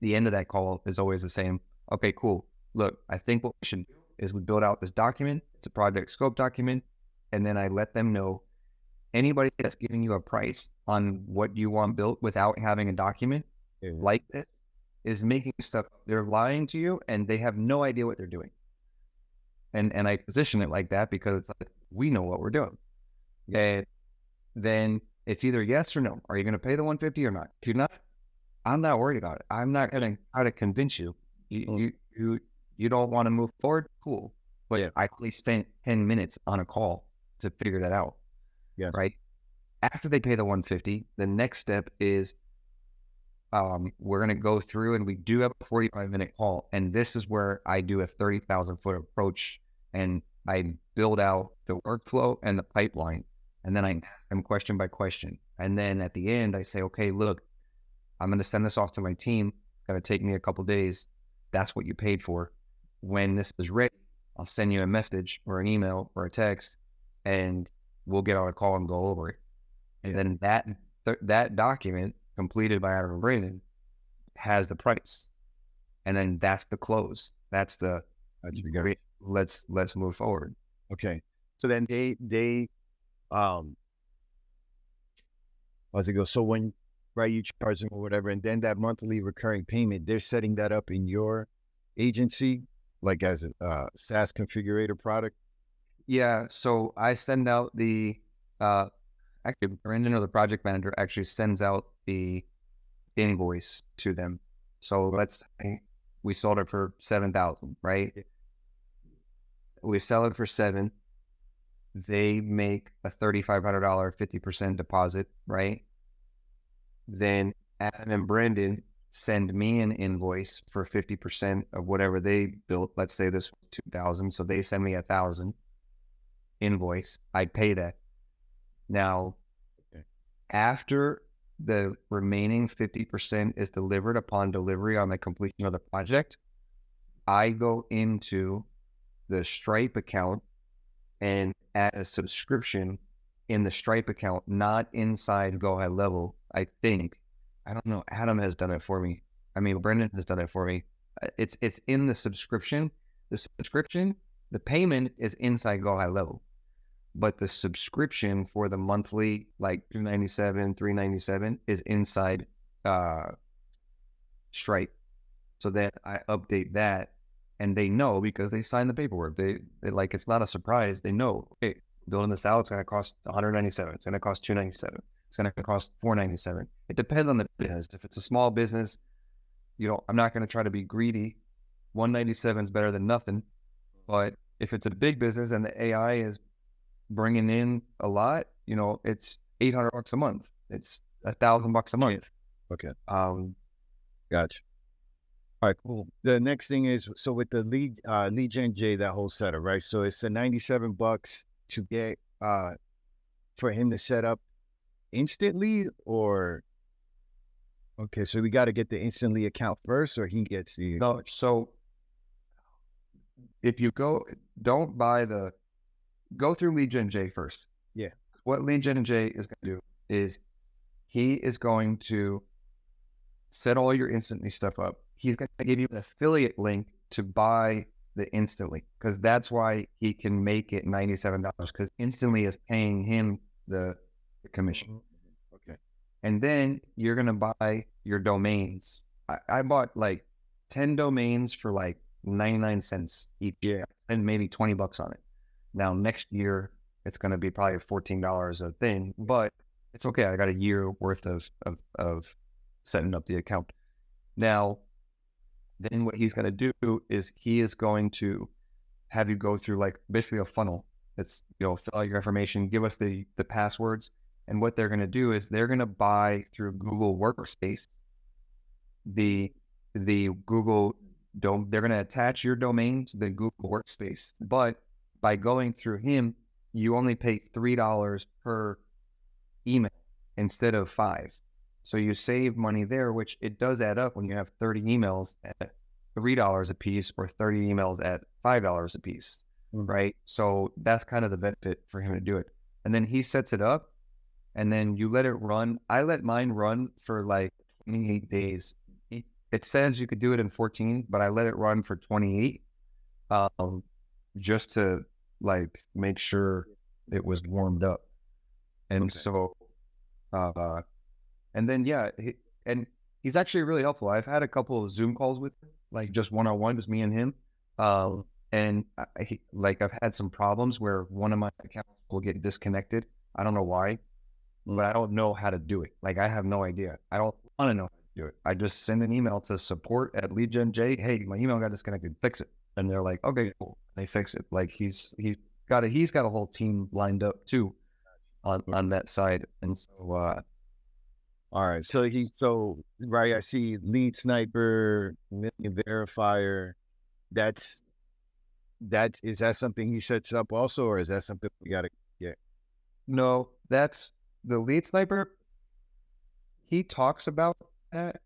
the end of that call is always the same. Okay, cool. Look, I think what we should do is we build out this document. It's a project scope document. And then I let them know anybody that's giving you a price on what you want built without having a document like this is making stuff. They're lying to you and they have no idea what they're doing. And I position it like that because it's like, we know what we're doing. And then it's either yes or no. Are you going to pay the 150 or not? If you're not, I'm not worried about it. I'm not going to try to convince you. You don't want to move forward? Cool. But I only spent 10 minutes on a call to figure that out. Yeah. Right. After they pay the 150, the next step is we're going to go through and we do have a 45-minute call. And this is where I do a 30,000 foot approach and I build out the workflow and the pipeline. And then I ask them question by question. And then at the end, I say, okay, look, I'm going to send this off to my team. It's going to take me a couple days. That's what you paid for. When this is ready, I'll send you a message or an email or a text and we'll get on a call and go over it. And then that document completed by Adam and Brandon has the price. And then that's the close. That's the, let's move forward. Okay. So then they how's it go? So when, right, you charge them or whatever, and then that monthly recurring payment, they're setting that up in your agency, like as a SaaS configurator product? Yeah. So I send out the, actually, Brandon or the project manager actually sends out the invoice to them. So let's say we sold it for 7,000, right? We sell it for 7. They make a $3,500 50% deposit, right? Then Adam and Brendan send me an invoice for 50% of whatever they built. Let's say this was 2,000, so they send me 1,000 invoice. I pay that. Now, after the remaining 50% is delivered upon delivery on the completion of the project, I go into the Stripe account and add a subscription in the Stripe account, not inside GoHighLevel. I think, I don't know, Adam has done it for me. I mean, Brendan has done it for me. It's in the subscription. The payment is inside GoHighLevel, but the subscription for the monthly, like $297, $397, is inside Stripe. So then I update that, and they know because they sign the paperwork. They like, it's not a surprise. They know, okay, building this out, it's going to cost $197. It's going to cost $297. It's going to cost $497. It depends on the business. If it's a small business, I'm not going to try to be greedy. $197 is better than nothing. But if it's a big business and the AI is bringing in a lot, it's $800 a month. It's $1,000 a month. Okay. Gotcha. All right, cool. The next thing is, so with the lead gen J, that whole setup, right? So it's a $97 to get for him to set up instantly, or okay, so we got to get the instantly account first, or he gets the no. So if you go through lead gen J first. Yeah. What lead gen J is going to do is he is going to set all your instantly stuff up. He's going to give you an affiliate link to buy the instantly, because that's why he can make it $97, because instantly is paying him the commission. Okay. And then you're going to buy your domains. I bought like 10 domains for like 99 cents each year and maybe $20 on it. Now, next year, it's going to be probably $14 a thing, but it's okay. I got a year worth of setting up the account. Now, then what he's going to do is he is going to have you go through like basically a funnel. It's, fill out your information, give us the passwords. And what they're going to do is they're going to buy through Google Workspace, the Google they're going to attach your domain to the Google Workspace. But by going through him, you only pay $3 per email instead of $5. So you save money there, which it does add up when you have 30 emails at $3 a piece or 30 emails at $5 a piece, right? So that's kind of the benefit for him to do it. And then he sets it up, and then you let it run. I let mine run for like 28 days. It says you could do it in 14, but I let it run for 28, just to like make sure it was warmed up. And so, and then, and he's actually really helpful. I've had a couple of Zoom calls with him, like just one-on-one, just me and him. And I've had some problems where one of my accounts will get disconnected. I don't know why, but I don't know how to do it. Like, I have no idea. I don't want to know how to do it. I just send an email to support@LeadGenJ. Hey, my email got disconnected. Fix it. And they're like, okay, cool. They fix it. Like he's got a whole team lined up too on that side. And so, all right. So right, I see Lead Sniper, MillionVerifier. Is that something he sets up also, or is that something we got to get? No, that's the Lead Sniper. He talks about that.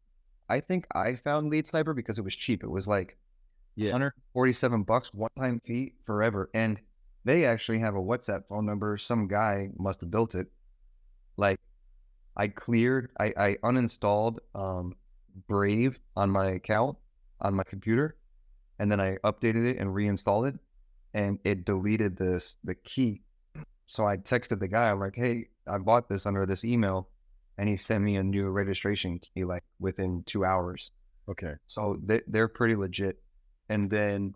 I think I found Lead Sniper because it was cheap. It was like $147 one-time fee forever. And they actually have a WhatsApp phone number. Some guy must have built it. Like, I uninstalled Brave on my account, on my computer, and then I updated it and reinstalled it, and it deleted the key. So I texted the guy. I'm like, hey, I bought this under this email, and he sent me a new registration key like within 2 hours. Okay. So they're pretty legit. And then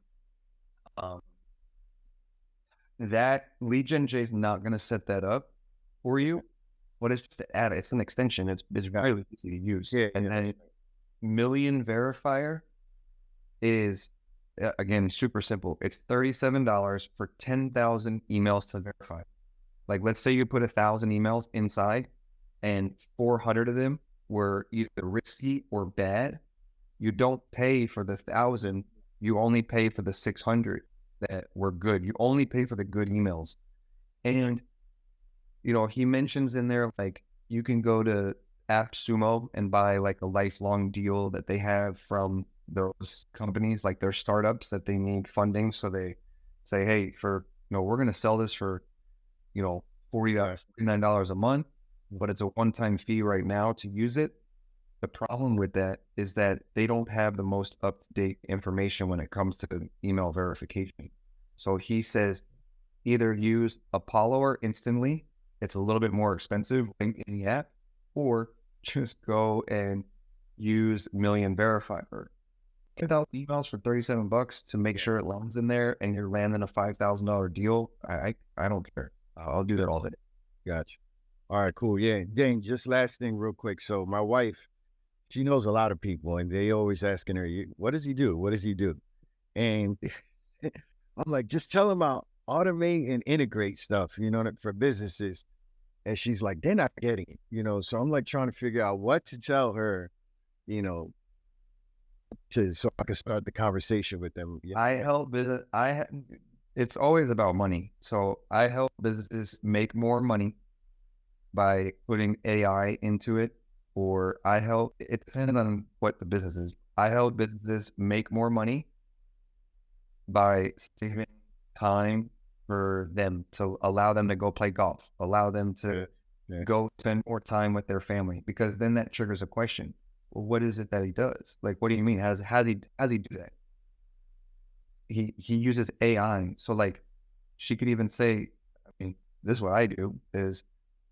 that LeadGenJ is not going to set that up for you. What it's just to add, it's an extension. It's very easy to use. Yeah, and then MillionVerifier is, again, super simple. It's $37 for 10,000 emails to verify. Like, let's say you put 1,000 emails inside and 400 of them were either risky or bad. You don't pay for the 1,000. You only pay for the 600 that were good. You only pay for the good emails. And he mentions in there, like, you can go to AppSumo and buy like a lifelong deal that they have from those companies, like their startups that they need funding. So they say, hey, we're going to sell this for, $40, $49 a month, but it's a one-time fee right now to use it. The problem with that is that they don't have the most up-to-date information when it comes to email verification. So he says, either use Apollo or Instantly. It's a little bit more expensive in the app, or just go and use MillionVerifier. 10,000 emails for $37 to make sure it lands in there, and you're landing a $5,000 deal. I don't care. I'll do that all day. Gotcha. All right, cool. Yeah, Dane, just last thing real quick. So my wife, she knows a lot of people, and they always asking her, what does he do? What does he do? And I'm like, just tell him I'll automate and integrate stuff, for businesses. And she's like, they're not getting it, so I'm like trying to figure out what to tell her, so I can start the conversation with them. I help business. It's always about money. So I help businesses make more money by putting AI into it, or it depends on what the business is. I help businesses make more money by saving time for them, to allow them to go play golf, allow them to go spend more time with their family, because then that triggers a question. Well, what is it that he does? Like, what do you mean? How does he do that? He uses AI. So like, she could even say, this is what I do is,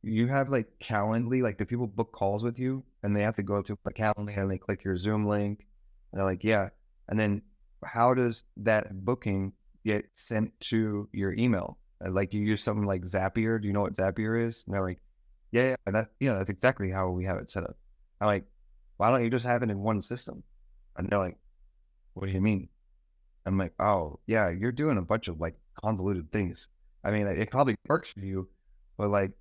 you have like Calendly, like, do people book calls with you and they have to go through the Calendly and they click your Zoom link and they're like, yeah. And then how does that booking get sent to your email? Like you use something like Zapier. Do you know what Zapier is? And they're like, yeah, that's exactly how we have it set up. I'm like, why don't you just have it in one system? And they're like, what do you mean? I'm like, oh yeah, you're doing a bunch of like convoluted things. I mean, it probably works for you, but like,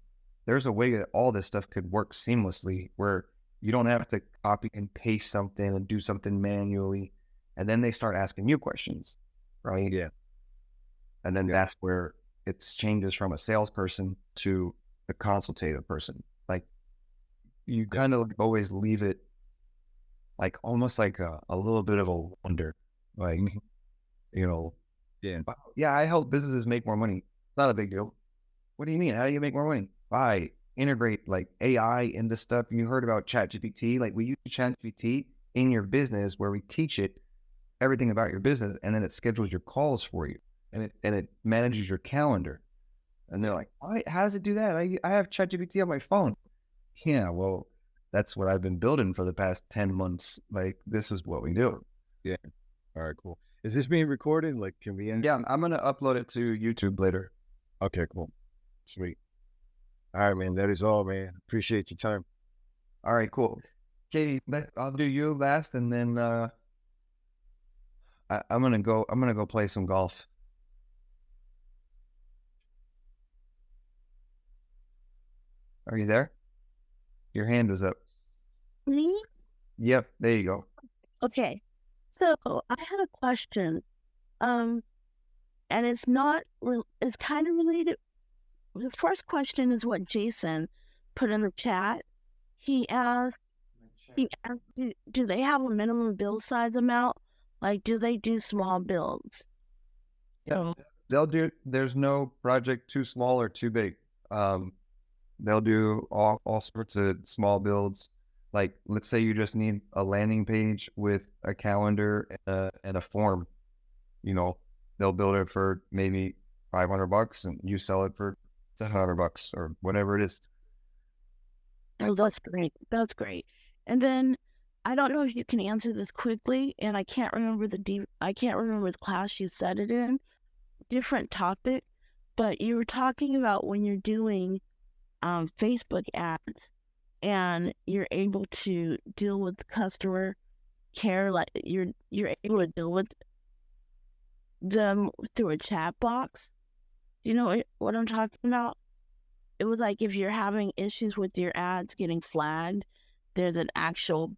there's a way that all this stuff could work seamlessly where you don't have to copy and paste something and do something manually. And then they start asking you questions, right? Yeah. And then that's where it changes from a salesperson to the consultative person. Like you kind of always leave it like almost like a little bit of a wonder, like, you know, yeah, I help businesses make more money. It's not a big deal. What do you mean? How do you make more money? By integrate like AI into stuff. You heard about ChatGPT. Like we use ChatGPT in your business where we teach it everything about your business, and then it schedules your calls for you, and it manages your calendar. And they're like, how does it do that? I have ChatGPT on my phone. Yeah, well, that's what I've been building for the past 10 months. Like this is what we do. Yeah. All right, cool. Is this being recorded? Like, can we end? Yeah, I'm gonna upload it to YouTube later. Okay, cool. Sweet. All right, man. That is all, man. Appreciate your time. All right, cool. Katie, I'll do you last, and then I'm gonna go play some golf. Are you there? Your hand is up. Me? Yep, there you go. Okay. So I had a question. And it's not, it's kind of related. The first question is what Jason put in the chat. He asked, do they have a minimum bill size amount? Like, do they do small builds? Yeah, there's no project too small or too big. They'll do all sorts of small builds. Like, let's say you just need a landing page with a calendar and a form. You know, they'll build it for maybe $500 and you sell it for $700 or whatever it is. Oh, that's great. That's great. And then I don't know if you can answer this quickly, and I can't remember the class you said it in. Different topic, but you were talking about when you're doing Facebook ads and you're able to deal with customer care, like you're able to deal with them through a chat box. Do you know what I'm talking about? It was like if you're having issues with your ads getting flagged, there's an actual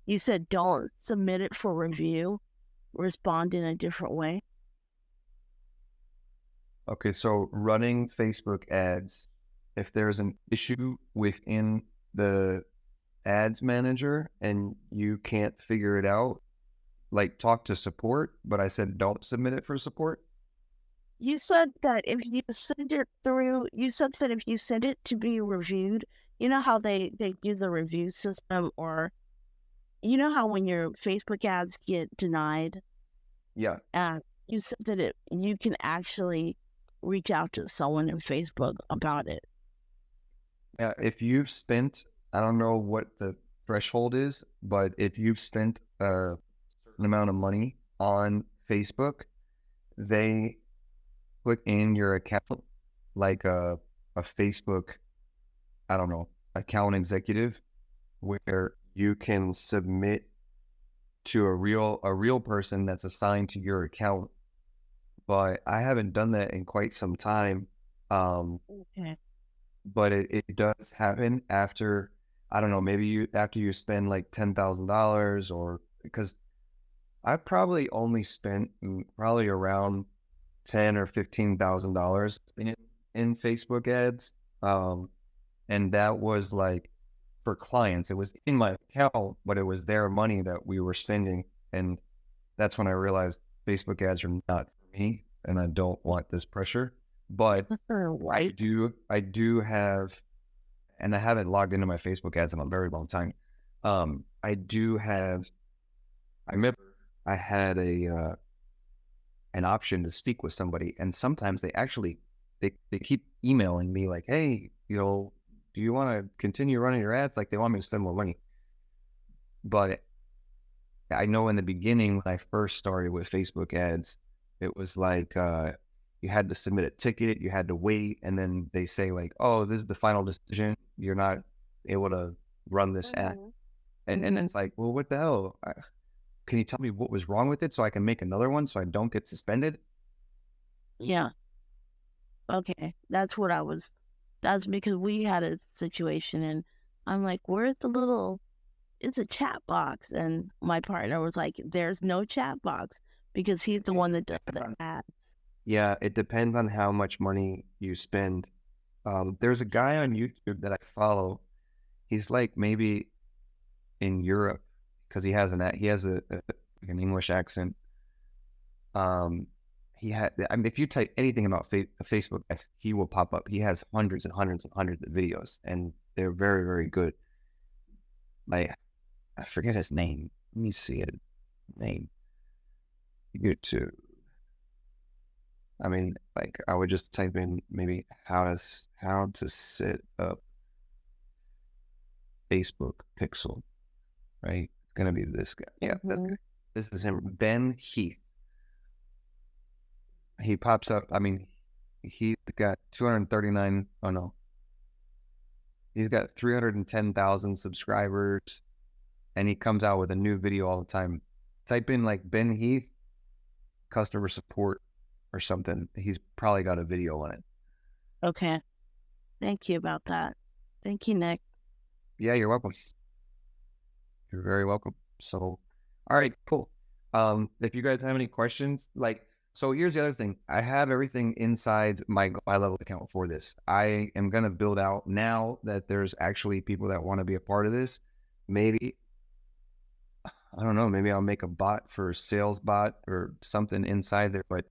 you said don't submit it for review, respond in a different way. Okay, so running Facebook ads, if there's an issue within the ads manager and you can't figure it out, like talk to support, but I said don't submit it for support. You said that if you send it through, if you send it to be reviewed, you know how they do the review system, or you know how when your Facebook ads get denied? Yeah. You said that you can actually reach out to someone in Facebook about it. Yeah, if you've spent, I don't know what the threshold is, but if you've spent a certain amount of money on Facebook, they put in your account like a Facebook, I don't know, account executive, where you can submit to a real person that's assigned to your account. But I haven't done that in quite some time. Okay. But it does happen after, I don't know, maybe after you spend like $10,000, or because I probably only spent probably around $10,000 or $15,000 in Facebook ads, and that was like for clients. It was in my account, but it was their money that we were spending, and that's when I realized Facebook ads are not for me, and I don't want this pressure. But I do have, and I haven't logged into my Facebook ads in a very long time. I remember I had an option to speak with somebody, and sometimes they keep emailing me like, hey, you know, do you want to continue running your ads? Like they want me to spend more money. But I know in the beginning when I first started with Facebook ads, it was like you had to submit a ticket, you had to wait, and then they say like, oh, this is the final decision. You're not able to run this ad. And it's like, well, what the hell? Can you tell me what was wrong with it so I can make another one so I don't get suspended? Yeah. Okay. That's because we had a situation and I'm like, where's the little, it's a chat box. And my partner was like, there's no chat box because he's the one that does the ads. Yeah, it depends on how much money you spend. There's a guy on YouTube that I follow. He's like maybe in Europe because he has an English accent. If you type anything about Facebook, he will pop up. He has hundreds and hundreds and hundreds of videos, and they're very, very good. Like, I forget his name. Let me see it. Name. YouTube. I mean, like, I would just type in maybe how to set up Facebook pixel, right? It's gonna be this guy. Yeah, that's good. This is him, Ben Heath. He pops up. I mean, he's got 239. Oh no, he's got 310,000 subscribers, and he comes out with a new video all the time. Type in like Ben Heath customer support or something. He's probably got a video on it. Okay. Thank you about that. Thank you, Nick. Yeah, you're welcome. You're very welcome. So, all right, cool. If you guys have any questions, so here's the other thing. I have everything inside my GoHighLevel account for this. I am going to build out now that there's actually people that want to be a part of this. Maybe, I don't know, maybe I'll make a bot for sales bot or something inside there, but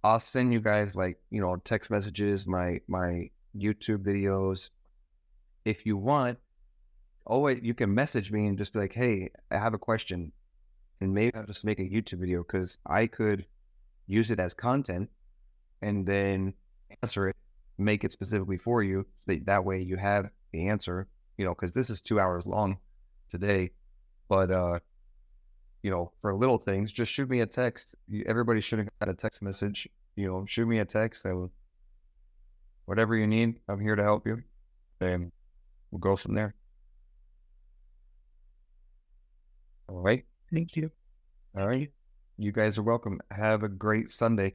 I'll send you guys text messages, my YouTube videos. If you want, you can message me and just be like, hey, I have a question. And maybe I'll just make a YouTube video because I could use it as content and then answer it, make it specifically for you. That way you have the answer, because this is 2 hours long today. But, for little things, just shoot me a text. Everybody should have got a text message, shoot me a text. And whatever you need, I'm here to help you. And we'll go from there. All right. Thank you. All right. You guys are welcome. Have a great Sunday.